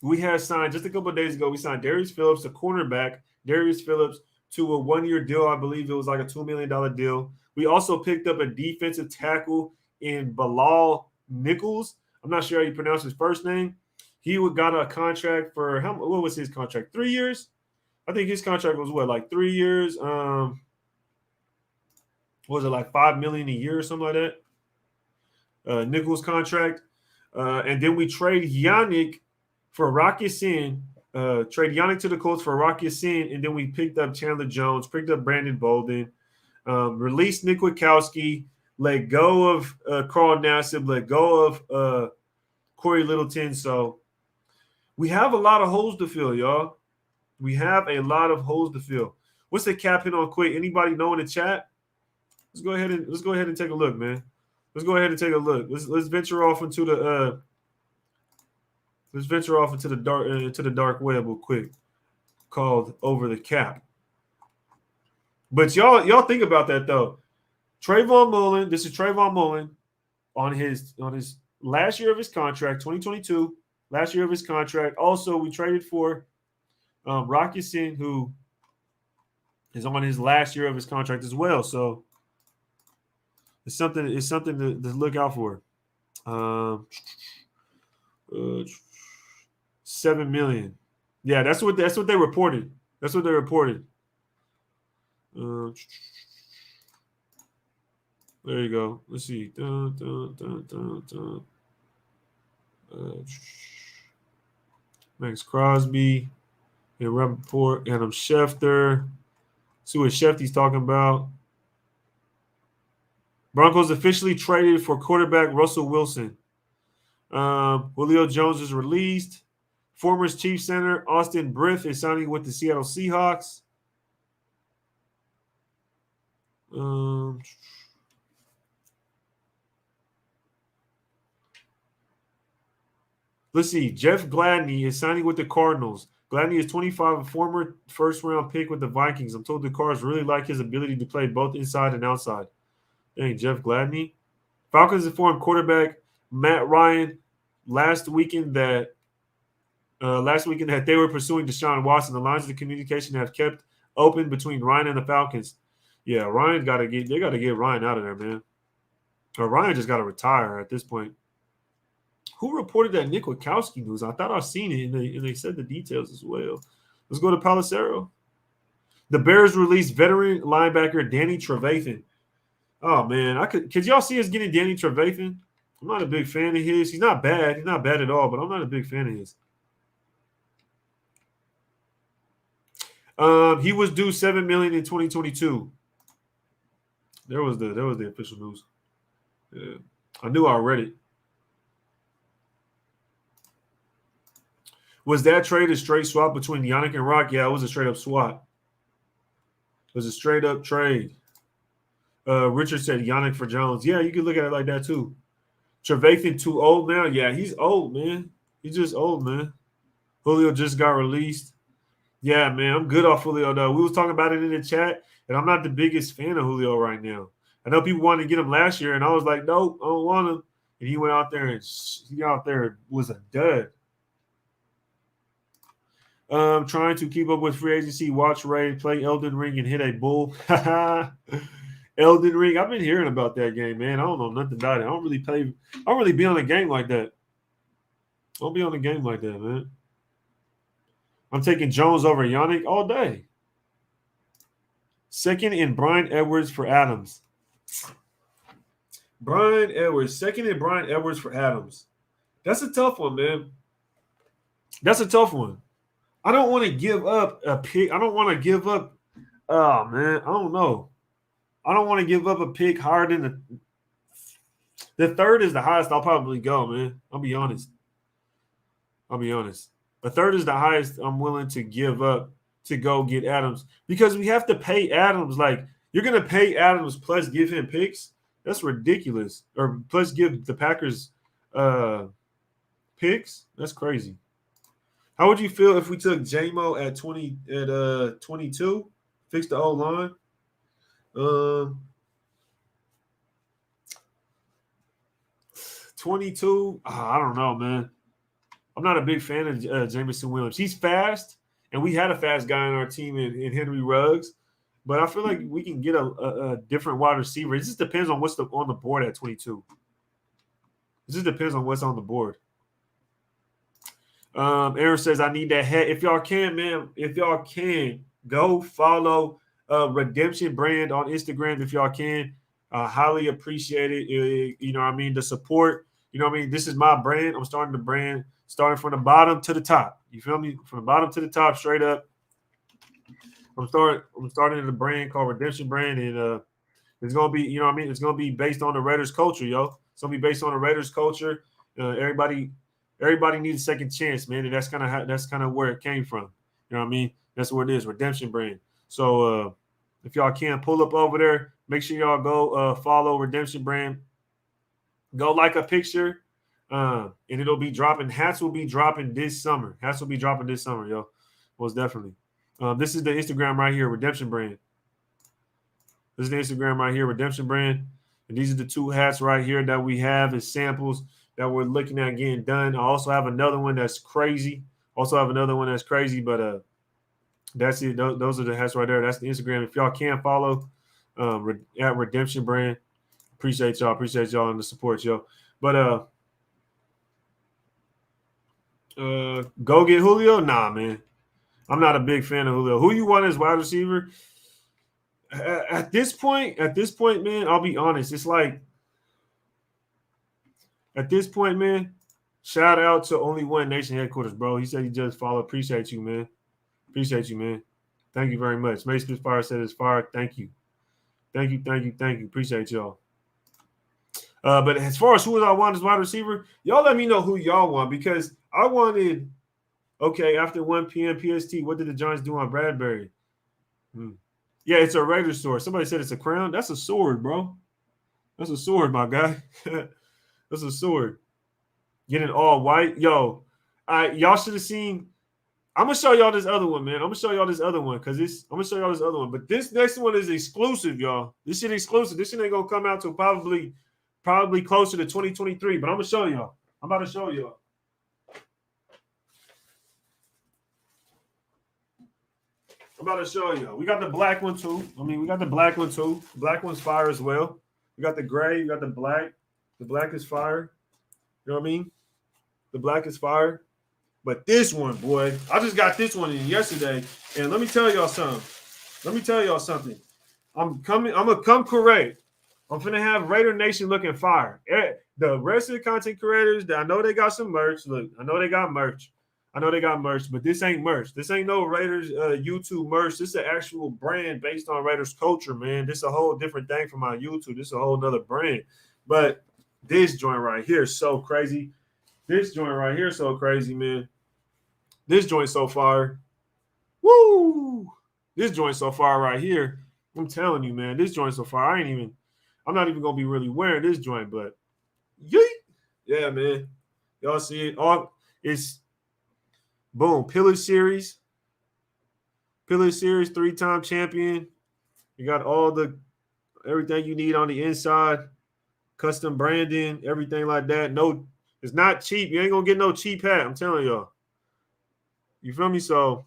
[SPEAKER 1] we have signed just a couple of days ago. We signed Darius Phillips, a cornerback. Darius Phillips to a 1-year deal. I believe it was like a $2 million deal. We also picked up a defensive tackle in Bilal Nichols. I'm not sure how you pronounce his first name. He got a contract for what was his contract? 3 years? I think his contract was like 3 years? Was it like $5 million a year or something like that? Nichols contract. And then we trade Yannick for Rocky Sin. Trade Yannick to the Colts for Rocky Sin, and then we picked up Chandler Jones, picked up Brandon Bolden, released Nick Witkowski, let go of Carl Nassib, let go of Corey Littleton. So we have a lot of holes to fill, y'all. We have a lot of holes to fill. What's the cap hit on quick? Anybody know in the chat? Let's go ahead and take a look, man. Let's go ahead and take a look. Let's venture off into the dark web real quick, called Over the Cap. But y'all think about that though. Trayvon Mullen. This is Trayvon Mullen on his last year of his contract, 2022. Last year of his contract. Also, we traded for Rocky Sin, who is on his last year of his contract as well. So it's something to look out for. $7 million. Yeah, that's what they reported. There you go. Let's see. Max Crosby, and Rappaport, Adam Schefter. See what Schefter's talking about. Broncos officially traded for quarterback Russell Wilson. Julio Jones is released. Former Chiefs center Austin Briff is signing with the Seattle Seahawks. Let's see. Jeff Gladney is signing with the Cardinals. Gladney is 25, a former first-round pick with the Vikings. I'm told the Cards really like his ability to play both inside and outside. Dang, Jeff Gladney. Falcons informed quarterback Matt Ryan last weekend that they were pursuing Deshaun Watson. The lines of the communication have kept open between Ryan and the Falcons. Yeah, they got to get Ryan out of there, man. Or Ryan just got to retire at this point. Who reported that Nick Ngakoue news? I thought I seen it, and they said the details as well. Let's go to Palacero. The Bears released veteran linebacker Danny Trevathan. Oh man, could y'all see us getting Danny Trevathan? I'm not a big fan of his. He's not bad. He's not bad at all, but I'm not a big fan of his. He was due $7 million in 2022. There was the official news. Yeah. I knew I read it. Was that trade a straight swap between Yannick and Rock? Yeah, it was a straight up swap. It was a straight up trade. Richard said Yannick for Jones. Yeah, you could look at it like that too. Trevathan too old now? Yeah, he's old, man. He's just old, man. Julio just got released. Yeah, man, I'm good off Julio, though. We was talking about it in the chat, and I'm not the biggest fan of Julio right now. I know people wanted to get him last year, and I was like, nope, I don't want him. And he went out there and was a dud. Trying to keep up with free agency, watch Ray play Elden Ring and hit a bull. Elden Ring. I've been hearing about that game, man. I don't know nothing about it. I don't really be on a game like that. I don't be on a game like that, man. I'm taking Jones over Yannick all day. Second in Bryan Edwards for Adams. Bryan Edwards. Second in Bryan Edwards for Adams. That's a tough one, man. That's a tough one. I don't want to give up a pick. I don't want to give up. Oh, man. I don't know. I don't want to give up a pick higher than the third is the highest I'll probably go, man. I'll be honest. The third is the highest I'm willing to give up to go get Adams because we have to pay Adams. Like, you're going to pay Adams plus give him picks? That's ridiculous. Or plus give the Packers picks? That's crazy. How would you feel if we took J-Mo at 22, fix the O-line? 22, I don't know, man. I'm not a big fan of Jameson Williams. He's fast, and we had a fast guy on our team in Henry Ruggs, but I feel like we can get a different wide receiver. It just depends on what's on the board at 22. It just depends on what's on the board. Aaron says, I need that hat. If y'all can, man, go follow Redemption Brand on Instagram if y'all can. Highly appreciate it. You know what I mean? The support. You know what I mean? This is my brand. I'm starting the brand, starting from the bottom to the top. You feel me? From the bottom to the top, straight up. I'm starting the brand called Redemption Brand, and it's gonna be, you know what I mean? It's gonna be based on the Raiders culture, yo. It's gonna be based on the Raiders culture. Everybody needs a second chance, man. And that's kind of where it came from. You know what I mean? That's what it is, Redemption Brand. So if y'all can pull up over there, make sure y'all go follow Redemption Brand. Go like a picture, and it'll be dropping. Hats will be dropping this summer. Yo. Most definitely. This is the Instagram right here, Redemption Brand. This is the Instagram right here, Redemption Brand. And these are the two hats right here that we have as samples that we're looking at getting done. I also have another one that's crazy. But that's it. Those are the hats right there. That's the Instagram. If y'all can follow at Redemption Brand, appreciate y'all and the support, yo. But go get Julio? Nah, man. I'm not a big fan of Julio. Who you want as wide receiver? At this point, man, I'll be honest. It's like at this point, man, shout out to Only One Nation headquarters, bro. He said he just followed. Appreciate you, man. Thank you very much. May Spitfire said it's fire. Thank you. Appreciate y'all. But as far as who I want as wide receiver, y'all let me know who y'all want because I wanted, after 1 p.m. PST, what did the Giants do on Bradbury? Yeah, it's a Raiders sword. Somebody said it's a crown. That's a sword, bro. That's a sword, my guy. That's a sword. Getting all white. Yo, y'all should have seen. I'm gonna show y'all this other one, man. I'm gonna show y'all this other one because I'm gonna show y'all this other one. But this next one is exclusive, y'all. This shit exclusive. This shit ain't gonna come out till probably closer to 2023. But I'm gonna show y'all. I'm about to show y'all. I'm about to show y'all. We got the black one too. We got the black one too. The black one's fire as well. We got the gray. You got the black. The black is fire. You know what I mean? The black is fire. But this one, boy, I just got this one in yesterday. And let me tell y'all something. I'm gonna come correct. I'm finna have Raider Nation looking fire. The rest of the content creators, I know they got some merch. Look, I know they got merch, but this ain't merch. This ain't no Raiders YouTube merch. This is an actual brand based on Raiders culture, man. This is a whole different thing from my YouTube. This is a whole nother brand. But this joint right here is so crazy. Man. This joint so far. Woo! This joint so far right here. I'm telling you, man, this joint so far. I'm not even gonna be really wearing this joint, but yeah, man. Y'all see it? It's boom. Pillar Series, 3-time champion. You got everything you need on the inside, custom branding, everything like that. No, it's not cheap. You ain't gonna get no cheap hat. I'm telling y'all. You feel me? So,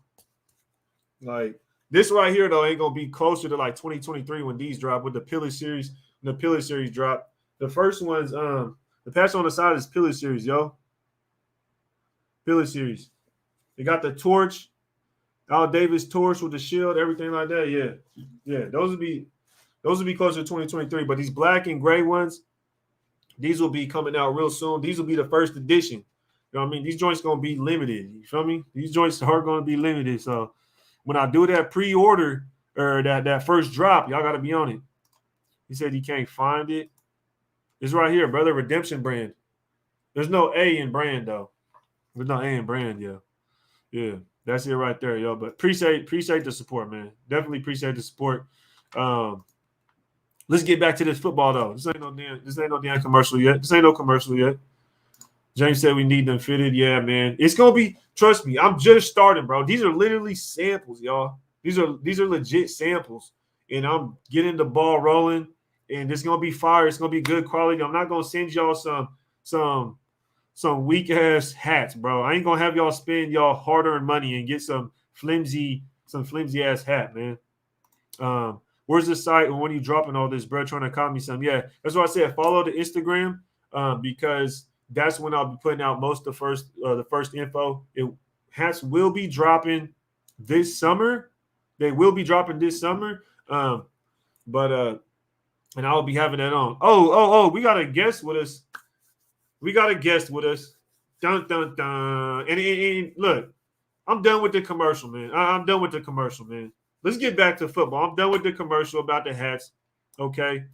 [SPEAKER 1] like, this right here, though, ain't going to be closer to, like, 2023 when these drop with the Pillar Series. When the Pillar Series drop. The first one's, the patch on the side is Pillar Series, yo. Pillar Series. They got the torch, Al Davis torch with the shield, everything like that. Yeah. Those would be closer to 2023. But these black and gray ones, these will be coming out real soon. These will be the first edition. You know what I mean? These joints going to be limited. You feel me? These joints are going to be limited. So when I do that pre-order or that first drop, y'all got to be on it. He said he can't find it. It's right here, brother. Redemption brand. There's no A in brand, though. There's no A in brand, yo. Yeah, that's it right there, yo. But appreciate the support, man. Definitely appreciate the support. Let's get back to this football, though. This ain't no damn commercial yet. This ain't no commercial yet. James said we need them fitted. Yeah, man. It's gonna be. Trust me, I'm just starting, bro. These are literally samples, y'all. These are legit samples, and I'm getting the ball rolling. And it's gonna be fire. It's gonna be good quality. I'm not gonna send y'all some weak ass hats, bro. I ain't gonna have y'all spend y'all hard-earned money and get some flimsy ass hat, man. Where's the site and when are you dropping all this, bro? Trying to call me some. Yeah, that's why I said follow the Instagram because that's when I'll be putting out most of the first info. Hats will be dropping this summer. They will be dropping this summer. And I'll be having that on. Oh, we got a guest with us. Dun, dun, dun. And look, I'm done with the commercial, man. I'm done with the commercial, man. Let's get back to football. I'm done with the commercial about the hats, okay?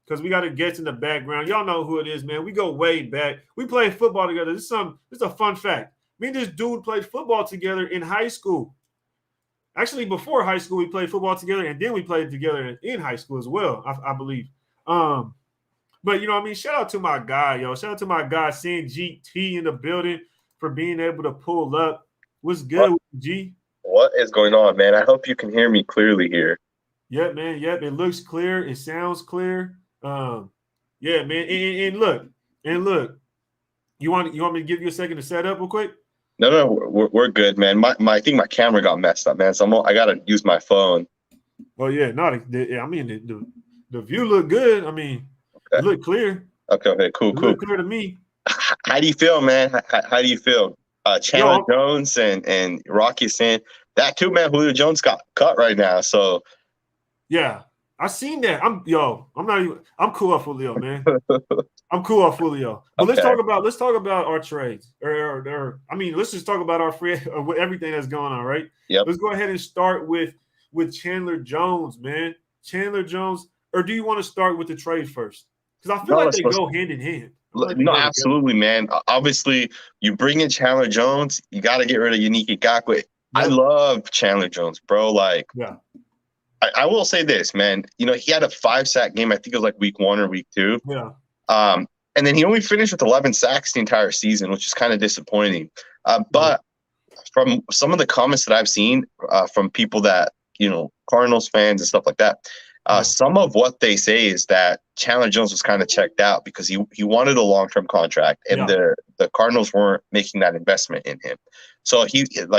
[SPEAKER 1] Because we got a guest in the background. Y'all know who it is, man. We go way back. We played football together. This is a fun fact. Me and this dude played football together in high school. Actually, before high school, we played football together, and then we played together in high school as well, I believe. But, you know what I mean? Shout out to my guy, yo. Shout out to my guy, seeing GT in the building for being able to pull up. What's good, G?
[SPEAKER 2] What is going on, man? I hope you can hear me clearly here.
[SPEAKER 1] Yep, man. Yep, it looks clear. It sounds clear. Yeah, man. And look. You want me to give you a second to set up real quick?
[SPEAKER 2] No, we're good, man. I think my camera got messed up, man. So I gotta use my phone.
[SPEAKER 1] Oh yeah, the view look good. I mean, it look clear.
[SPEAKER 2] Okay, cool.
[SPEAKER 1] Look clear to me.
[SPEAKER 2] How do you feel, man? How do you feel? Chandler Jones and Rocky saying that too, man. Julio Jones got cut right now, so
[SPEAKER 1] yeah, I seen that. I'm cool off Julio, man. I'm cool off Julio. But let's talk about our trades. Let's just talk about our everything that's going on, right?
[SPEAKER 2] Yep.
[SPEAKER 1] Let's go ahead and start with Chandler Jones, man. Chandler Jones, or do you want to start with the trade first? Because I feel like they go hand in hand.
[SPEAKER 2] No, absolutely, man. Obviously, you bring in Chandler Jones, you got to get rid of Yannick Ngakoue. Yep. I love Chandler Jones, bro.
[SPEAKER 1] Yeah.
[SPEAKER 2] I will say this, man. You know, he had a 5-sack game. I think it was like week 1 or week 2.
[SPEAKER 1] Yeah.
[SPEAKER 2] And then he only finished with 11 sacks the entire season, which is kind of disappointing. But from some of the comments that I've seen from people that, Cardinals fans and stuff like that, some of what they say is that Chandler Jones was kind of checked out because he wanted a long-term contract, and the Cardinals weren't making that investment in him. So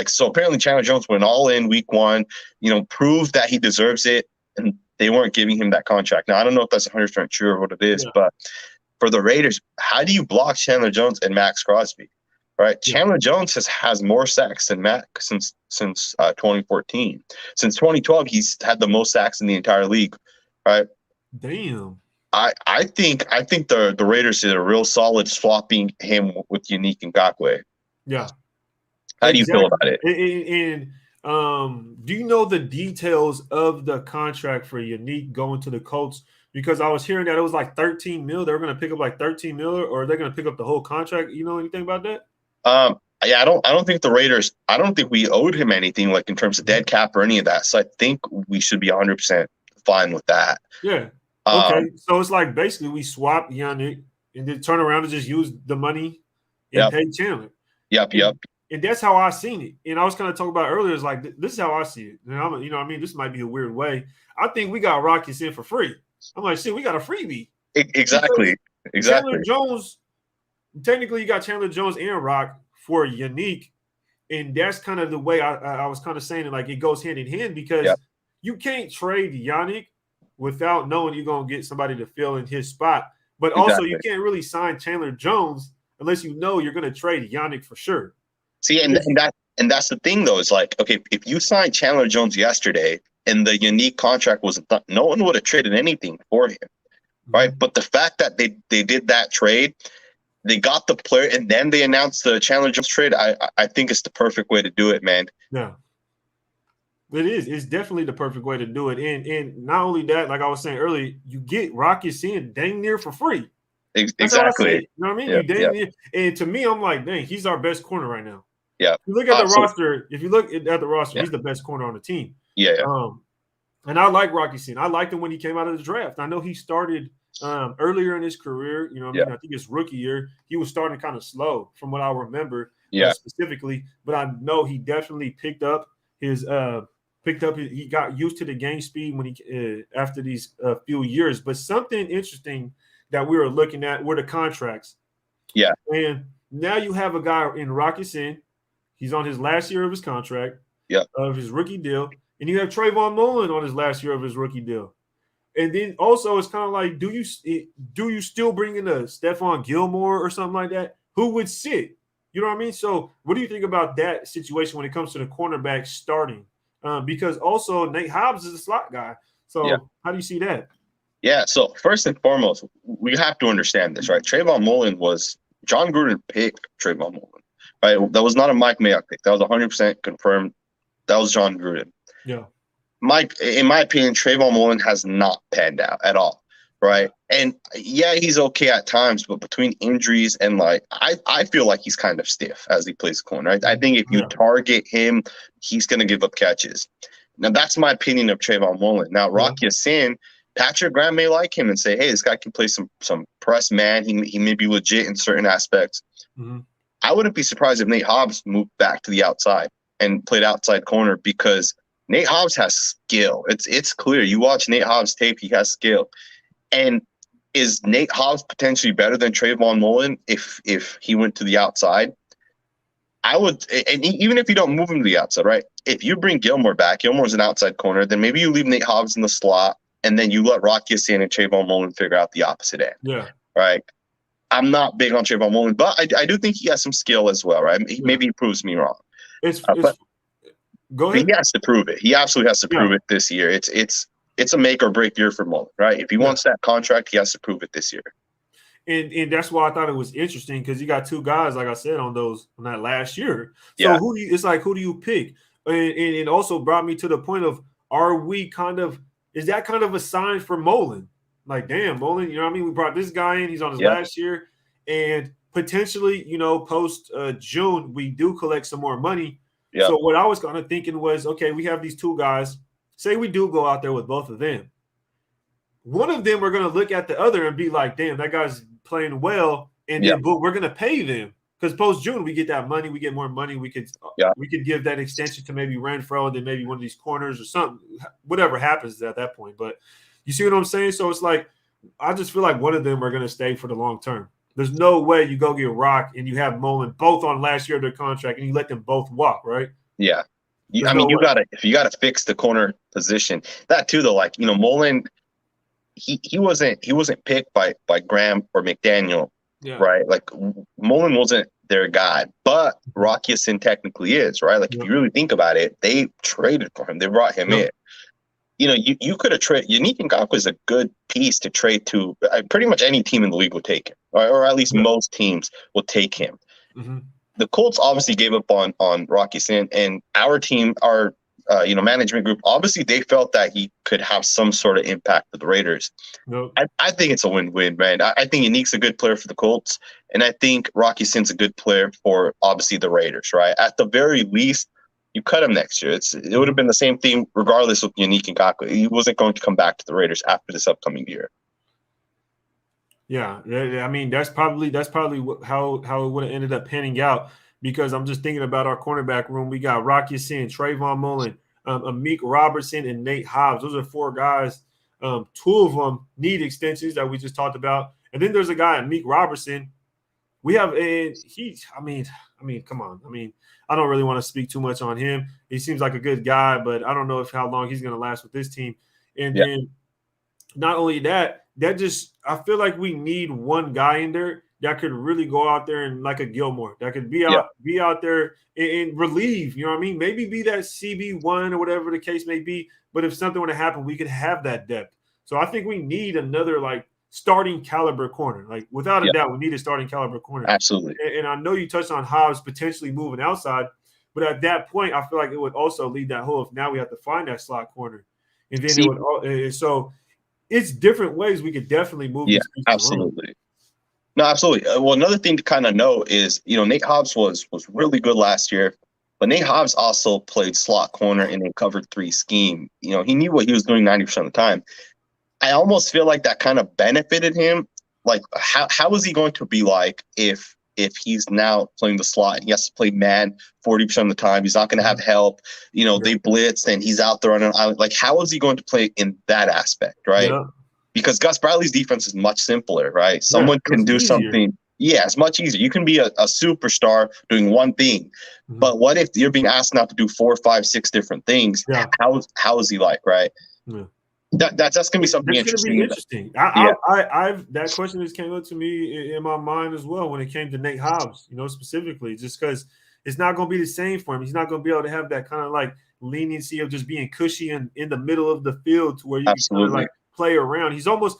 [SPEAKER 2] so apparently Chandler Jones went all in week 1, proved that he deserves it, and they weren't giving him that contract. Now, I don't know if that's 100% true or what it is, but for the Raiders, how do you block Chandler Jones and Max Crosby? Right, Chandler Jones has more sacks than Max since 2014. Since 2012, he's had the most sacks in the entire league. Right.
[SPEAKER 1] Damn.
[SPEAKER 2] I think the Raiders did a real solid swapping him with Yannick Ngakoue.
[SPEAKER 1] Yeah.
[SPEAKER 2] How do you feel about it?
[SPEAKER 1] And do you know the details of the contract for Yannick going to the Colts? Because I was hearing that it was like 13 mil. They were going to pick up like 13 mil, or they're going to pick up the whole contract. You know anything about that?
[SPEAKER 2] I don't think the Raiders, I don't think we owed him anything like in terms of dead cap or any of that. So I think we should be 100% fine with that.
[SPEAKER 1] Yeah. Okay. So it's like basically we swap Yannick and then turn around and just use the money and pay Chandler.
[SPEAKER 2] Yep.
[SPEAKER 1] And that's how I seen it. And I was kind of talking about earlier, is like, this is how I see it. And this might be a weird way. I think we got Rockets in for free. I'm like, shit, we got a freebie.
[SPEAKER 2] Exactly.
[SPEAKER 1] Chandler Jones, technically you got Chandler Jones and Rock for Yannick. And that's kind of the way I was kind of saying it, like it goes hand in hand, because you can't trade Yannick without knowing you're going to get somebody to fill in his spot. But also you can't really sign Chandler Jones unless you know you're going to trade Yannick for sure.
[SPEAKER 2] See, and that's the thing, though, is like, okay, if you signed Chandler Jones yesterday and the Yannick contract wasn't done, no one would have traded anything for him, right? But the fact that they did that trade, they got the player, and then they announced the Chandler Jones trade, I think it's the perfect way to do it, man.
[SPEAKER 1] Yeah. It is. It's definitely the perfect way to do it. And not only that, like I was saying earlier, you get Rockets in dang near for free.
[SPEAKER 2] Exactly.
[SPEAKER 1] You know what I mean? You dang near. And to me, I'm like, dang, he's our best corner right now.
[SPEAKER 2] Yeah.
[SPEAKER 1] If you look at the roster, he's the best corner on the team.
[SPEAKER 2] Yeah.
[SPEAKER 1] And I like Rocky Sin. I liked him when he came out of the draft. I know he started earlier in his career. You know what I mean? I think his rookie year, he was starting kind of slow from what I remember specifically. But I know he definitely picked up his he got used to the game speed when he after these few years. But something interesting that we were looking at were the contracts.
[SPEAKER 2] Yeah.
[SPEAKER 1] And now you have a guy in Rocky Sin. He's on his last year of his contract, of his rookie deal. And you have Trayvon Mullen on his last year of his rookie deal. And then also it's kind of like, do you still bring in a Stephon Gilmore or something like that? Who would sit? You know what I mean? So what do you think about that situation when it comes to the cornerback starting? Because also Nate Hobbs is a slot guy. So how do you see that? Yeah,
[SPEAKER 2] so first and foremost, we have to understand this, right? Trayvon Mullen John Gruden picked Trayvon Mullen. Right, that was not a Mike Mayock pick. That was 100% confirmed. That was John Gruden.
[SPEAKER 1] Yeah.
[SPEAKER 2] In my opinion, Trayvon Mullen has not panned out at all. Right. And he's okay at times, but between injuries and I feel like he's kind of stiff as he plays corner. Right? I think if you target him, he's going to give up catches. Now, that's my opinion of Trayvon Mullen. Now, Rocky Sin, Patrick Graham may like him and say, hey, this guy can play some press man. He may be legit in certain aspects.
[SPEAKER 1] Mm-hmm.
[SPEAKER 2] I wouldn't be surprised if Nate Hobbs moved back to the outside and played outside corner, because Nate Hobbs has skill. It's clear. You watch Nate Hobbs tape, he has skill. And is Nate Hobbs potentially better than Trayvon Mullen if he went to the outside? I would, and even if you don't move him to the outside, right? If you bring Gilmore back, Gilmore's an outside corner, then maybe you leave Nate Hobbs in the slot, and then you let Rocky Sin and Trayvon Mullen figure out the opposite end.
[SPEAKER 1] Yeah.
[SPEAKER 2] Right. I'm not big on Trayvon Mullen, but I do think he has some skill as well, right? Maybe he proves me wrong.
[SPEAKER 1] Go ahead.
[SPEAKER 2] He has to prove it. He absolutely has to prove it this year. It's a make or break year for Mullen, right? If he wants that contract, he has to prove it this year.
[SPEAKER 1] And that's why I thought it was interesting, because you got two guys, like I said, on that last year. So who do you pick? And it also brought me to the point of, is that kind of a sign for Mullen? Like, damn, Mullen, you know what I mean? We brought this guy in, he's on his last year, and potentially, post June, we do collect some more money. Yeah. So what I was kind of thinking was, okay, we have these two guys. Say we do go out there with both of them. One of them are going to look at the other and be like, damn, that guy's playing well, and then but we're going to pay them because post June we get that money, we get more money. We could give that extension to maybe Renfro, and then maybe one of these corners or something, whatever happens at that point. But you see what I'm saying? So it's like I just feel like one of them are going to stay for the long term. There's no way you go get Rock and you have Mullen both on last year of their contract and you let them both walk, right?
[SPEAKER 2] Yeah. You gotta fix the corner position. That too, though, like, Mullen, he wasn't picked by Graham or McDaniel, right? Like Mullen wasn't their guy, but Rock Ya-Sin technically is, right? Like if you really think about it, they traded for him. They brought him in. You could have traded. Yannick Ngakoue is a good piece to trade to. Pretty much any team in the league will take him, or at least most teams will take him. Mm-hmm. The Colts obviously gave up on Rock Ya-Sin, and our team, our management group, obviously they felt that he could have some sort of impact with the Raiders. Nope. I think it's a win-win, man. I think Yannick's a good player for the Colts, and I think Rock Ya-Sin's a good player for obviously the Raiders, right? At the very least, you cut him next year. It would have been the same thing regardless of Yannick Ngakoue. He wasn't going to come back to the Raiders after this upcoming year.
[SPEAKER 1] Yeah, I mean that's probably how it would have ended up panning out, because I'm just thinking about our cornerback room. We got Rock Ya-Sin, Trayvon Mullen, Amik Robertson, and Nate Hobbs. Those are 4 guys. 2 of them need extensions that we just talked about, and then there's a guy, Amik Robertson. We have I mean, come on. I mean, I don't really want to speak too much on him. He seems like a good guy, but I don't know how long he's going to last with this team. And then not only that I feel like we need one guy in there that could really go out there and like a Gilmore that could be out there and relieve, you know what I mean? Maybe be that CB1 or whatever the case may be. But if something were to happen, we could have that depth. So I think we need another like starting caliber corner. Like without a doubt, we need a starting caliber corner.
[SPEAKER 2] Absolutely.
[SPEAKER 1] And I know you touched on Hobbs potentially moving outside, but at that point, I feel like it would also lead that hole if now we have to find that slot corner. And then so it's different ways we could definitely move.
[SPEAKER 2] Yeah, absolutely. No, absolutely. Well, another thing to kind of know is, Nate Hobbs was really good last year, but Nate Hobbs also played slot corner in a cover 3 scheme. He knew what he was doing 90% of the time. I almost feel like that kind of benefited him. Like, how is he going to be like if he's now playing the slot and he has to play man 40% of the time? He's not going to have help. They blitz and he's out there on an island. Like, how is he going to play in that aspect, right? Yeah. Because Gus Bradley's defense is much simpler, right? Someone can do something. Yeah, it's much easier. You can be a superstar doing one thing, but what if you're being asked not to do 4, 5, 6 different things? Yeah. How is he like, right? Yeah. That's gonna be something interesting. That question just came up to me in my mind as well when it came to Nate Hobbs, specifically, just because it's not gonna be the same for him. He's not gonna be able to have that kind of like leniency of just being cushy and in the middle of the field to where you can kind of like play around. He was almost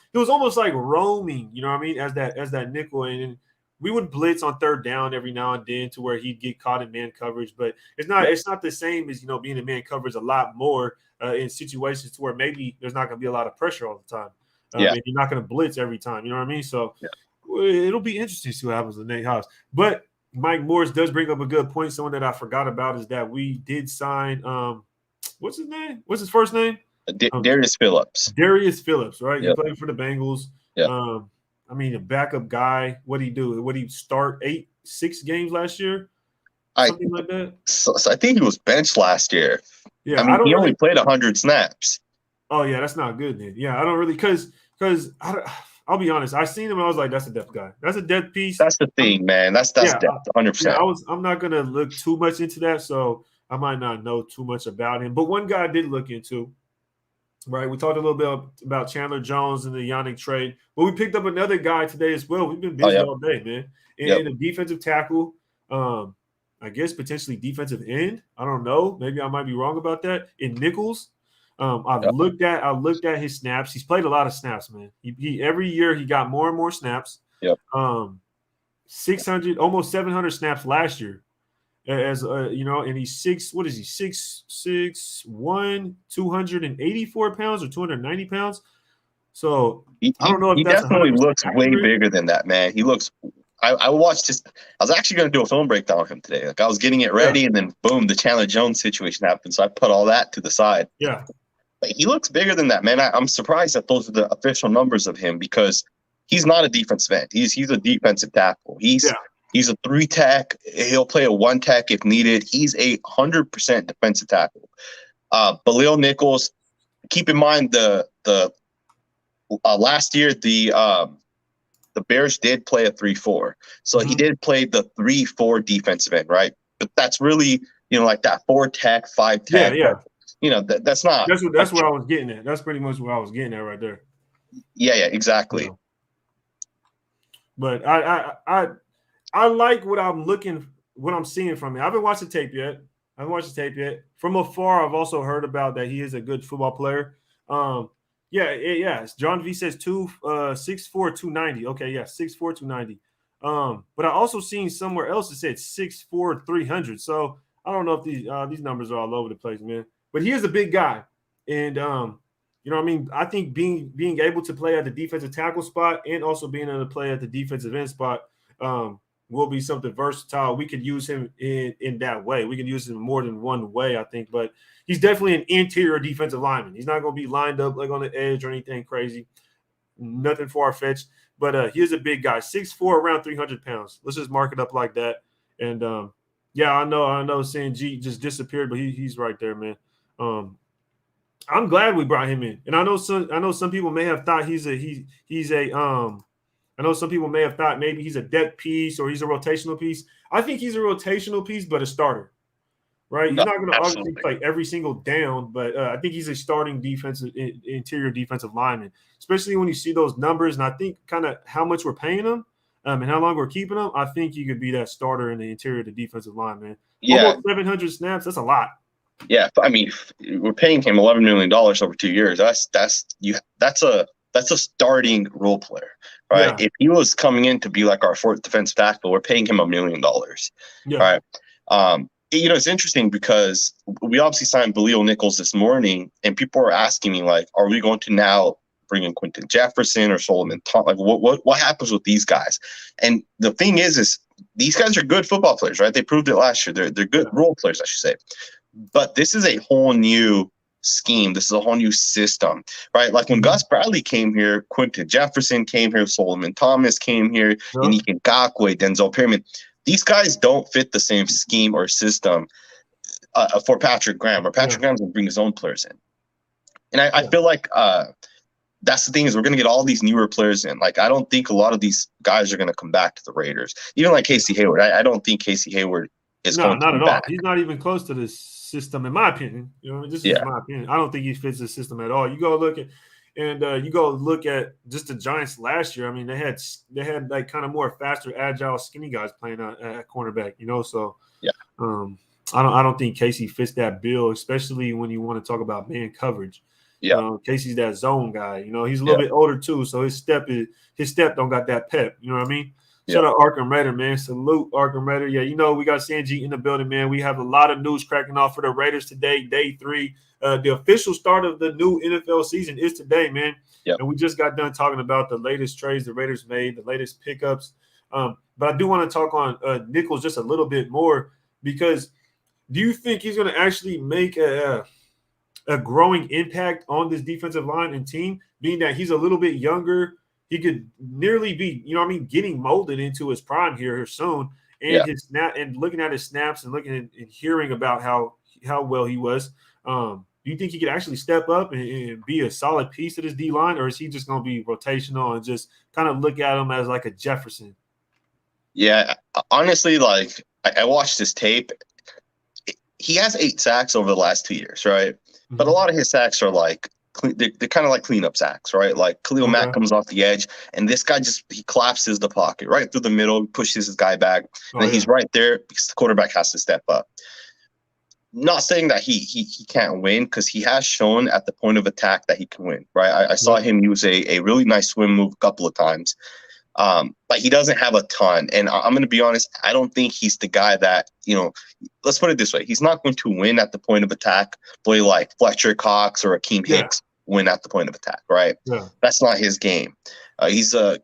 [SPEAKER 2] like roaming, you know what I mean, as that nickel, and we would blitz on 3rd down every now and then to where he'd get caught in man coverage, but it's not the same as being in man coverage a lot more in situations to where maybe there's not going to be a lot of pressure all the time. And you're not going to blitz every time, you know what I mean? So it'll be interesting to see what happens with Nate Hobbs. But Mike Morris does bring up a good point. Someone that I forgot about is that we did sign what's his name? What's his first name? Darius Phillips. Darius Phillips, right? He played for the Bengals. Yeah. I mean, a backup guy. What'd he do? Would he start 6 games last year? Something like that? So I think he was benched last year. Yeah, I mean, he only played 100 snaps. Oh, yeah, that's not good then. Yeah, I don't really – because I'll be honest. I seen him and I was like, that's a depth guy. That's a depth piece. That's the thing, man. That's depth, 100%. Yeah, I'm not going to look too much into that, so I might not know too much about him. But one guy I did look into, right? We talked a little bit about Chandler Jones and the Yannick trade, but we picked up another guy today as well. We've been busy all day, man. And a defensive tackle, I guess potentially defensive end. I don't know. Maybe I might be wrong about that. In Nichols, I looked at his snaps. He's played a lot of snaps, man. He every year he got more and more snaps. Yep. 600, almost 700 snaps last year. As and he's 6'1", 284 pounds or 290 pounds. So I don't know if he definitely looks way bigger than that, man. He looks. I watched this. I was actually going to do a film breakdown of him today. Like I was getting it ready, and then boom, the Chandler Jones situation happened. So I put all that to the side. Yeah, but he looks bigger than that, man. I'm surprised that those are the official numbers of him because he's not a defensive end. He's a defensive tackle. He's a 3-tech. He'll play a 1-tech if needed. He's 100% defensive tackle. Bilal Nichols. Keep in mind the last year the Bears did play a 3-4, so he did play the 3-4 defensive end, right? But that's really like that 4-tech, 5-tech. That's not.
[SPEAKER 1] That's where I was getting at. That's pretty much where I was getting at right there.
[SPEAKER 2] Yeah, exactly.
[SPEAKER 1] But I like what I'm seeing from him. I haven't watched the tape yet. From afar, I've also heard about that he is a good football player. John V says 6'4", 290. Okay, 6'4", 290. But I also seen somewhere else it said 6'4", 300. So I don't know if these numbers are all over the place, man. But he is a big guy, and I think being able to play at the defensive tackle spot and also being able to play at the defensive end spot will be something versatile. We could use him in that way. We can use him more than one way, I think. But he's definitely an interior defensive lineman. He's not going to be lined up like on the edge or anything crazy. Nothing far-fetched. But he is a big guy, 6'4", around 300 pounds. Let's just mark it up like that. And, I know saying G just disappeared, but he's right there, man. I'm glad we brought him in. And I know some people may have thought I know some people may have thought maybe he's a depth piece or he's a rotational piece. I think he's a rotational piece, but a starter, right? He's not going to obviously play every single down, but I think he's a starting interior defensive lineman, especially when you see those numbers. And I think kind of how much we're paying him and how long we're keeping him. I think he could be that starter in the interior of the defensive line, man.
[SPEAKER 2] Yeah.
[SPEAKER 1] Almost 700 snaps. That's a lot.
[SPEAKER 2] Yeah. I mean, we're paying him $11 million over 2 years. That's a starting role player, right?
[SPEAKER 1] Yeah.
[SPEAKER 2] If he was coming in to be like our fourth defensive tackle, we're paying him $1 million.
[SPEAKER 1] Yeah.
[SPEAKER 2] Right. It's interesting because we obviously signed Bilal Nichols this morning, and people are asking me like, are we going to now bring in Quentin Jefferson or Solomon Tom? Like, what happens with these guys? And the thing is these guys are good football players, right? They proved it last year. They're good role players, I should say. But this is a whole new scheme. This is a whole new system, right? Like when Gus Bradley came here, Quentin Jefferson came here, Solomon Thomas came here, Yannick Ngakoue, Denzel Perryman. These guys don't fit the same scheme or system for Patrick Graham, or Patrick Graham's going to bring his own players in. And I feel like that's the thing is we're going to get all these newer players in. Like I don't think a lot of these guys are going to come back to the Raiders. Even like Casey Hayward. I don't think Casey Hayward is going to come back.
[SPEAKER 1] He's not even close to this system, in my opinion. This is my opinion. I don't think he fits the system at all. You go look at just the Giants last year. I mean, they had like kind of more faster, agile, skinny guys playing at cornerback. So I don't think Casey fits that bill, especially when you want to talk about man coverage. Yeah, Casey's that zone guy. He's a little bit older too, so his step don't got that pep. You know what I mean? Shout out Arkham Raider, man. Salute Arkham Raider. Yeah, we got Sanji in the building, man. We have a lot of news cracking off for the Raiders today, day 3. The official start of the new NFL season is today, man. Yep. And we just got done talking about the latest trades the Raiders made, the latest pickups. But I do want to talk on Nichols just a little bit more, because do you think he's going to actually make a growing impact on this defensive line and team, being that he's a little bit younger? He could nearly be, getting molded into his prime here soon. And his snap, and looking at his snaps and looking and hearing about how well he was. Do you think he could actually step up and be a solid piece of this D line, or is he just going to be rotational and just kind of look at him as like a Jefferson? Yeah,
[SPEAKER 2] honestly, like I watched this tape. He has 8 sacks over the last 2 years, right? Mm-hmm. But a lot of his sacks are like, they're kind of like cleanup sacks, right? Like Khalil Mack comes off the edge, and this guy he collapses the pocket right through the middle, pushes his guy back, and then he's right there because the quarterback has to step up. Not saying that he can't win, because he has shown at the point of attack that he can win, right? I saw him use a really nice swim move a couple of times, but he doesn't have a ton. And I'm going to be honest, I don't think he's the guy that, let's put it this way. He's not going to win at the point of attack the way like Fletcher Cox or Akeem Hicks win at the point of attack, right? Yeah. That's not his game. He's going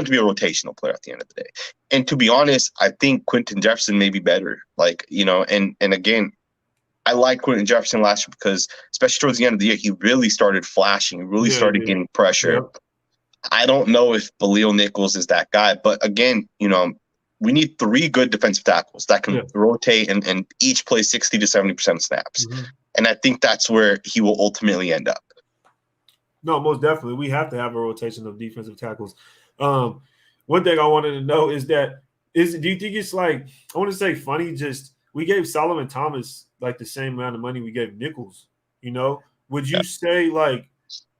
[SPEAKER 2] to be a rotational player at the end of the day. And to be honest, I think Quentin Jefferson may be better. Like, and again, I liked Quentin Jefferson last year because, especially towards the end of the year, he really started flashing. He really started getting pressure. I don't know if Bilal Nichols is that guy, but again, we need 3 good defensive tackles that can rotate and each play 60 to 70% of snaps.
[SPEAKER 1] Mm-hmm.
[SPEAKER 2] And I think that's where he will ultimately end up.
[SPEAKER 1] No, most definitely. We have to have a rotation of defensive tackles. One thing I wanted to know is do you think it's like, I want to say funny, just we gave Solomon Thomas like the same amount of money we gave Nichols, Would you say like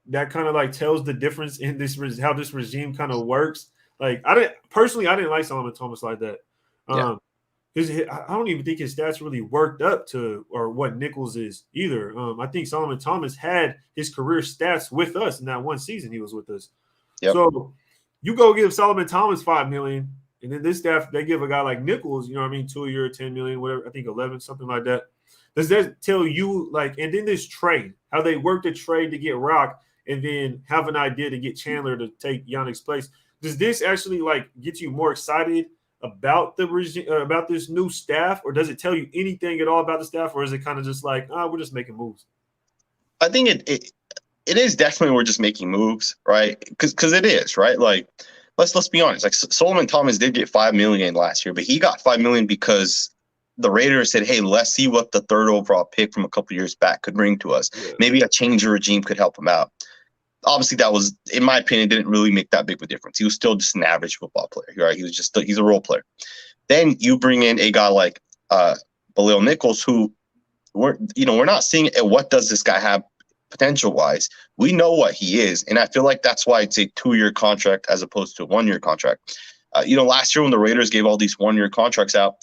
[SPEAKER 1] that kind of like tells the difference in how this regime kind of works? Like I didn't like Solomon Thomas like that. I don't even think his stats really worked up to or what Nichols is either. I think Solomon Thomas had his career stats with us in that one season he was with us. Yep. So you go give Solomon Thomas $5 million, and then this staff they give a guy like Nichols, 2 year, $10 million, whatever. I think 11, something like that. Does that tell you like? And then this trade, how they worked the trade to get Rock, and then have an idea to get Chandler to take Yannick's place. Does this actually like get you more excited about the regime, about this new staff, or does it tell you anything at all about the staff, or is it kind of just like, we're just making moves?
[SPEAKER 2] I think it is definitely we're just making moves, right? Because it is, right? Like let's be honest. Like Solomon Thomas did get $5 million last year, but he got $5 million because the Raiders said, "Hey, let's see what the 3rd overall pick from a couple years back could bring to us. Yeah. Maybe a change of regime could help him out." Obviously, that was, in my opinion, didn't really make that big of a difference. He was still just an average football player, right? He's a role player. Then you bring in a guy like Bilal Nichols, who we're not seeing what does this guy have potential-wise. We know what he is, and I feel like that's why it's a 2-year contract as opposed to a 1-year contract. Last year when the Raiders gave all these 1-year contracts out,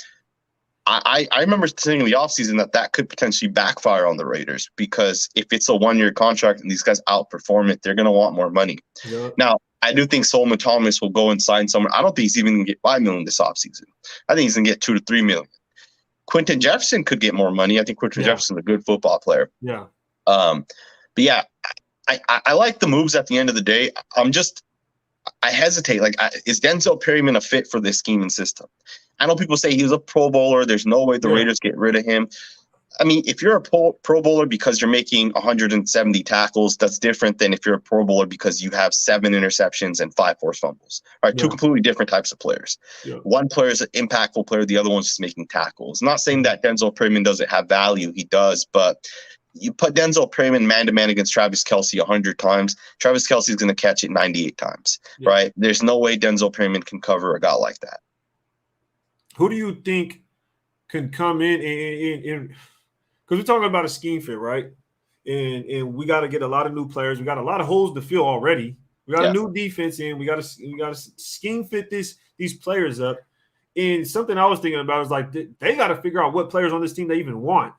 [SPEAKER 2] I remember saying in the offseason that could potentially backfire on the Raiders, because if it's a 1-year contract and these guys outperform it, they're going to want more money. Yeah. Now, I do think Solomon Thomas will go and sign someone. I don't think he's even going to get $5 million this offseason. I think he's going to get $2 to $3 million. Quentin Jefferson could get more money. I think Quentin Jefferson's a good football player.
[SPEAKER 1] Yeah.
[SPEAKER 2] But yeah, I like the moves at the end of the day. I hesitate. Like, is Denzel Perryman a fit for this scheme and system? I know people say he was a Pro Bowler. There's no way the Raiders get rid of him. I mean, if you're a Pro Bowler because you're making 170 tackles, that's different than if you're a Pro Bowler because you have 7 interceptions and 5 forced fumbles. All right, 2 completely different types of players. Yeah. One player is an impactful player. The other one's just making tackles. I'm not saying that Denzel Perryman doesn't have value. He does, but you put Denzel Perryman man-to-man against Travis Kelce 100 times, Travis Kelce is going to catch it 98 times, right? There's no way Denzel Perryman can cover a guy like that.
[SPEAKER 1] Who do you think can come in and because we're talking about a scheme fit, right? And we got to get a lot of new players. We got a lot of holes to fill already. We got a new defense in. We got to scheme fit these players up. And something I was thinking about is like they got to figure out what players on this team they even want.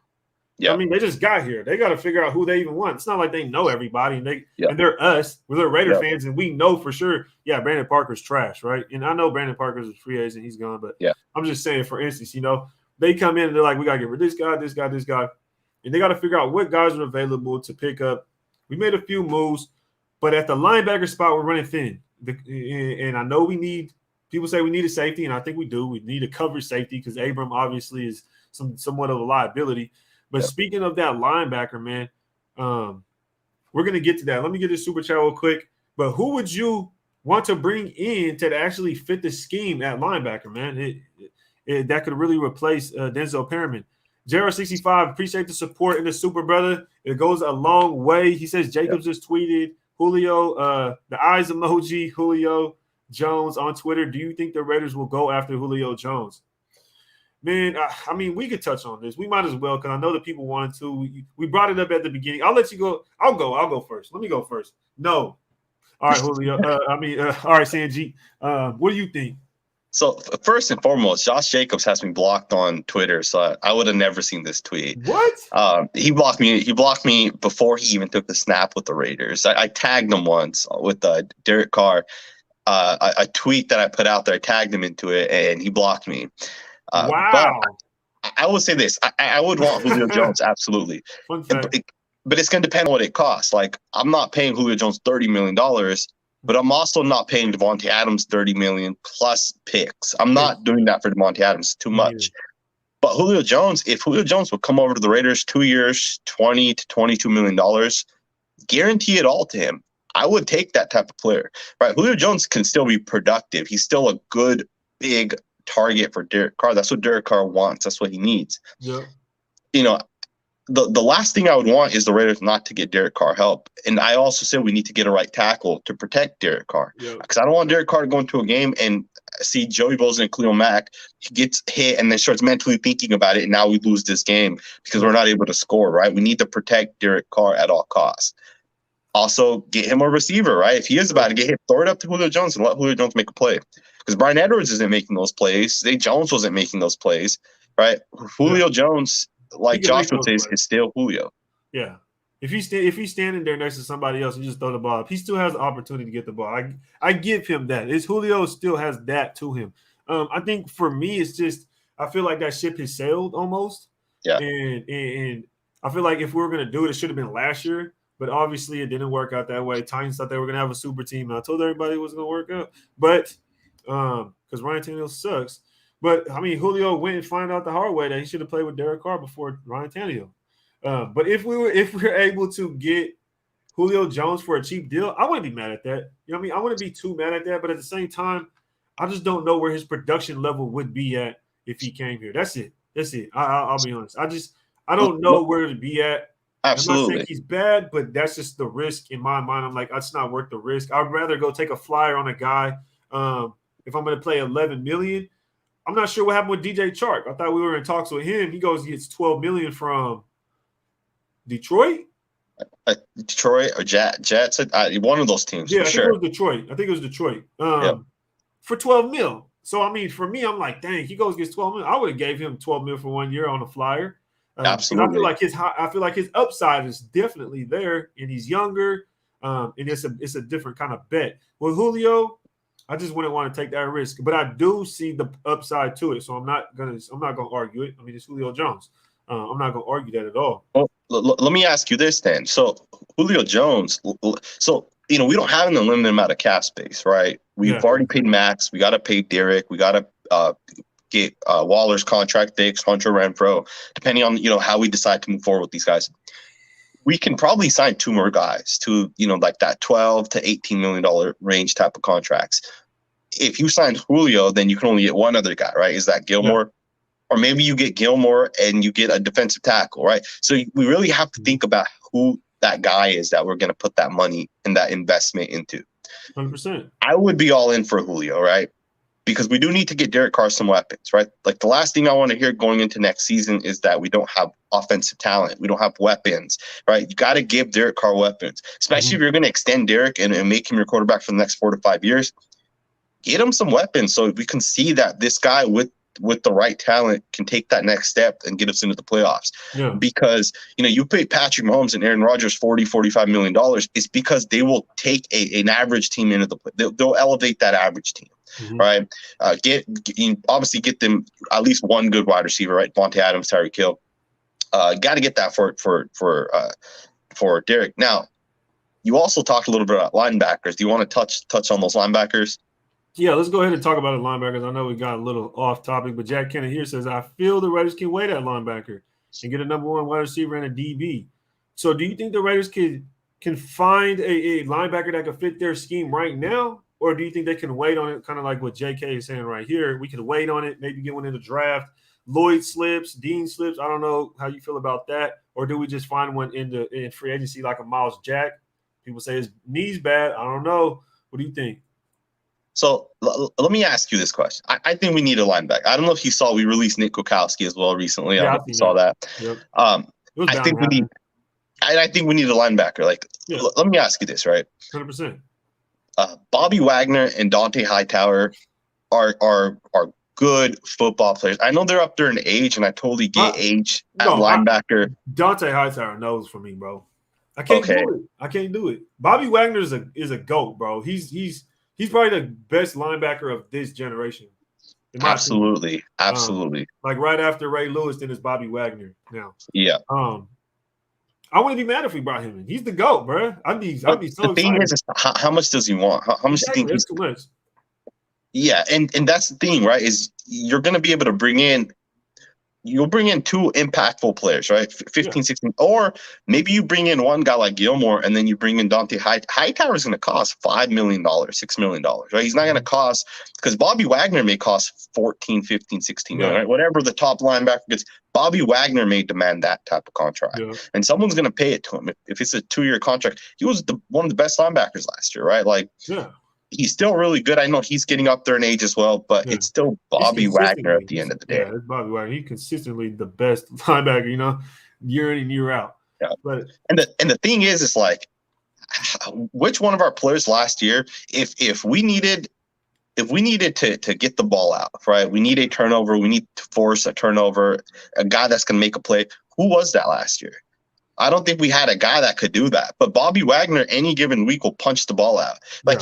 [SPEAKER 1] Yeah. I mean, they just got here. They got to figure out who they even want. It's not like they know everybody, and they're us. We're Raider fans, and we know for sure. Yeah, Brandon Parker's trash, right? And I know Brandon Parker's a free agent; he's gone. But I'm just saying, for instance, they come in and they're like, we got to get rid of this guy, and they got to figure out what guys are available to pick up. We made a few moves, but at the linebacker spot, we're running thin. And I know people say we need a safety, and I think we do. We need a coverage safety because Abram obviously is somewhat of a liability. But speaking of that linebacker, man, we're going to get to that. Let me get this super chat real quick. But who would you want to bring in to actually fit the scheme at linebacker, man? That could really replace Denzel Perryman. JR65, appreciate the support in the super, brother. It goes a long way. He says Jacobs just tweeted Julio, the eyes emoji, Julio Jones on Twitter. Do you think the Raiders will go after Julio Jones? Man, I mean, we could touch on this. We might as well, because I know that people wanted to. We brought it up at the beginning. I'll let you go. I'll go first. Let me go first. No. All right, Julio. All right, Sanjeet. What do you think?
[SPEAKER 2] So, first and foremost, Josh Jacobs has me blocked on Twitter, so I would have never seen this tweet.
[SPEAKER 1] What?
[SPEAKER 2] He blocked me before he even took the snap with the Raiders. I tagged him once with Derek Carr. A tweet that I put out there, I tagged him into it, and he blocked me.
[SPEAKER 1] Wow.
[SPEAKER 2] But I would say this. I would want Julio Jones, absolutely. But it's going to depend on what it costs. Like, I'm not paying Julio Jones $30 million, but I'm also not paying Devontae Adams $30 million plus picks. I'm not doing that for Devontae Adams. Too much. But Julio Jones, if Julio Jones would come over to the Raiders 2 years, $20 to $22 million, guarantee it all to him. I would take that type of player, right? Julio Jones can still be productive. He's still a good, big target for Derek Carr. That's what Derek Carr wants. That's what he needs.
[SPEAKER 1] Yeah.
[SPEAKER 2] You know, the last thing I would want is the Raiders not to get Derek Carr help. And I also said we need to get a right tackle to protect Derek Carr. Because I don't want Derek Carr to go into a game and see Joey Bosa and Khalil Mack, he gets hit and then starts mentally thinking about it, and now we lose this game because we're not able to score, right? We need to protect Derek Carr at all costs. Also, get him a receiver, right? If he is about to get hit, throw it up to Julio Jones and let Julio Jones make a play. Because Brian Edwards isn't making those plays. Zay Jones wasn't making those plays, right? Julio Jones, like Josh would say, is still Julio.
[SPEAKER 1] Yeah. If he's standing there next to somebody else and just throw the ball up, he still has the opportunity to get the ball. I give him that. Julio still has that to him. I think for me, it's just I feel like that ship has sailed almost.
[SPEAKER 2] Yeah.
[SPEAKER 1] And I feel like if we were going to do it, it should have been last year. But obviously, it didn't work out that way. Titans thought they were going to have a super team. And I told everybody it wasn't going to work out. But because Ryan Tannehill sucks. But, I mean, Julio went and found out the hard way that he should have played with Derek Carr before Ryan Tannehill. But if we're able to get Julio Jones for a cheap deal, I wouldn't be mad at that. You know what I mean? I wouldn't be too mad at that. But at the same time, I just don't know where his production level would be at if he came here. That's it. I'll be honest. I don't know where to be at.
[SPEAKER 2] Absolutely.
[SPEAKER 1] I'm not saying he's bad, but that's just the risk in my mind. I'm like, that's not worth the risk. I'd rather go take a flyer on a guy. If I'm going to play $11 million, I'm not sure what happened with DJ Chark. I thought we were in talks with him. He gets $12 million from Detroit.
[SPEAKER 2] Detroit or Jets, one of those teams.
[SPEAKER 1] Yeah,
[SPEAKER 2] for
[SPEAKER 1] I
[SPEAKER 2] sure.
[SPEAKER 1] think it was Detroit. For $12 million. So I mean, for me, I'm like, dang, he gets $12 million. I would have gave him $12 million for 1 year on a flyer.
[SPEAKER 2] Absolutely.
[SPEAKER 1] I feel like his upside is definitely there, and he's younger, and it's a different kind of bet. With Julio, I just wouldn't want to take that risk, but I do see the upside to it, so I'm not gonna argue it. I mean, it's Julio Jones. I'm not gonna argue that at all.
[SPEAKER 2] Well, let me ask you this then. So Julio Jones, we don't have an unlimited amount of cap space, right? We've already paid Max. We got to pay Derek. We got to get Waller's contract fixed, Hunter Renfrow, depending on how we decide to move forward with these guys. We can probably sign two more guys to like that $12 to $18 million range type of contracts. If you sign Julio, then you can only get one other guy, right? Is that Gilmore? Yeah. Or maybe you get Gilmore and you get a defensive tackle, right? So we really have to think about who that guy is that we're going to put that money and that investment into.
[SPEAKER 1] 100%.
[SPEAKER 2] I would be all in for Julio, right? Because we do need to get Derek Carr some weapons, right? Like the last thing I want to hear going into next season is that we don't have offensive talent. We don't have weapons, right? You got to give Derek Carr weapons, especially if you're going to extend Derek and make him your quarterback for the next 4 to 5 years. Get him some weapons so we can see that this guy with the right talent can take that next step and get us into the playoffs. Yeah. Because, you pay Patrick Mahomes and Aaron Rodgers $40-45 million, it's because they will take an average team into the play. They'll elevate that average team. Right. Obviously get them at least one good wide receiver, right? Vontae Adams, Tyreek Hill. Got to get that for Derek. Now, you also talked a little bit about linebackers. Do you want to touch on those linebackers?
[SPEAKER 1] Yeah, let's go ahead and talk about the linebackers. I know we got a little off topic, but Jack Kennedy here says, I feel the Raiders can wait at linebacker and get a number one wide receiver and a DB. So do you think the Raiders can find a linebacker that can fit their scheme right now? Or do you think they can wait on it, kind of like what JK is saying right here? We can wait on it, maybe get one in the draft. Lloyd slips, Dean slips. I don't know how you feel about that. Or do we just find one in free agency like a Miles Jack? People say his knee's bad. I don't know. What do you think?
[SPEAKER 2] So let me ask you this question. I think we need a linebacker. I don't know if you saw we released Nick Kwiatkowski as well recently.
[SPEAKER 1] Yeah,
[SPEAKER 2] I don't know if you saw that.
[SPEAKER 1] Yep.
[SPEAKER 2] I think we need a linebacker. Let me ask you this, right?
[SPEAKER 1] 100%.
[SPEAKER 2] Bobby Wagner and Dante Hightower are good football players. I know they're up there in age, and I totally get age at linebacker.
[SPEAKER 1] Dante Hightower knows for me, bro. I can't do it. Bobby Wagner is a GOAT, bro. He's probably the best linebacker of this generation.
[SPEAKER 2] Absolutely.
[SPEAKER 1] Like right after Ray Lewis, then it's Bobby Wagner now.
[SPEAKER 2] Yeah.
[SPEAKER 1] I wouldn't be mad if we brought him in. He's the GOAT, bro. I'd be so excited.
[SPEAKER 2] The thing is how much does he want? How much do you think he's
[SPEAKER 1] too much?
[SPEAKER 2] Yeah, and that's the thing, right? Is you're going to be able to bring in you'll bring in two impactful players, right? 15, 16, or maybe you bring in one guy like Gilmore, and then you bring in Dante Hightower is going to cost $5 million, $6 million, right? He's not going to cost, because Bobby Wagner may cost 14, 15, 16 million, right? Whatever the top linebacker gets, Bobby Wagner may demand that type of contract, and someone's going to pay it to him. If it's a 2-year contract, he was one of the best linebackers last year, right? Like, he's still really good. I know he's getting up there in age as well, but it's still Bobby Wagner at the end of the day.
[SPEAKER 1] Yeah, it's Bobby Wagner. He's consistently the best linebacker, year in and year out.
[SPEAKER 2] Yeah. But the thing is like, which one of our players last year, if we needed to get the ball out, right? We need a turnover. We need to force a turnover, a guy that's going to make a play. Who was that last year? I don't think we had a guy that could do that. But Bobby Wagner, any given week, will punch the ball out. Like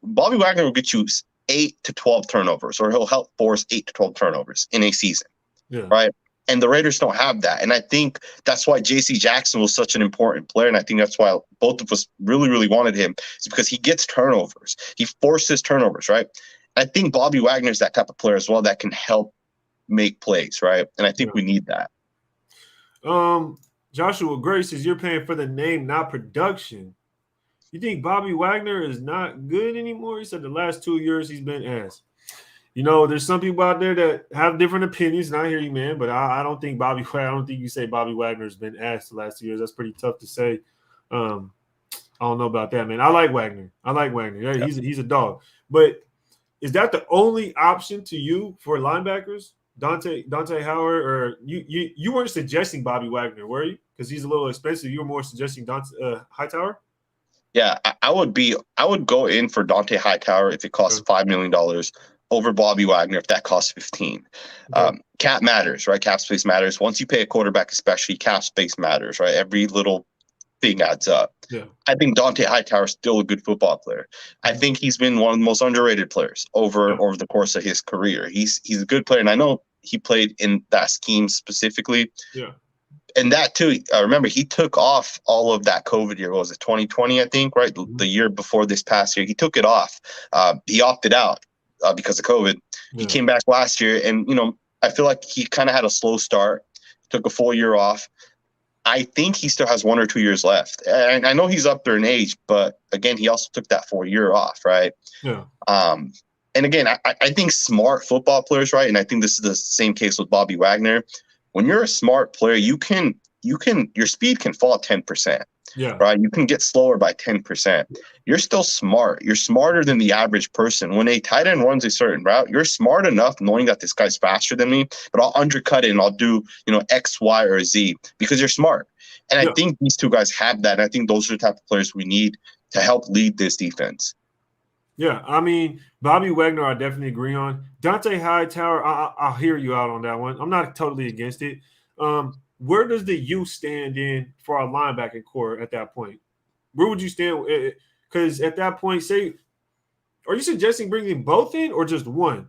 [SPEAKER 2] Bobby Wagner will get you 8 to 12 turnovers, or he'll help force 8 to 12 turnovers in a season, right? And the Raiders don't have that. And I think that's why J.C. Jackson was such an important player. And I think that's why both of us really, really wanted him, is because he gets turnovers. He forces turnovers, right? I think Bobby Wagner is that type of player as well that can help make plays, right? And I think we need that.
[SPEAKER 1] Joshua Gray says, you're paying for the name, not production. You think Bobby Wagner is not good anymore? He said the last 2 years he's been ass. There's some people out there that have different opinions, and I hear you, man, but I don't think I don't think you say Bobby Wagner's been ass the last 2 years. That's pretty tough to say. I don't know about that, man. I like Wagner. Yeah, he's a dog. But is that the only option to you for linebackers? Dante Howard, or you weren't suggesting Bobby Wagner, were you? Because he's a little expensive. You were more suggesting Hightower?
[SPEAKER 2] Yeah, I would go in for Dante Hightower if it costs $5 million over Bobby Wagner if that costs 15. Cap matters, right? Cap space matters. Once you pay a quarterback, especially, cap space matters, right? Every little thing adds up. Yeah. I think Dante Hightower is still a good football player. I think he's been one of the most underrated players over the course of his career. He's a good player, and I know he played in that scheme specifically. Yeah. And that too, I remember he took off all of that COVID year. What was it, 2020, I think, right? The year before this past year. He took it off. He opted out because of COVID. Yeah. He came back last year, and, I feel like he kind of had a slow start, took a full year off. I think he still has 1 or 2 years left. And I know he's up there in age, but again, he also took that full year off, right? Yeah. And again, I think smart football players, right? And I think this is the same case with Bobby Wagner. When you're a smart player, your speed can fall 10%. Yeah. Right. You can get slower by 10%. You're still smart. You're smarter than the average person. When a tight end runs a certain route, you're smart enough knowing that this guy's faster than me, but I'll undercut it and I'll do, X, Y, or Z because you're smart. And I think these two guys have that. And I think those are the type of players we need to help lead this defense.
[SPEAKER 1] Yeah, I mean, Bobby Wagner, I definitely agree on. Dante Hightower, I'll hear you out on that one. I'm not totally against it. Where does the youth stand in for our linebacking core at that point? Where would you stand? Because at that point, are you suggesting bringing both in or just one?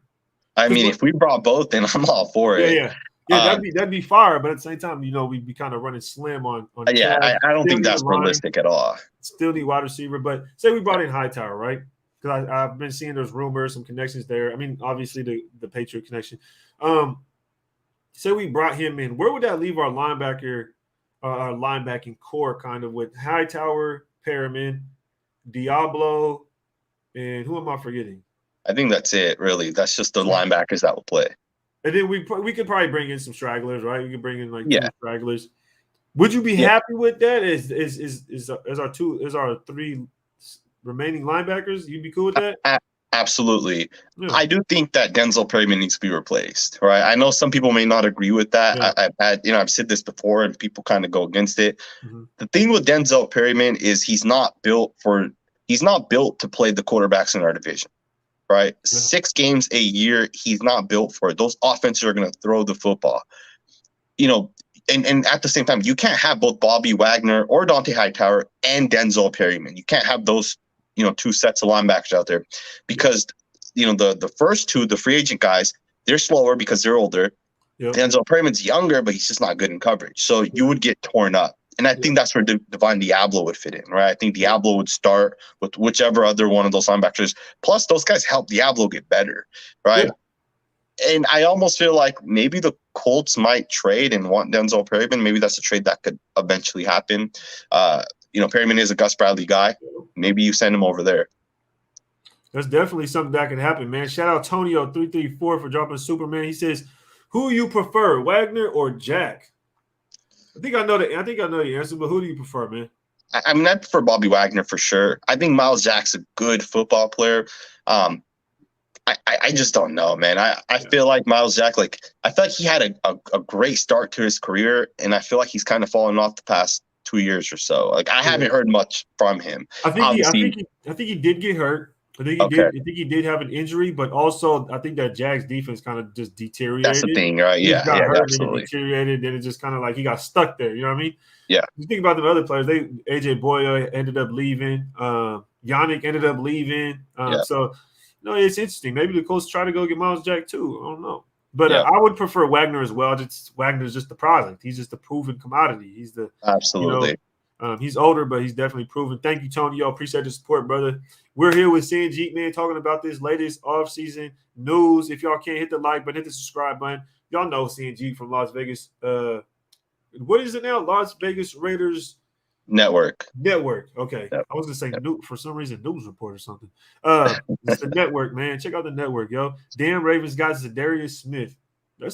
[SPEAKER 2] I mean, if we brought both in, I'm all for it.
[SPEAKER 1] Yeah, that'd be fire. But at the same time, we'd be kind of running slim on.
[SPEAKER 2] Yeah, I don't think that's realistic at all.
[SPEAKER 1] Still need wide receiver, but say we brought in Hightower, right? Because I've been seeing those rumors, some connections there. I mean, obviously the Patriot connection. Say we brought him in, where would that leave our linebacking core kind of with Hightower, Perriman, Diablo, and who am I forgetting?
[SPEAKER 2] I think that's it, really. That's just the linebackers that will play.
[SPEAKER 1] And then we could probably bring in some stragglers, right? We could bring in two stragglers. Would you be happy with that? Is our 3 remaining linebackers? You'd be cool with that?
[SPEAKER 2] Absolutely. Yeah. I do think that Denzel Perryman needs to be replaced, right? I know some people may not agree with that. Yeah. I've said this before and people kind of go against it. Mm-hmm. The thing with Denzel Perryman is he's not built to play the quarterbacks in our division, right? Yeah. 6 games a year, he's not built for it. Those offenses are going to throw the football. And at the same time, you can't have both Bobby Wagner or Dante Hightower and Denzel Perryman. You can't have those 2 sets of linebackers out there because, the first 2, the free agent guys, they're slower because they're older. Yep. Denzel Perryman's younger, but he's just not good in coverage. So you would get torn up. And I think that's where Divine Diablo would fit in, right? I think Diablo would start with whichever other one of those linebackers. Plus, those guys help Diablo get better, right? And I almost feel like maybe the Colts might trade and want Denzel Perryman. Maybe that's a trade that could eventually happen. Perryman is a Gus Bradley guy. Maybe you send him over there.
[SPEAKER 1] That's definitely something that could happen, man. Shout out Tonio334 for dropping Superman. He says, "Who you prefer, Wagner or Jack?" I think I know the answer, but who do you prefer, man?
[SPEAKER 2] I prefer Bobby Wagner for sure. I think Miles Jack's a good football player. I just don't know, man. I feel like Miles Jack, I feel like he had a great start to his career, and I feel like he's kind of fallen off the past 2 years or so. I haven't heard much from him.
[SPEAKER 1] I think he did get hurt. I think he did have an injury, but also I think that Jags defense kind of just deteriorated.
[SPEAKER 2] That's the thing, right?
[SPEAKER 1] He got hurt,
[SPEAKER 2] absolutely.
[SPEAKER 1] And it deteriorated, then it just kind of like he got stuck there. You know what I mean?
[SPEAKER 2] Yeah.
[SPEAKER 1] You think about the other players. AJ Boyer ended up leaving. Yannick ended up leaving. So, it's interesting. Maybe the Colts try to go get Miles Jack too. I don't know. But I would prefer Wagner as well. Wagner's just the product. He's just a proven commodity. He's
[SPEAKER 2] absolutely.
[SPEAKER 1] He's older, but he's definitely proven. Thank you, Tony. Appreciate the support, brother. We're here with Sanjeet, man, talking about this latest offseason news. If y'all can't hit the like button, hit the subscribe button. Y'all know Sanjeet from Las Vegas. What is it now? Las Vegas Raiders
[SPEAKER 2] Network.
[SPEAKER 1] Okay.
[SPEAKER 2] Yep.
[SPEAKER 1] I was gonna say for some reason news report or something. It's the network, man. Check out the network, yo. Damn Ravens got Darius Smith. That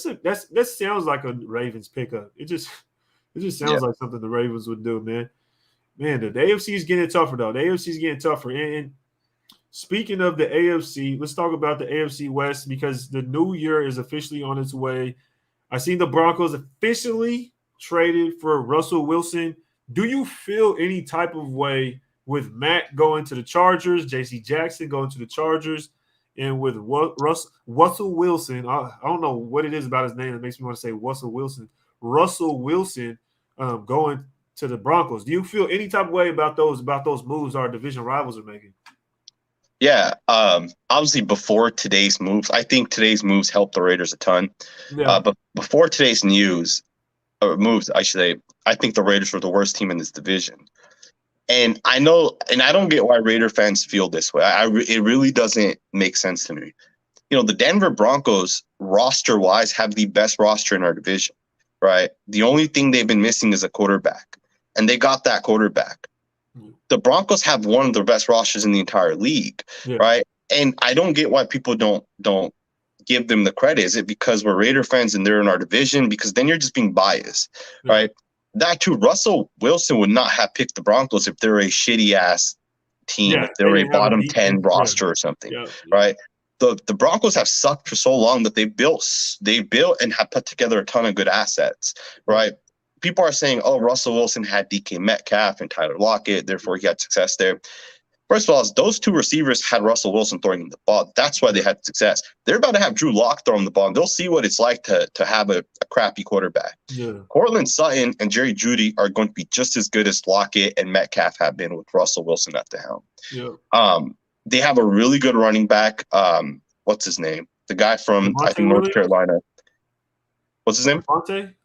[SPEAKER 1] sounds like a Ravens pickup. It just sounds like something the Ravens would do, man. Man, the AFC is getting tougher, though. The AFC is getting tougher. And speaking of the AFC, let's talk about the AFC West because the new year is officially on its way. I seen the Broncos officially traded for Russell Wilson. Do you feel any type of way with Matt going to the Chargers, J.C. Jackson going to the Chargers, and with Russell Wilson? I don't know what it is about his name that makes me want to say Russell Wilson. Russell Wilson going to the Broncos. Do you feel any type of way about those moves our division rivals are making?
[SPEAKER 2] Yeah. Obviously, before today's moves, I think today's moves helped the Raiders a ton.
[SPEAKER 1] Yeah.
[SPEAKER 2] But before today's moves, I should say, I think the Raiders were the worst team in this division. And I know, and I don't get why Raider fans feel this way. It really doesn't make sense to me. The Denver Broncos, roster-wise, have the best roster in our division, right? The only thing they've been missing is a quarterback, and they got that quarterback. The Broncos have one of the best rosters in the entire league, right? And I don't get why people don't give them the credit. Is it because we're Raider fans and they're in our division? Because then you're just being biased, right? That too, Russell Wilson would not have picked the Broncos if they're a shitty-ass team, if they're a bottom 10 roster or something, right? The Broncos have sucked for so long that they built and have put together a ton of good assets, right? People are saying, oh, Russell Wilson had DK Metcalf and Tyler Lockett, therefore he had success there. First of all, those two receivers had Russell Wilson throwing the ball. That's why they had success. They're about to have Drew Lock throwing the ball, and they'll see what it's like to have a crappy quarterback. Cortland Sutton and Jerry Jeudy are going to be just as good as Lockett and Metcalf have been with Russell Wilson at the helm. They have a really good running back. What's his name? The guy from, I think, North Carolina. What's his name?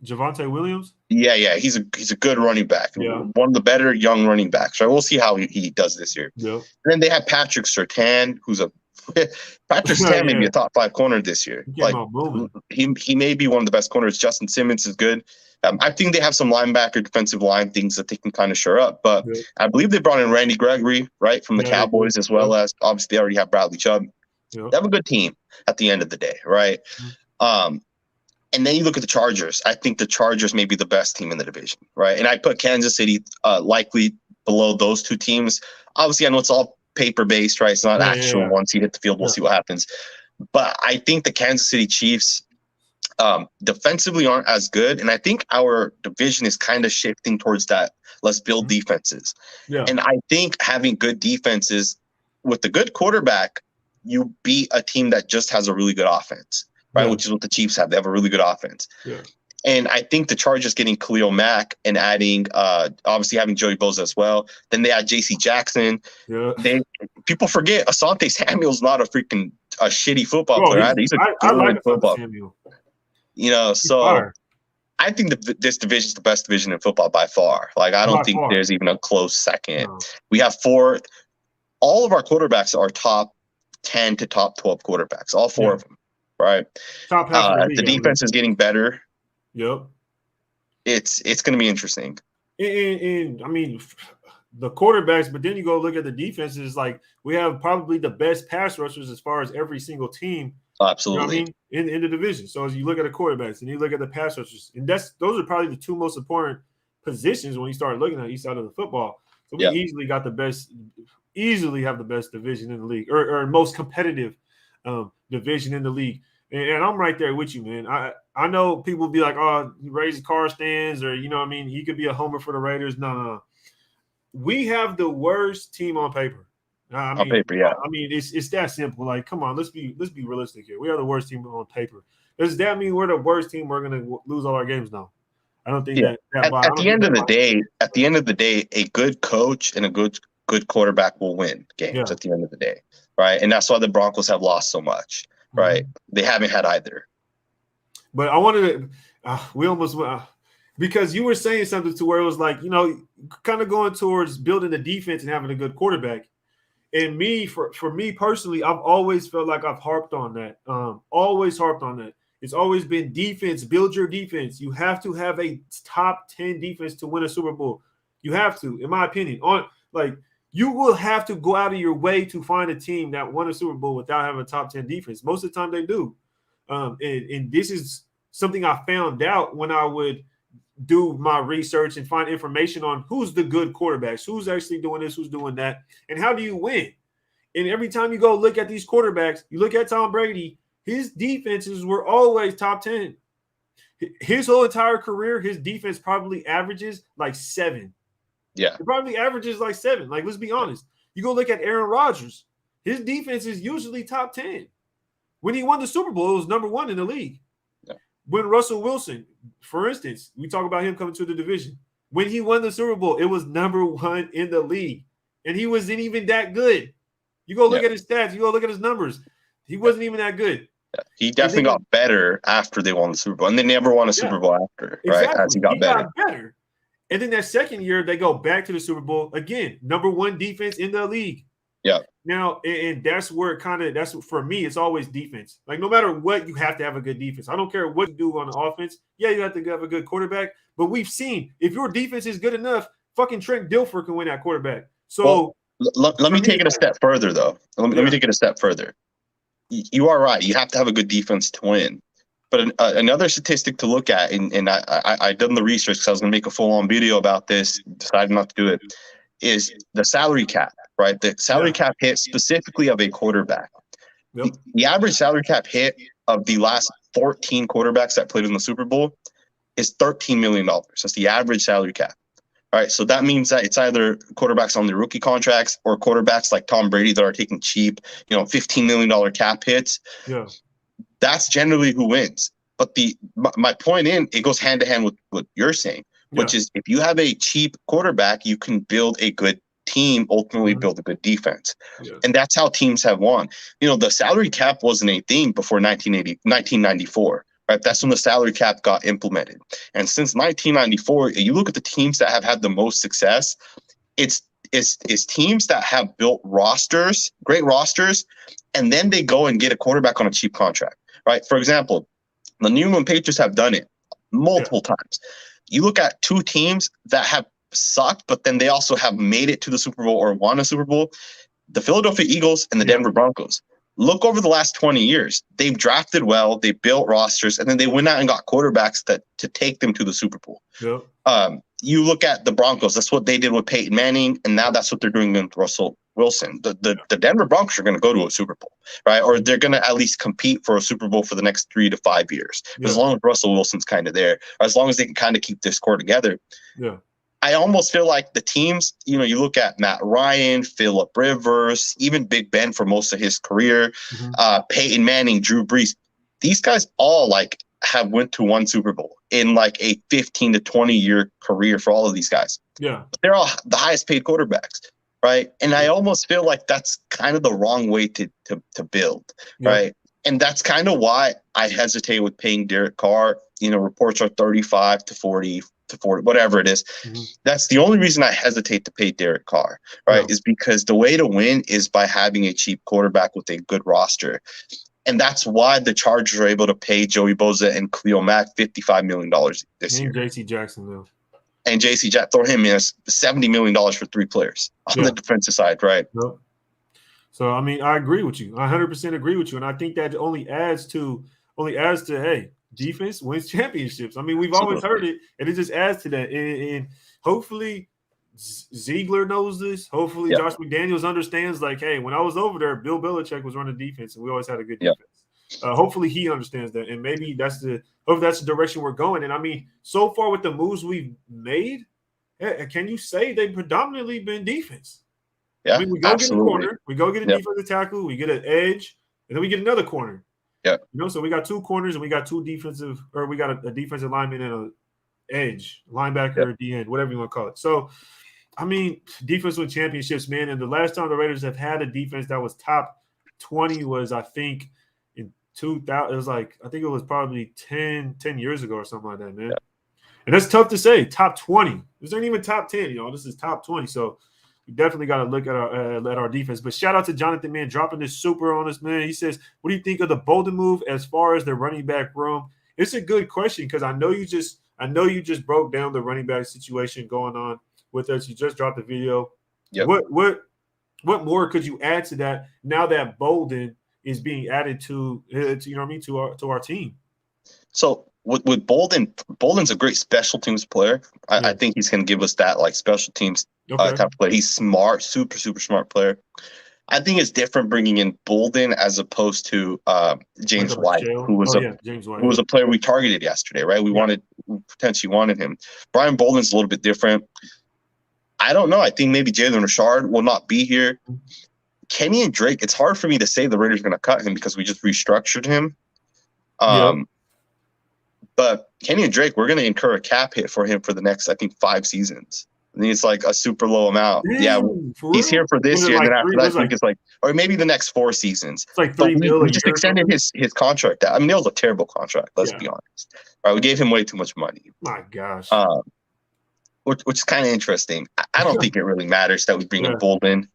[SPEAKER 1] Javonte Williams?
[SPEAKER 2] Yeah. He's a good running back. One of the better young running backs. Right? We'll see how he does this year. And then they have Patrick Surtain, who's Patrick Surtain may be a top 5 corner this year. He may be one of the best corners. Justin Simmons is good. I think they have some linebacker, defensive line things that they can kind of shore up. But I believe they brought in Randy Gregory, right, from the Cowboys, as well as obviously they already have Bradley Chubb. They have a good team at the end of the day, right? And then you look at the Chargers. I think the Chargers may be the best team in the division, right? And I put Kansas City likely below those two teams. Obviously, I know it's all paper-based, right? It's not actual. Once you hit the field, we'll see what happens. But I think the Kansas City Chiefs defensively aren't as good. And I think our division is kind of shifting towards that. Let's build defenses. And I think having good defenses with a good quarterback, you beat a team that just has a really good offense. Right, which is what the Chiefs have. They have a really good offense. And I think the Chargers getting Khalil Mack and adding, obviously having Joey Bosa as well. Then they add J.C. Jackson. People forget Asante Samuel's not a shitty football player. He's a good football. So I think this division is the best division in football by far. I don't think there's even a close second. We have 4. All of our quarterbacks are top 10 to top 12 quarterbacks. All 4 of them. right?
[SPEAKER 1] Top half of the league.
[SPEAKER 2] The defense is getting better.
[SPEAKER 1] Yep.
[SPEAKER 2] It's going to be interesting.
[SPEAKER 1] And I mean, the quarterbacks, but then you go look at the defenses. Like, we have probably the best pass rushers as far as every single team.
[SPEAKER 2] Absolutely.
[SPEAKER 1] You know what I mean? In the division. So as you look at the quarterbacks and you look at the pass rushers, and those are probably the two most important positions when you start looking at each side of the football. So we easily have the best division in the league, or most competitive division in the league. And I'm right there with you, man. I know people be like, oh, he raises car stands, or, you know what I mean, he could be a homer for the Raiders. No. We have the worst team on paper.
[SPEAKER 2] On paper, yeah.
[SPEAKER 1] I mean, it's that simple. Like, come on, let's be realistic here. We are the worst team on paper. Does that mean we're the worst team? We're going to lose all our games? No, I don't think that.
[SPEAKER 2] At the end of the day, a good coach and a good quarterback will win games at the end of the day, right? And that's why the Broncos have lost so much, right? Mm-hmm. They haven't had either.
[SPEAKER 1] But I wanted to. We almost because you were saying something to where it was like, you know, kind of going towards building the defense and having a good quarterback. And for me personally, I've always felt like I've harped on that. Always harped on that. It's always been defense. Build your defense. You have to have a top 10 defense to win a Super Bowl. You have to, in my opinion. You will have to go out of your way to find a team that won a Super Bowl without having a top 10 defense. Most of the time they do. And this is something I found out when I would do my research and find information on who's the good quarterbacks, who's actually doing this, who's doing that, and how do you win. And every time you go look at these quarterbacks, you look at Tom Brady, his defenses were always top 10. His whole entire career, his defense probably averages like 7.
[SPEAKER 2] Yeah.
[SPEAKER 1] It probably averages like 7. Like, let's be honest. You go look at Aaron Rodgers, his defense is usually top 10. When he won the Super Bowl, it was number 1 in the league. When Russell Wilson, for instance, we talk about him coming to the division. When he won the Super Bowl, it was number 1 in the league. And he wasn't even that good. You go look at his stats. You go look at his numbers. He wasn't even that good.
[SPEAKER 2] He definitely got better after they won the Super Bowl. And they never won a Super Bowl after, right?
[SPEAKER 1] Exactly.
[SPEAKER 2] As he got better.
[SPEAKER 1] And then that second year, they go back to the Super Bowl. Again, number 1 defense in the league.
[SPEAKER 2] Yeah.
[SPEAKER 1] Now, and that's where that's for me, it's always defense. Like, no matter what, you have to have a good defense. I don't care what you do on the offense. Yeah, you have to have a good quarterback. But we've seen, if your defense is good enough, fucking Trent Dilfer can win that quarterback. So
[SPEAKER 2] let me take it a step further, though. Let me take it a step further. You are right. You have to have a good defense to win. But another statistic to look at, and I done the research because I was going to make a full-on video about this, decided not to do it, is the salary cap, right? The salary cap hit specifically of a quarterback.
[SPEAKER 1] Yep.
[SPEAKER 2] The average salary cap hit of the last 14 quarterbacks that played in the Super Bowl is $13 million. That's the average salary cap. All right, so that means that it's either quarterbacks on the rookie contracts or quarterbacks like Tom Brady that are taking cheap, $15 million cap hits.
[SPEAKER 1] Yeah.
[SPEAKER 2] That's generally who wins. But my point it goes hand to hand with what you're saying, which is if you have a cheap quarterback, you can build a good team, ultimately build a good defense. Yeah. And that's how teams have won. The salary cap wasn't a thing before 1994. Right? That's when the salary cap got implemented. And since 1994, you look at the teams that have had the most success, it's teams that have built rosters, great rosters, and then they go and get a quarterback on a cheap contract. Right? For example, the New England Patriots have done it multiple times. You look at 2 teams that have sucked, but then they also have made it to the Super Bowl or won a Super Bowl, the Philadelphia Eagles and the Denver Broncos. Look over the last 20 years. They've drafted well, they built rosters, and then they went out and got quarterbacks to take them to the Super Bowl.
[SPEAKER 1] Yep.
[SPEAKER 2] You look at the Broncos, that's what they did with Peyton Manning, and now that's what they're doing with Russell Wilson. The Denver Broncos are going to go to a Super Bowl, right? Or they're going to at least compete for a Super Bowl for the next 3 to 5 years. As long as Russell Wilson's kind of there, or as long as they can kind of keep this core together.
[SPEAKER 1] Yeah.
[SPEAKER 2] I almost feel like the teams, you look at Matt Ryan, Phillip Rivers, even Big Ben for most of his career, Peyton Manning, Drew Brees. These guys all have went to one Super Bowl in a 15 to 20 year career for all of these guys.
[SPEAKER 1] Yeah.
[SPEAKER 2] But they're all the highest paid quarterbacks, right? And I almost feel like that's kind of the wrong way to build, right? And that's kind of why I hesitate with paying Derek Carr. Reports are 35 to 40 to 40, whatever it is. That's the only reason I hesitate to pay Derek Carr, right? Is because the way to win is by having a cheap quarterback with a good roster. And that's why the Chargers are able to pay Joey Bosa and Khalil Mack $55 million this year.
[SPEAKER 1] J.C. Jackson, though.
[SPEAKER 2] And J.C. Jackson, throw him in as $70 million for 3 players on the defensive side, right?
[SPEAKER 1] Nope. So, I mean, I agree with you. I 100% agree with you. And I think that only adds to, hey, defense wins championships. I mean, we've always heard it, and it just adds to that. And hopefully Ziegler knows this. Hopefully Josh McDaniels understands, like, hey, when I was over there, Bill Belichick was running defense, and we always had a good defense. Hopefully he understands that, and maybe that's the direction we're going. And I mean, so far with the moves we've made, can you say they've predominantly been defense?
[SPEAKER 2] Yeah,
[SPEAKER 1] I mean, we go get a corner, we go get a defensive tackle, we get an edge, and then we get another corner.
[SPEAKER 2] Yeah,
[SPEAKER 1] so we got 2 corners and we got 2 defensive, or we got a defensive lineman and an edge, linebacker, or DN, whatever you want to call it. So, I mean, defense win championships, man. And the last time the Raiders have had a defense that was top 20 was, I think, in 2000. It was like, I think it was probably 10 years ago or something like that, man. Yeah. And that's tough to say. Top 20. This ain't even top 10, y'all. This is top 20. So we definitely got to look at our defense. But shout out to Jonathan, man, dropping this super on us, man. He says, what do you think of the Bolden move as far as the running back room? It's a good question because I know you just broke down the running back situation going on with us. You just dropped the video.
[SPEAKER 2] Yep.
[SPEAKER 1] What more could you add to that now that Bolden is being added to our team? So
[SPEAKER 2] with Bolden's a great special teams player. I think he's going to give us that like special teams type of player. He's smart, super smart player. I think it's different bringing in Bolden as opposed to James White, who was a player we targeted yesterday, right? We potentially wanted him. Brian Bolden's a little bit different. I don't know. I think maybe Jalen Richard will not be here. Kenyon Drake, it's hard for me to say the Raiders are going to cut him because we just restructured him. But Kenyon Drake, we're going to incur a cap hit for him for the next, I think, 5 seasons. I think it's like a super low amount. He's here for this year, and then after that, I think it's like, or maybe the next 4 seasons.
[SPEAKER 1] It's like $3 million.
[SPEAKER 2] We just extended his contract. I mean, it was a terrible contract. Let's be honest. All right, we gave him way too much money.
[SPEAKER 1] My gosh.
[SPEAKER 2] Which is kind of interesting. I don't think it really matters that we bring in Bolden.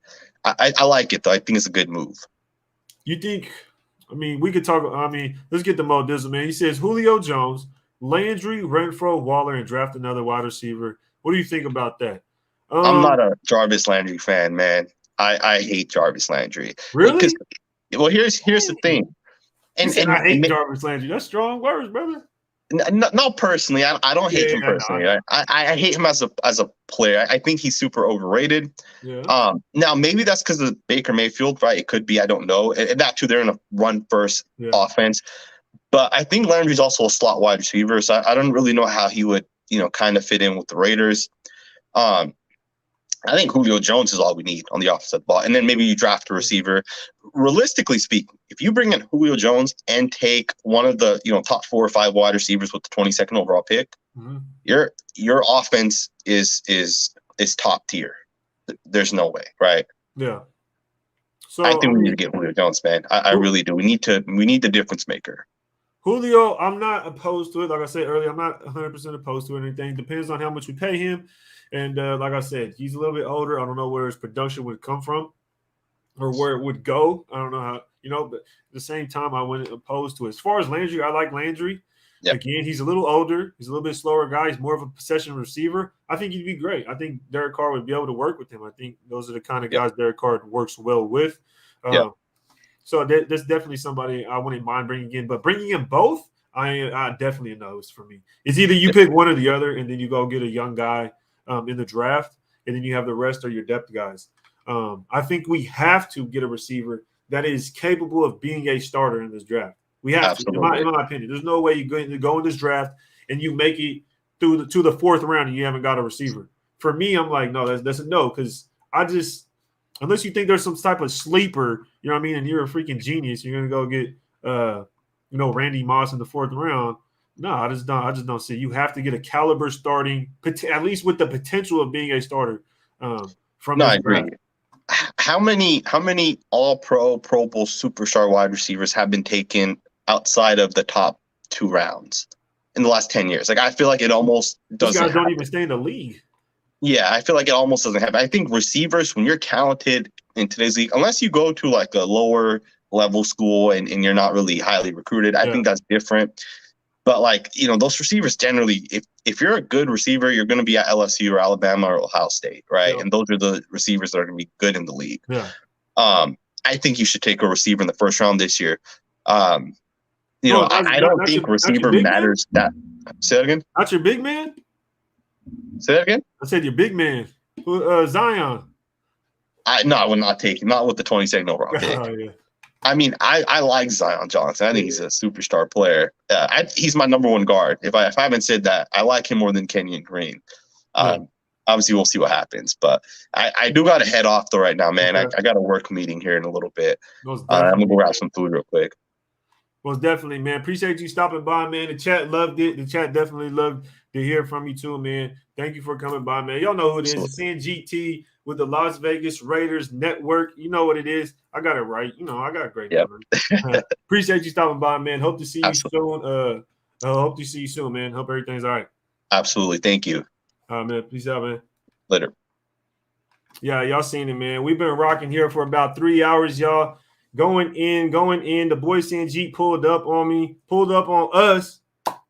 [SPEAKER 2] I like it, though. I think it's a good move.
[SPEAKER 1] You think – I mean, we could talk – I mean, let's get the Mo Dizzle, man. He says Julio Jones, Landry, Renfro, Waller, and draft another wide receiver. What do you think about that?
[SPEAKER 2] I'm not a Jarvis Landry fan, man. I hate Jarvis Landry.
[SPEAKER 1] Really?
[SPEAKER 2] Well, here's the thing.
[SPEAKER 1] And I hate Jarvis Landry. That's strong words, brother.
[SPEAKER 2] Not personally. I don't hate him personally. I hate him as a player. I think he's super overrated.
[SPEAKER 1] Yeah.
[SPEAKER 2] Now maybe that's because of Baker Mayfield, right? It could be. I don't know. And that too, they're in a run first offense. But I think Landry's also a slot wide receiver, so I don't really know how he would, kind of fit in with the Raiders. I think Julio Jones is all we need on the offensive ball. And then maybe you draft a receiver. Realistically speaking, if you bring in Julio Jones and take one of the top 4 or 5 wide receivers with the 22nd overall pick, your offense is top tier. There's no way, right?
[SPEAKER 1] Yeah. So
[SPEAKER 2] I think we need to get Julio Jones, man. I really do. We need the difference maker.
[SPEAKER 1] Julio, I'm not opposed to it. Like I said earlier, I'm not 100% opposed to anything. Depends on how much we pay him. And like I said, he's a little bit older. I don't know where his production would come from or where it would go. I don't know how, but at the same time, I wasn't opposed to it. As far as Landry, I like Landry. Yep. Again, he's a little older. He's a little bit slower guy. He's more of a possession receiver. I think he'd be great. I think Derek Carr would be able to work with him. I think those are the kind of guys Derek Carr works well with. So there's definitely somebody I wouldn't mind bringing in. But bringing in both, I definitely a nose for me. It's either you pick one or the other, and then you go get a young guy in the draft, and then you have the rest of your depth guys. I think we have to get a receiver that is capable of being a starter in this draft. We have to, in my opinion. There's no way you go in this draft and you make it to the 4th round and you haven't got a receiver. For me, I'm like, no, that's a no, because unless you think there's some type of sleeper, and you're a freaking genius, you're gonna go get Randy Moss in the 4th round. No, I just don't see. You have to get a caliber starting, at least with the potential of being a starter.
[SPEAKER 2] I agree. How many All-Pro, Pro Bowl superstar wide receivers have been taken outside of the top 2 rounds in the last 10 years? Like, I feel like it almost doesn't.
[SPEAKER 1] These guys don't even stay in the league.
[SPEAKER 2] Yeah, I feel like it almost doesn't happen. I think receivers, when you're talented in today's league, unless you go to like a lower level school and you're not really highly recruited. I think that's different. But like, you know, those receivers generally, if you're a good receiver, you're going to be at LSU or Alabama or Ohio State, right? And those are the receivers that are going to be good in the league. I think you should take a receiver in the first round this year. You know, I don't think receiver matters that. Say that again?
[SPEAKER 1] Not your big man?
[SPEAKER 2] Say that again?
[SPEAKER 1] I said your big man. Zion.
[SPEAKER 2] No, I would not take him. Not with the 22nd overall pick. I mean, I like Zion Johnson. I think he's a superstar player. He's my number one guard. If I haven't said that, I like him more than Kenyon Green. Obviously, we'll see what happens. But I do got to head off, though, right now, man. I got a work meeting here in a little bit. I'm going to go grab some food real quick.
[SPEAKER 1] Most definitely, man. Appreciate you stopping by, man. The chat loved it. The chat definitely loved to hear from you, too, man. Thank you for coming by, man. Y'all know who it is. It's CNGT with the Las Vegas Raiders Network. You know what it is. I got it right. You know, I got a great memory. Appreciate you stopping by, man. Hope to see you soon. Hope to see you soon, man. Hope everything's all right.
[SPEAKER 2] Absolutely. Thank you.
[SPEAKER 1] All right, man. Peace out, man.
[SPEAKER 2] Later.
[SPEAKER 1] Yeah, y'all seen it, man. We've been rocking here for about 3 hours, y'all. Going in. The boy CNG pulled up on us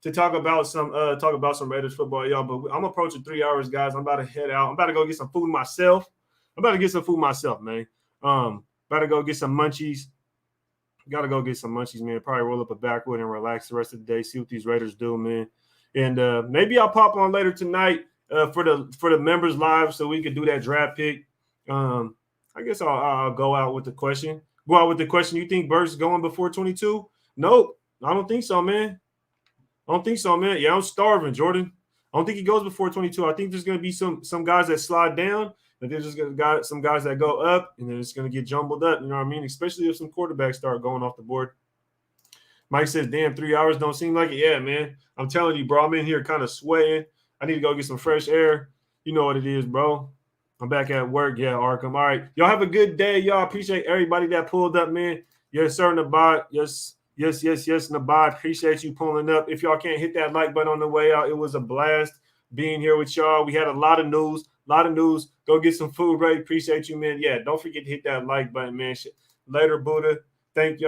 [SPEAKER 1] to talk about some Raiders football, y'all. But I'm approaching 3 hours, guys. I'm about to head out. I'm about to go get some food myself. Man. About to go get some munchies. Got to go get some munchies, man. Probably roll up a backwood and relax the rest of the day. See what these Raiders do, man. And maybe I'll pop on later tonight for the members live so we can do that draft pick. I guess I'll go out with the question. You think Burks going before 22? Nope. I don't think so, man. Yeah, I'm starving, Jordan. I don't think he goes before 22. I think there's going to be some guys that slide down, and there's just going to got some guys that go up, and then it's going to get jumbled up. You know what I mean? Especially if some quarterbacks start going off the board. Mike says, damn, 3 hours don't seem like it. Yeah, man. I'm telling you, bro, I'm in here kind of sweating. I need to go get some fresh air. You know what it is, bro. I'm back at work. Yeah, Arkham. All right. Y'all have a good day. Y'all appreciate everybody that pulled up, man. Yes, sir, Nabad. Yes, Nabad. Appreciate you pulling up. If y'all can't hit that like button on the way out, it was a blast being here with y'all. We had a lot of news. Go get some food ready. Appreciate you, man. Yeah, don't forget to hit that like button, man. Later, Buddha. Thank you.